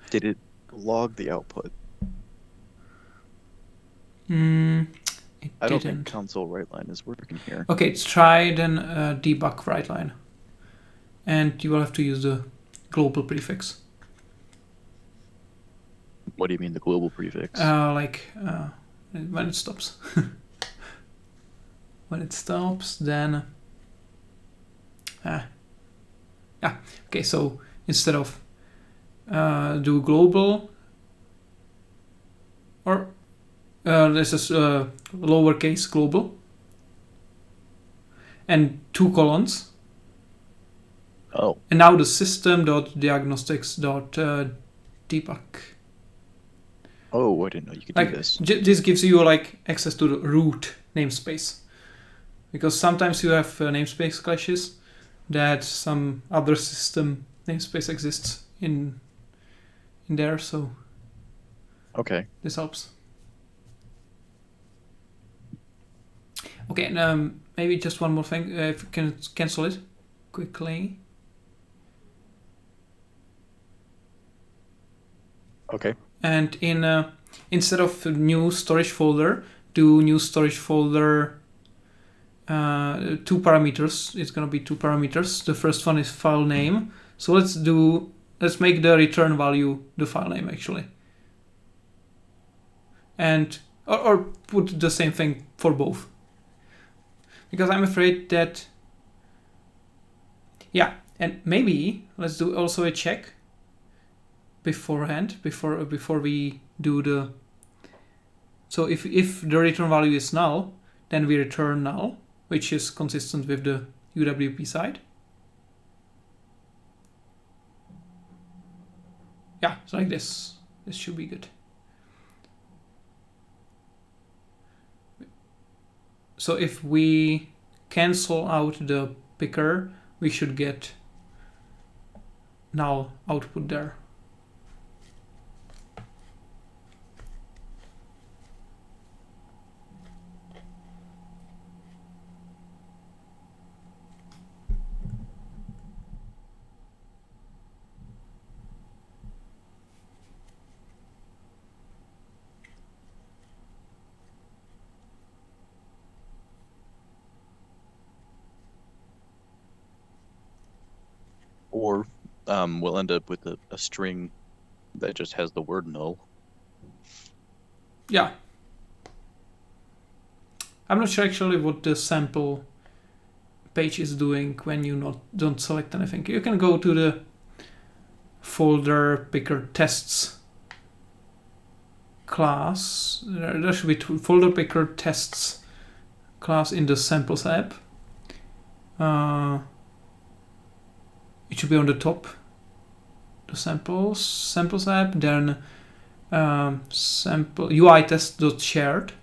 Did it log the output? I don't think console writeline is working here. Okay, let's try then debug writeline. And you will have to use the global prefix. What do you mean the global prefix? When it stops. When it stops, then... Yeah, okay, so instead of do global, or this is lowercase global, and 2 colons. Oh. And now the system.diagnostics.debug. Oh, I didn't know you could do this. This gives you access to the root namespace. Because sometimes you have namespace clashes that some other system namespace exists in there, so okay, this helps. Okay, and maybe just one more thing. If you can cancel it quickly. Okay. And in instead of new storage folder, do new storage folder 2 parameters. It's gonna be 2 parameters. The first one is file name. So let's make the return value the file name actually. And or put the same thing for both. Because I'm afraid that and maybe let's do also a check beforehand before we do the. So if the return value is null, then we return null, which is consistent with the UWP side. Yeah, so like this. This should be good. So if we cancel out the picker, we should get null output there. Or we'll end up with a string that just has the word null. Yeah. I'm not sure actually what the sample page is doing when you don't select anything. You can go to the FolderPicker tests class. There should be FolderPicker tests class in the samples app. It should be on the top. The samples app, then sample UI test.shared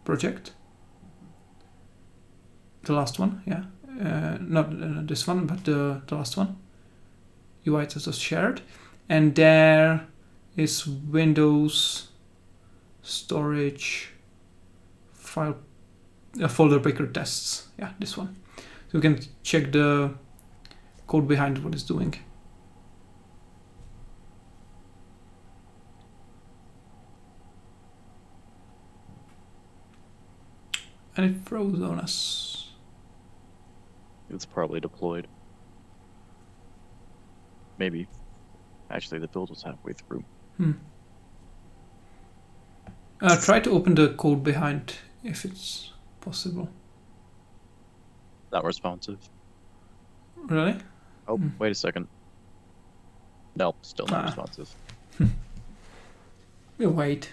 project. The last one, yeah. Not this one, but the last one. UI test.shared. And there is Windows storage file FolderPicker tests. Yeah, this one. So you can check the code behind what it's doing. And it froze on us. It's probably deployed. Maybe. Actually, the build was halfway through. Try to open the code behind if it's possible. Not responsive. Really? Oh, wait a second. Nope, still not responsive. We'll wait.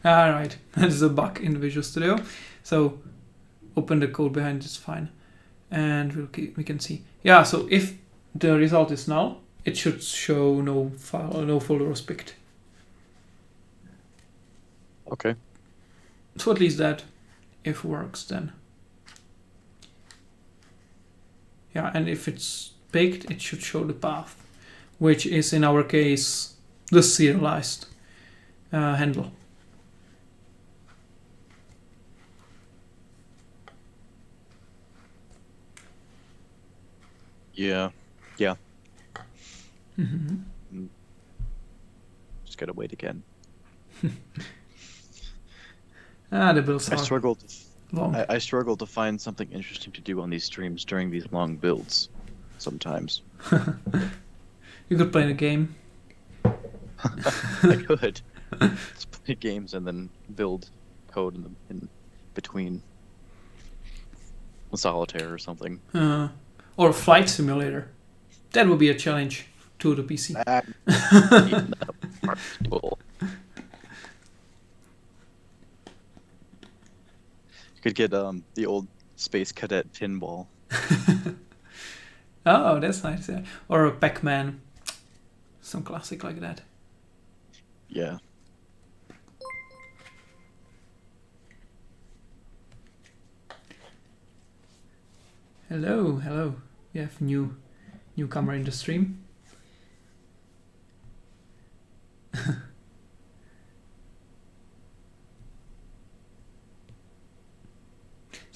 Alright, there's a bug in the Visual Studio. So open the code behind, it's fine. And we can see. Yeah, so if the result is null, it should show no file or no folder was picked. Okay. So at least that, if works, then. Yeah, and if it's picked, it should show the path, which is in our case the serialized handle. Yeah. Yeah. Mm-hmm. Just gotta wait again. The builds I are struggled. long. I struggle to find something interesting to do on these streams during these long builds. Sometimes. You could play the game. I could. Just play games and then build code in between. Solitaire or something. Or Flight Simulator. That would be a challenge to the PC. You could get the old Space Cadet pinball. Oh, that's nice. Yeah. Or a Pac-Man. Some classic like that. Yeah. Hello, hello. We have newcomer in the stream.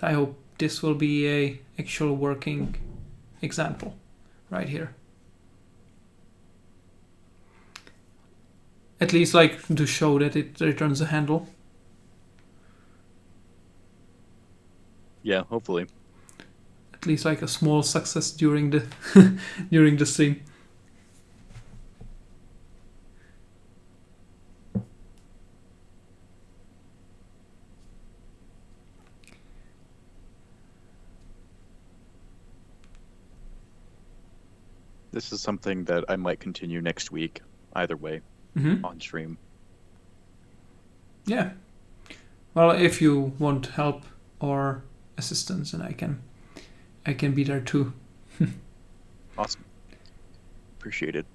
I hope this will be a actual working example right here. At least like to show that it returns a handle. Yeah, hopefully. At least like a small success during the during the stream. This is something that I might continue next week, either way, on stream. Yeah. Well, if you want help or assistance, then I can be there too. Awesome. Appreciate it.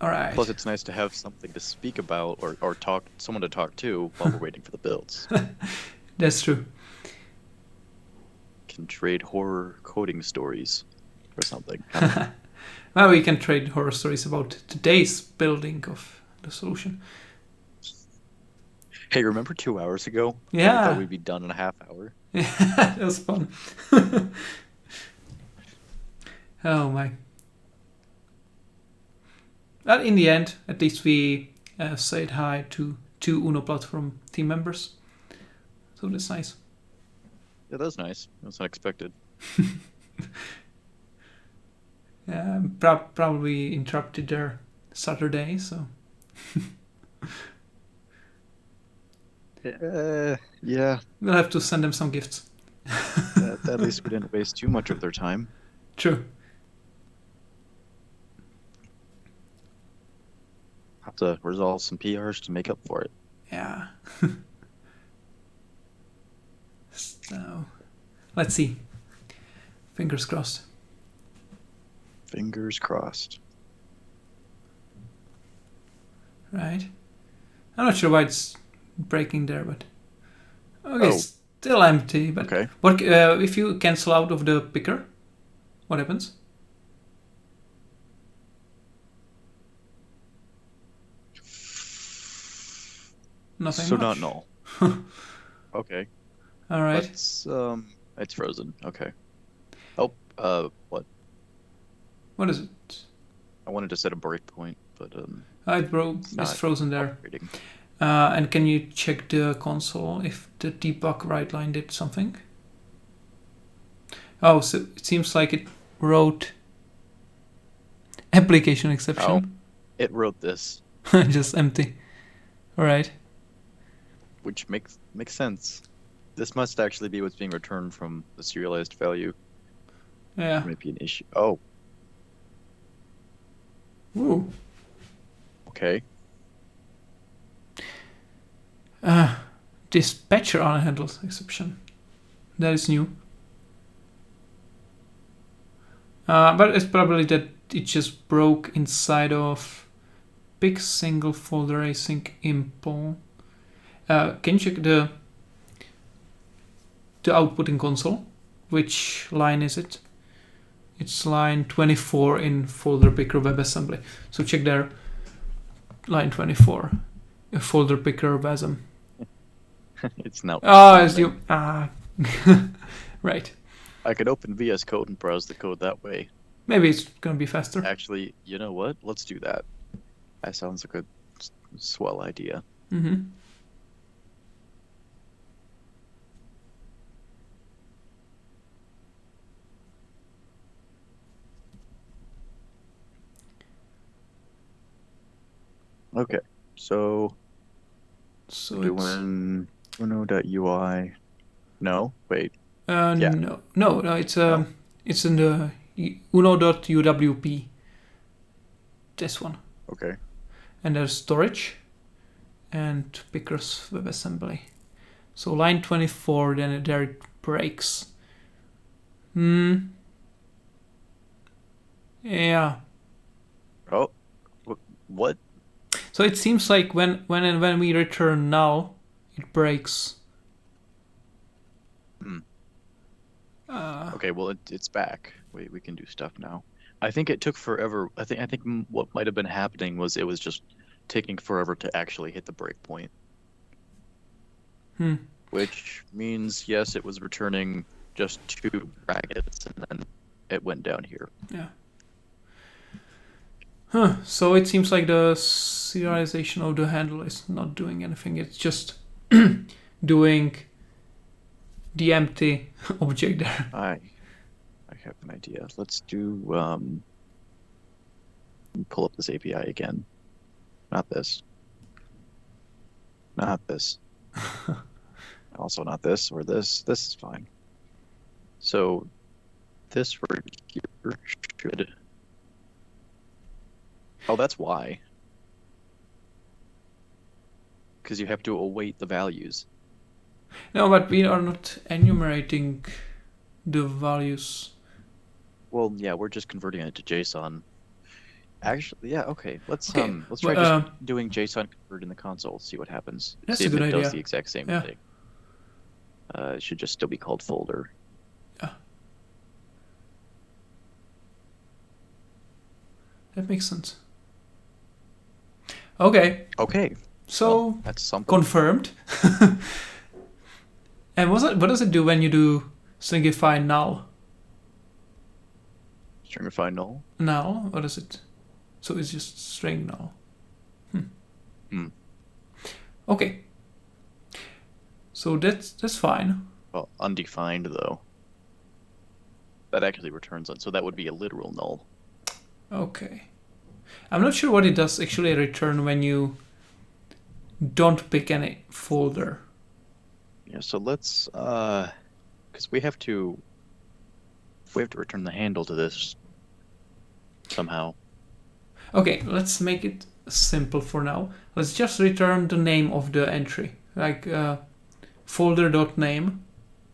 All right. Plus, it's nice to have something to speak about or someone to talk to while we're waiting for the builds. That's true. Can trade horror coding stories or something. Well, we can trade horror stories about today's building of the solution. Hey, remember 2 hours ago? Yeah. I thought we'd be done in a half hour. Yeah, that was fun. Oh my. But in the end, at least we said hi to 2 Uno Platform team members. So that's nice. Yeah, that's nice. That's unexpected. Probably interrupted their Saturday, so. Yeah. We'll have to send them some gifts. At least we didn't waste too much of their time. True. Have to resolve some PRs to make up for it. Yeah. So, let's see. Fingers crossed. Fingers crossed. Right. I'm not sure why it's breaking there, but okay, Oh. Still empty. But Okay. what if you cancel out of the picker? What happens? Nothing. So much. not null. Okay. All right. Let's it's frozen. Okay. Oh, what? What is it? I wanted to set a breakpoint, but It broke. It's not frozen there. operating. And can you check the console if the debug write line did something? Oh, so it seems like it wrote application exception. It wrote this, Just empty. All right. which makes sense. This must actually be what's being returned from the serialized value. Yeah. Might be an issue. Oh, Ooh. okay. Dispatcher unhandled exception. That is new. But it's probably that it just broke inside of big single folder async impl. Can you check the output in console? Which line is it? It's line 24 in FolderPicker WebAssembly. So check there, line 24, FolderPicker WASM. It's now. As you right. I could open VS Code and browse the code that way. Maybe it's gonna be faster. Actually, you know what? Let's do that. That sounds like a swell idea. Mm-hmm. Okay, so So doing Uno.ui. No, wait. it's yeah. no. It's in the Uno.uwp. This one. Okay. And there's storage and Picker's WebAssembly. So line 24, then there it breaks. Yeah. Oh, what? So it seems like when we return null, it breaks. Okay, well it's back. We can do stuff now. I think it took forever. I think what might have been happening was it was just taking forever to actually hit the breakpoint. Which means yes, it was returning just 2 brackets and then it went down here. Yeah. Huh. So it seems like the serialization of the handle is not doing anything. It's just doing the empty object there. I have an idea. Let's do pull up this API again. Not this. Not this. Also not this or this. This is fine. So this right here should. Oh, that's why. Because you have to await the values. No, but we are not enumerating the values. Well, yeah, we're just converting it to JSON. Actually, yeah, okay. Let's Okay, try just doing JSON convert in the console. See what happens. That's see a if good it idea. does the exact same Yeah. thing. It should just still be called folder. Yeah. That makes sense. Okay. Okay. So Well, that's something. confirmed. And what does it do when you do stringify null? Stringify null. Null? What is it? So it's just string null. Okay. So that's fine. Well, undefined though. That actually returns on. So that would be a literal null. Okay. I'm not sure what it does actually return when you don't pick any folder. Yeah. So let's because we have to return the handle to this somehow. Okay, let's make it simple for now. Let's just return the name of the entry, like folder.name.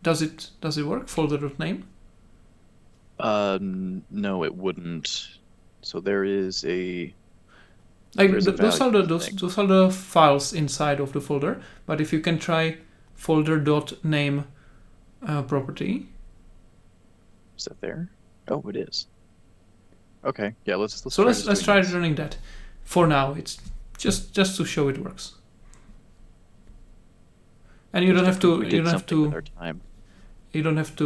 Does it work? Folder.name? No, it wouldn't. So there is a. Like There's a those are value those are the files inside of the folder. But if you can try folder.name property. Is that there? Oh, it is. Okay, yeah. Let's Try running that. For now, it's just to show it works. And you don't have to. We You did don't have something with to. our time. You don't have to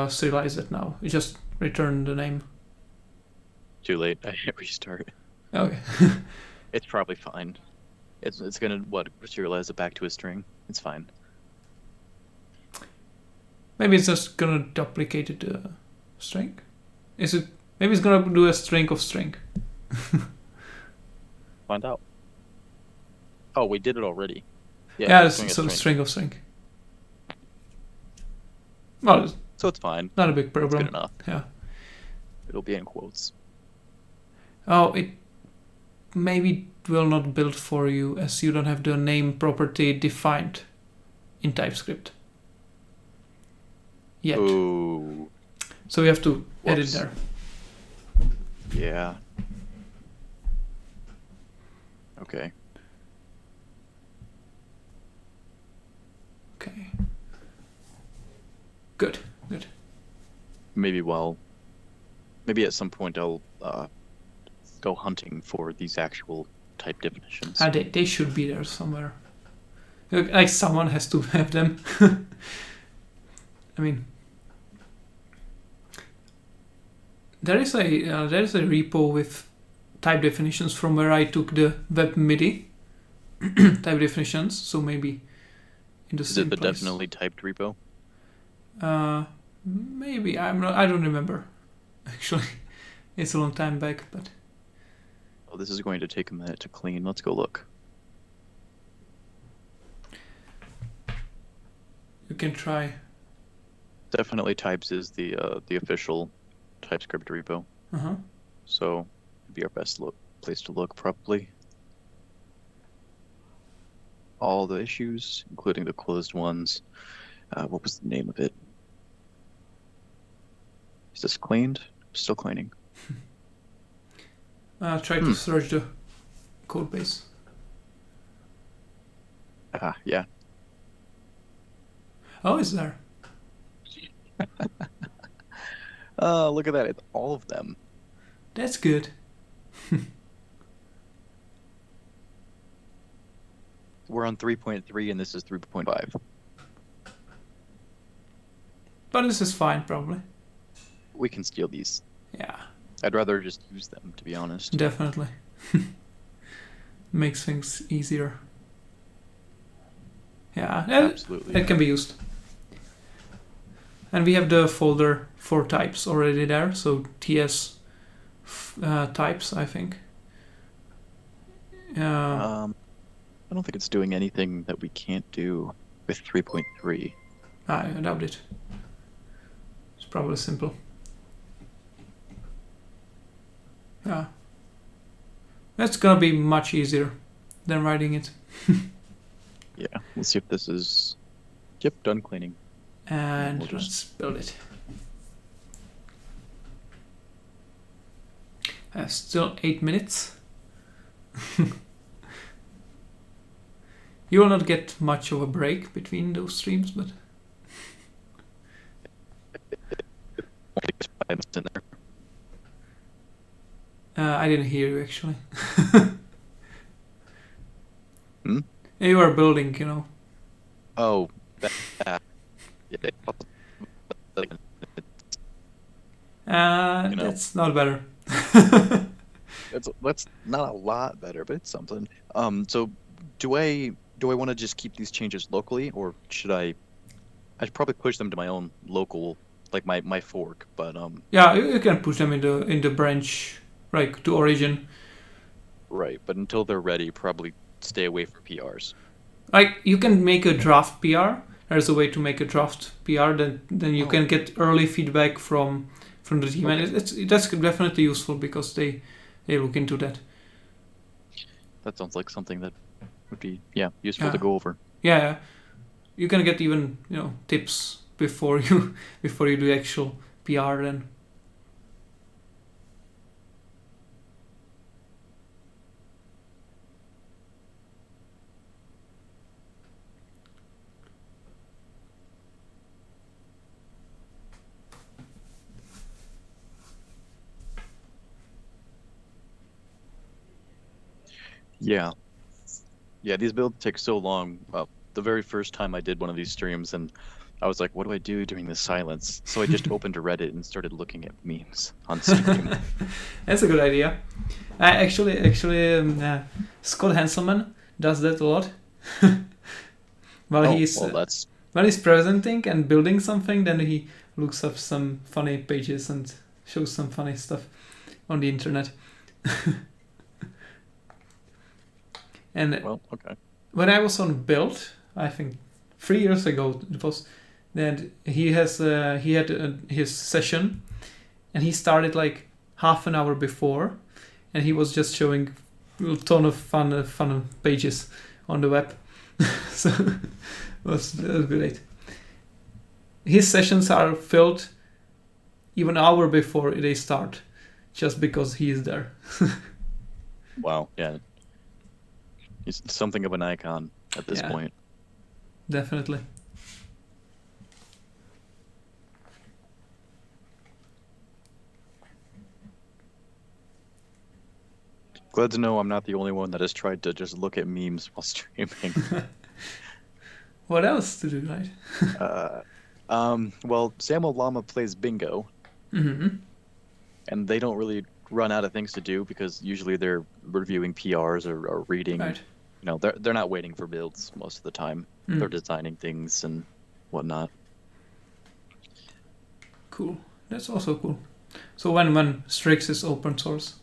serialize it now. You just return the name. Too late. I hit restart. Okay. It's probably fine. It's gonna serialize it back to a string. It's fine. Maybe it's just gonna duplicate it to a string. Is it? Maybe it's gonna do a string of string. Find out. Oh, we did it already. Yeah, it's doing a so string. string of string. Well, it's So it's fine. not a big It's problem. good enough. Yeah. It'll be in quotes. Oh, it maybe will not build for you as you don't have the name property defined in TypeScript yet. Ooh. So we have to edit Whoops. there. Yeah. Okay. Okay. Good. Good. Maybe at some point I'll go hunting for these actual type definitions. They should be there somewhere. Like someone has to have them. I mean, there is a repo with type definitions from where I took the web MIDI type definitions. So maybe in the Is same it the place. definitely typed repo? Maybe I don't remember. Actually, it's a long time back, but Oh, this is going to take a minute to clean. Let's go look. you can try. Definitely types is the official TypeScript repo. Uh-huh. So it'd be our best place to look probably. All the issues, including the closed ones. What was the name of it? Is this cleaned? Still cleaning. Try to search the code base. Ah, yeah. Oh, is there? Look at that. It's all of them. That's good. We're on 3.3 and this is 3.5. But this is fine, probably. We can steal these. Yeah, I'd rather just use them, to be honest. definitely. Makes things easier. Yeah, Absolutely. it can be used. And we have the folder for types already there, so TS types, I think. I don't think it's doing anything that we can't do with 3.3. I doubt it. It's probably simple. Yeah. That's gonna be much easier than writing it. Yeah, let's see if this is... Yep, done cleaning. And We'll just- let's build it. Still 8 minutes. You will not get much of a break between those streams, but In there. I didn't hear you actually. Hmm? You are building, you know. Oh, that. Yeah. You know. That's not better. That's not a lot better, but it's something. So do I want to just keep these changes locally, or should I should probably push them to my own local, like my fork, but Yeah, you can push them in the branch, like to origin. right, but until they're ready, probably stay away from PRs. Like you can make a draft PR. There's a way to make a draft PR. Then you can get early feedback from the team, Okay. and that's definitely useful because they look into that. That sounds like something that would be useful Yeah. to go over. Yeah, you can get even tips before you do the actual PR. Then Yeah. Yeah, these builds take so long. Well, the very first time I did one of these streams, and I was like, what do I do during the silence? So I just opened a Reddit and started looking at memes on stream. That's a good idea. Actually, Scott Hanselman does that a lot. While he's presenting and building something, then he looks up some funny pages and shows some funny stuff on the internet. And when I was on Build, I think 3 years ago it was, that he had his session, and he started like half an hour before, and he was just showing a ton of fun pages on the web. So it was great. His sessions are filled even an hour before they start, just because he is there. Wow, yeah. He's something of an icon at this point. Definitely. Glad to know I'm not the only one that has tried to just look at memes while streaming. What else to do, right? Well, Samuel Llama plays bingo. Mm-hmm. And they don't really run out of things to do because usually they're reviewing PRs or reading. Right. You know, they're not waiting for builds most of the time. They're designing things and whatnot. Cool. That's also cool. So when Strix is open source.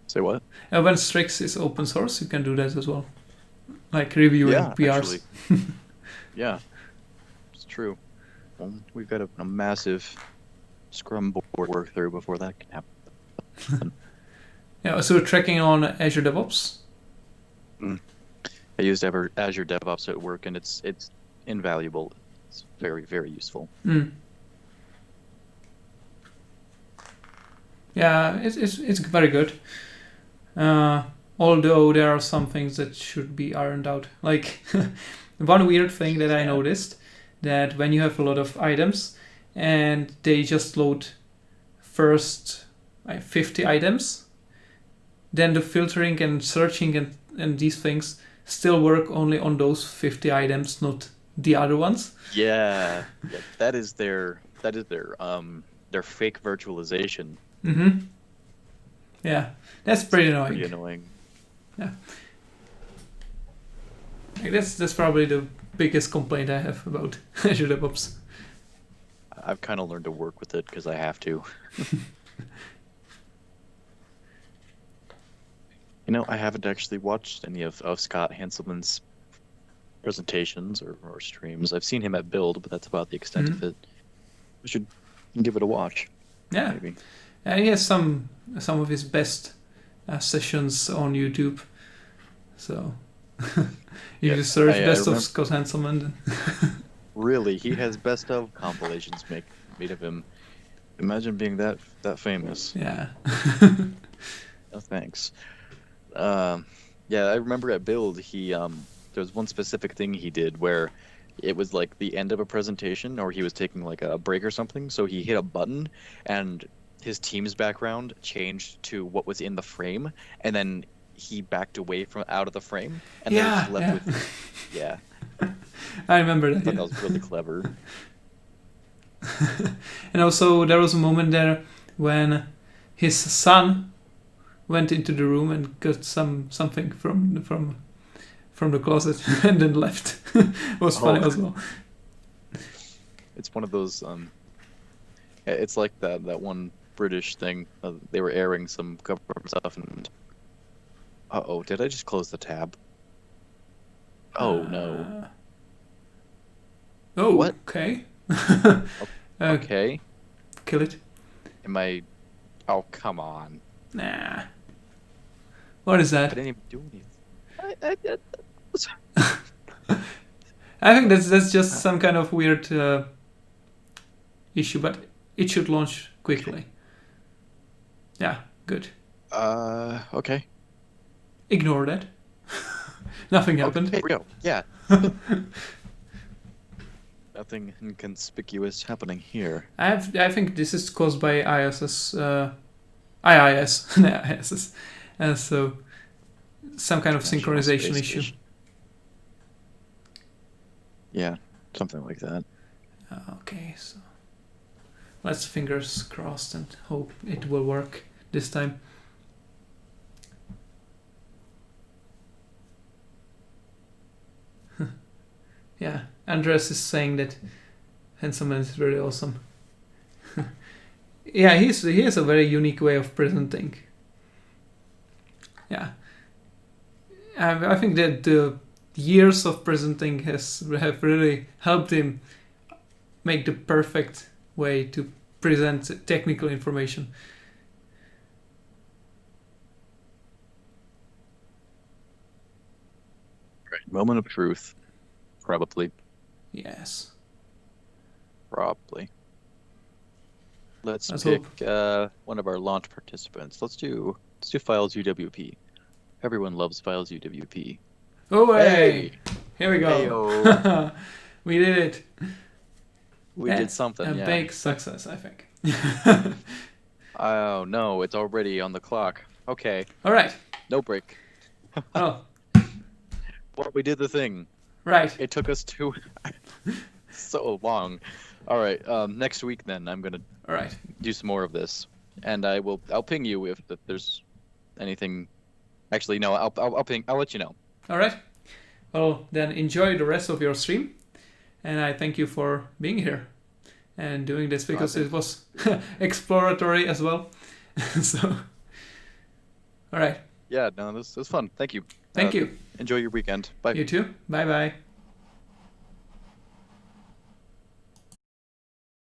Say what? When Strix is open source, you can do that as well. Like reviewing PRs. Yeah, it's true. Well, we've got a massive Scrum board to work through before that can happen. Yeah, so tracking on Azure DevOps. I used Azure DevOps at work, and it's invaluable. It's very, very useful. Yeah, it's very good. Although there are some things that should be ironed out. Like one weird thing that I noticed, that when you have a lot of items and they just load first 50 items, then the filtering and searching and these things still work only on those 50 items, not the other ones. Yeah, that is their fake virtualization. Mm-hmm. Yeah, that's pretty annoying. Pretty annoying. Yeah. Like that's probably the biggest complaint I have about Azure DevOps. I've kind of learned to work with it because I have to. You know, I haven't actually watched any of Scott Hanselman's presentations or streams. I've seen him at Build, but that's about the extent of it. We should give it a watch. Yeah. Maybe. He has some of his best sessions on YouTube. So you just search best of Scott Hanselman. Really, he has best of compilations made of him. Imagine being that famous. Yeah. No thanks. Yeah, I remember at Build, there was one specific thing he did where it was like the end of a presentation, or he was taking like a break or something, so he hit a button and his team's background changed to what was in the frame, and then he backed away out of the frame, and then just left with yeah. I remember that. I thought that was really clever. And also there was a moment there when his son went into the room and got something from the closet and then left. It was funny as well. It's one of those. It's like that one British thing. They were airing some government stuff, and did I just close the tab? Oh no. Oh, what? Okay. Okay. Kill it. Am I? Oh, come on. Nah. What is that? I didn't even do anything. I think that's just some kind of weird issue, but it should launch quickly. Yeah, good. Okay. Ignore that. Nothing happened. Okay, here we go. Yeah. Nothing inconspicuous happening here. I think this is caused by IIS. IIS. So some kind of International synchronization Space issue. Station. Yeah, something like that. Okay, so let's fingers crossed and hope it will work this time. Yeah, Andres is saying that Hanselman is really awesome. Yeah, he has a very unique way of presenting. Yeah, I think that the years of presenting have really helped him make the perfect way to present technical information. Right. Moment of truth. Probably. Yes. Probably. Let's Let's pick one of our launch participants. Let's do files UWP. Everyone loves files UWP. Oh, Hey! Here we go. Heyo. We did it. We That's did something, a yeah. big success, I think. Oh no, it's already on the clock. Okay, All right. no break. Oh, Well, we did the thing. right. It took us so long. All right, next week then I'm gonna All right. do some more of this, and I'll ping you if there's anything. Actually, no, I'll let you know. All right. Well, then enjoy the rest of your stream, and I thank you for being here and doing this because it was exploratory as well. So, all right. Yeah, no, this was fun. Thank you. Thank you. Enjoy your weekend. Bye. You too. Bye bye.